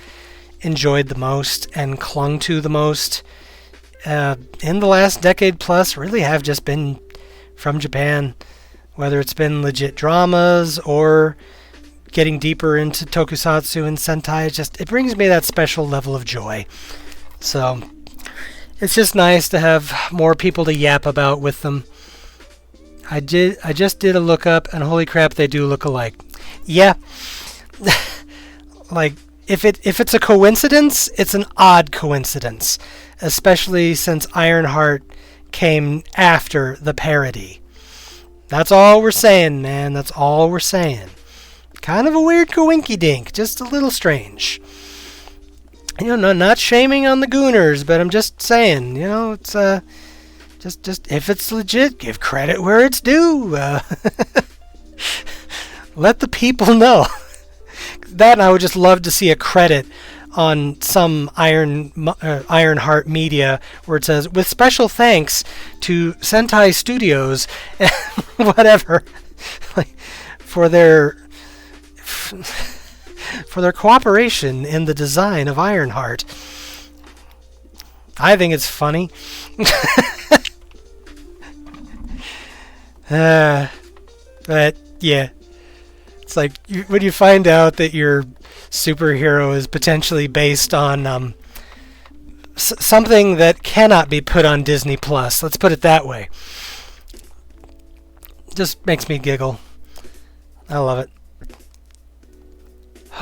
enjoyed the most and clung to the most in the last decade plus really have just been from Japan. Whether it's been legit dramas or getting deeper into tokusatsu and sentai, it brings me that special level of joy. So it's just nice to have more people to yap about with them. I just did a lookup, and holy crap, they do look alike. Yeah. Like, if it's a coincidence, it's an odd coincidence, especially since Ironheart came after the parody. That's all we're saying, man. That's all we're saying. Kind of a weird coinky-dink, just a little strange. You know, not shaming on the gooners, but I'm just saying, you know, it's just if it's legit, give credit where it's due. Let the people know. That, and I would just love to see a credit on some Ironheart media where it says, with special thanks to Sentai Studios, whatever, like, for their cooperation in the design of Ironheart. I think it's funny. But yeah, it's like when you find out that your superhero is potentially based on something that cannot be put on Disney Plus. Let's put it that way. Just makes me giggle. I love it.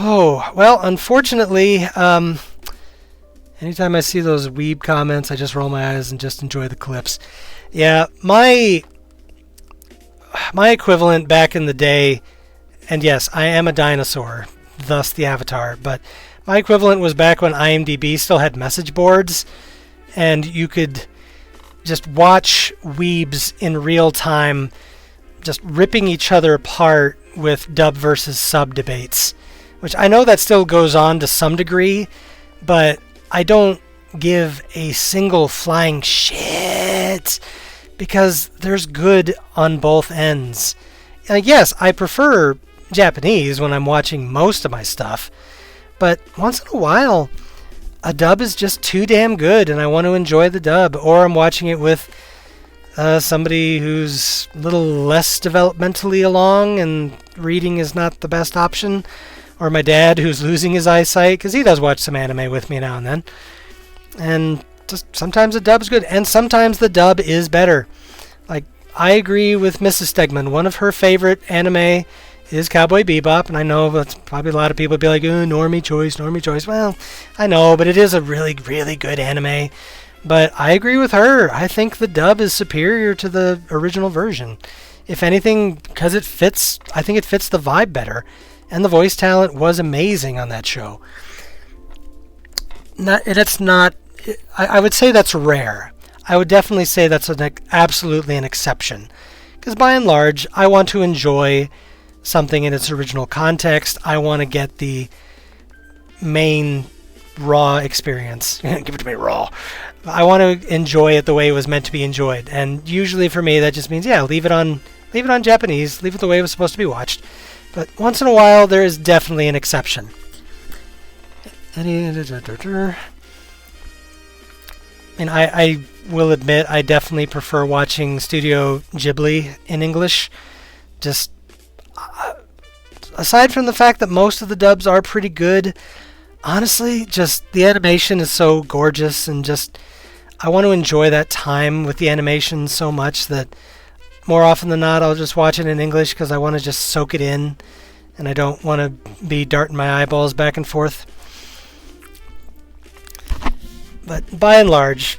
Oh, well, unfortunately, anytime I see those weeb comments, I just roll my eyes and just enjoy the clips. Yeah, my equivalent back in the day, and yes, I am a dinosaur, thus the avatar, but my equivalent was back when IMDb still had message boards, and you could just watch weebs in real time just ripping each other apart with dub versus sub debates. Which I know that still goes on to some degree, but I don't give a single flying shit because there's good on both ends. Yes, I prefer Japanese when I'm watching most of my stuff, But once in a while, a dub is just too damn good, and I want to enjoy the dub. Or I'm watching it with somebody who's a little less developmentally along, and reading is not the best option. Or my dad, who's losing his eyesight, because he does watch some anime with me now and then. And just sometimes the dub's good, and sometimes the dub is better. Like, I agree with Mrs. Stegman. One of her favorite anime is Cowboy Bebop, and I know that's probably a lot of people would be like, normie choice. Well, I know, but it is a really, really good anime. But I agree with her. I think the dub is superior to the original version. If anything, because I think it fits the vibe better. And the voice talent was amazing on that show. I would say that's rare. I would definitely say that's absolutely an exception. Because by and large, I want to enjoy something in its original context. I want to get the main raw experience. Give it to me raw. I want to enjoy it the way it was meant to be enjoyed. And usually for me, that just means, leave it on Japanese. Leave it the way it was supposed to be watched. But once in a while, there is definitely an exception. And I will admit, I definitely prefer watching Studio Ghibli in English. Just aside from the fact that most of the dubs are pretty good, honestly, just the animation is so gorgeous, and just I want to enjoy that time with the animation so much that more often than not, I'll just watch it in English because I want to just soak it in, and I don't want to be darting my eyeballs back and forth. But by and large,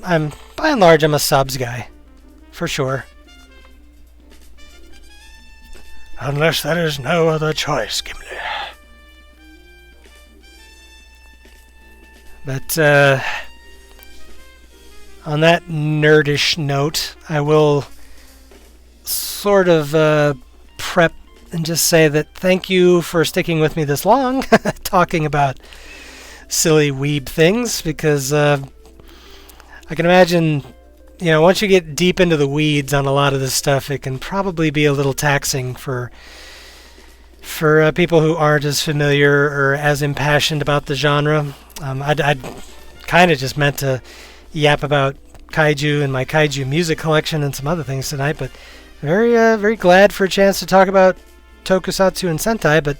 I'm a subs guy, for sure. Unless there is no other choice, Gimli. But on that nerdish note, I will sort of prep and just say that thank you for sticking with me this long, talking about silly weeb things, because I can imagine, once you get deep into the weeds on a lot of this stuff, it can probably be a little taxing for people who aren't as familiar or as impassioned about the genre. I'd kind of just meant to yap about kaiju and my kaiju music collection and some other things tonight, but very glad for a chance to talk about tokusatsu and sentai. But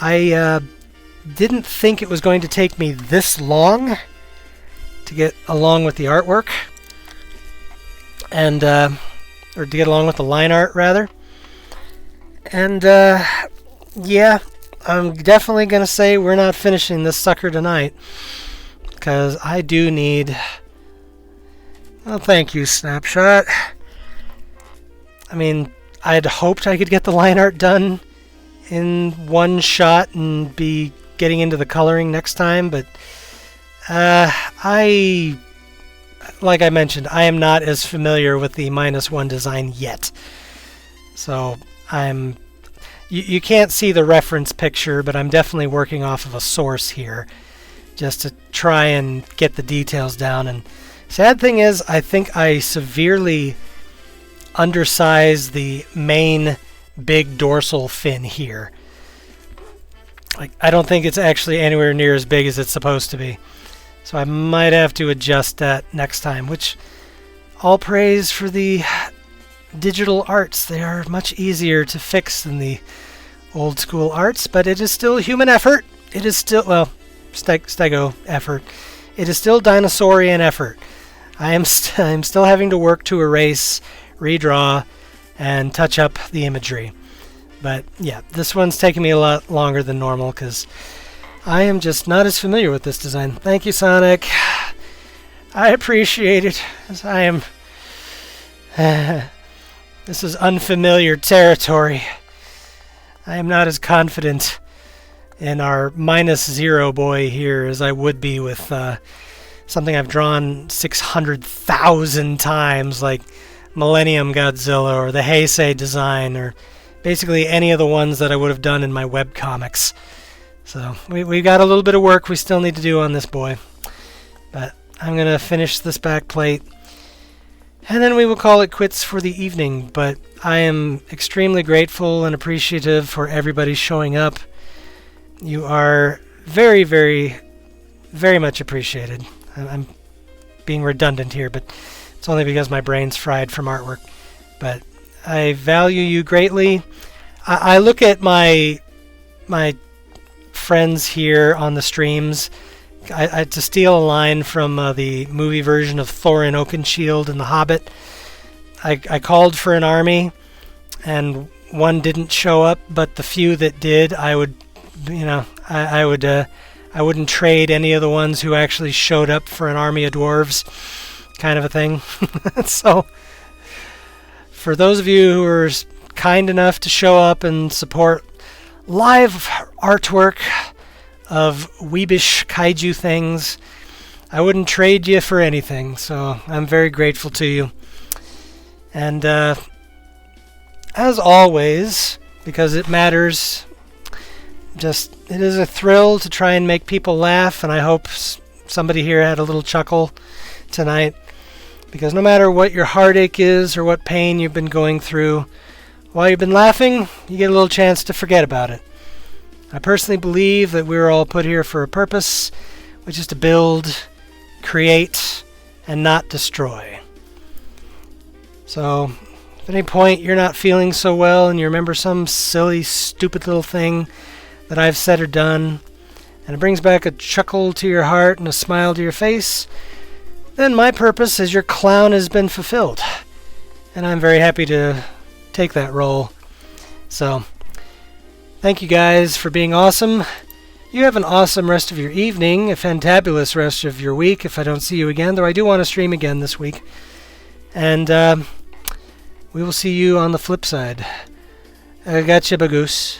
I didn't think it was going to take me this long to get along with the artwork, and or to get along with the line art rather. And I'm definitely gonna say we're not finishing this sucker tonight, because I do need. Well, thank you, Snapshot. I mean, I'd hoped I could get the line art done in one shot and be getting into the coloring next time, but like I mentioned, I am not as familiar with the -1 design yet. So you can't see the reference picture, but I'm definitely working off of a source here just to try and get the details down. And sad thing is, I think I severely undersized the main big dorsal fin here. Like, I don't think it's actually anywhere near as big as it's supposed to be. So I might have to adjust that next time, which all praise for the digital arts. They are much easier to fix than the old school arts, but it is still human effort. It is still, Stego effort. It is still dinosaurian effort. I'm still having to work to erase, redraw, and touch up the imagery. But yeah, this one's taking me a lot longer than normal because I am just not as familiar with this design. Thank you, Sonic. I appreciate it, as I am... this is unfamiliar territory. I am not as confident in our -0 boy here as I would be with something I've drawn 600,000 times, like Millennium Godzilla or the Heisei design, or basically any of the ones that I would have done in my webcomics. So we got a little bit of work we still need to do on this boy. But I'm going to finish this back plate, and then we will call it quits for the evening. But I am extremely grateful and appreciative for everybody showing up. You are very, very, very much appreciated. I'm being redundant here, but it's only because my brain's fried from artwork. But I value you greatly. I look at my friends here on the streams. To steal a line from the movie version of Thorin Oakenshield in The Hobbit, I called for an army, and one didn't show up, but the few that did, I wouldn't trade any of the ones who actually showed up for an army of dwarves, kind of a thing. So, for those of you who are kind enough to show up and support live artwork of weebish kaiju things, I wouldn't trade you for anything, so I'm very grateful to you. And as always, because it matters, it is a thrill to try and make people laugh, and I hope somebody here had a little chuckle tonight, because no matter what your heartache is or what pain you've been going through, while you've been laughing, you get a little chance to forget about it. I personally believe that we were all put here for a purpose, which is to build, create, and not destroy. So, if at any point you're not feeling so well and you remember some silly, stupid little thing that I've said or done, and it brings back a chuckle to your heart and a smile to your face, then my purpose as your clown has been fulfilled. And I'm very happy to take that role. So, thank you guys for being awesome. You have an awesome rest of your evening, a fantabulous rest of your week if I don't see you again, though I do want to stream again this week. And we will see you on the flip side. Gotcha, Bagoose.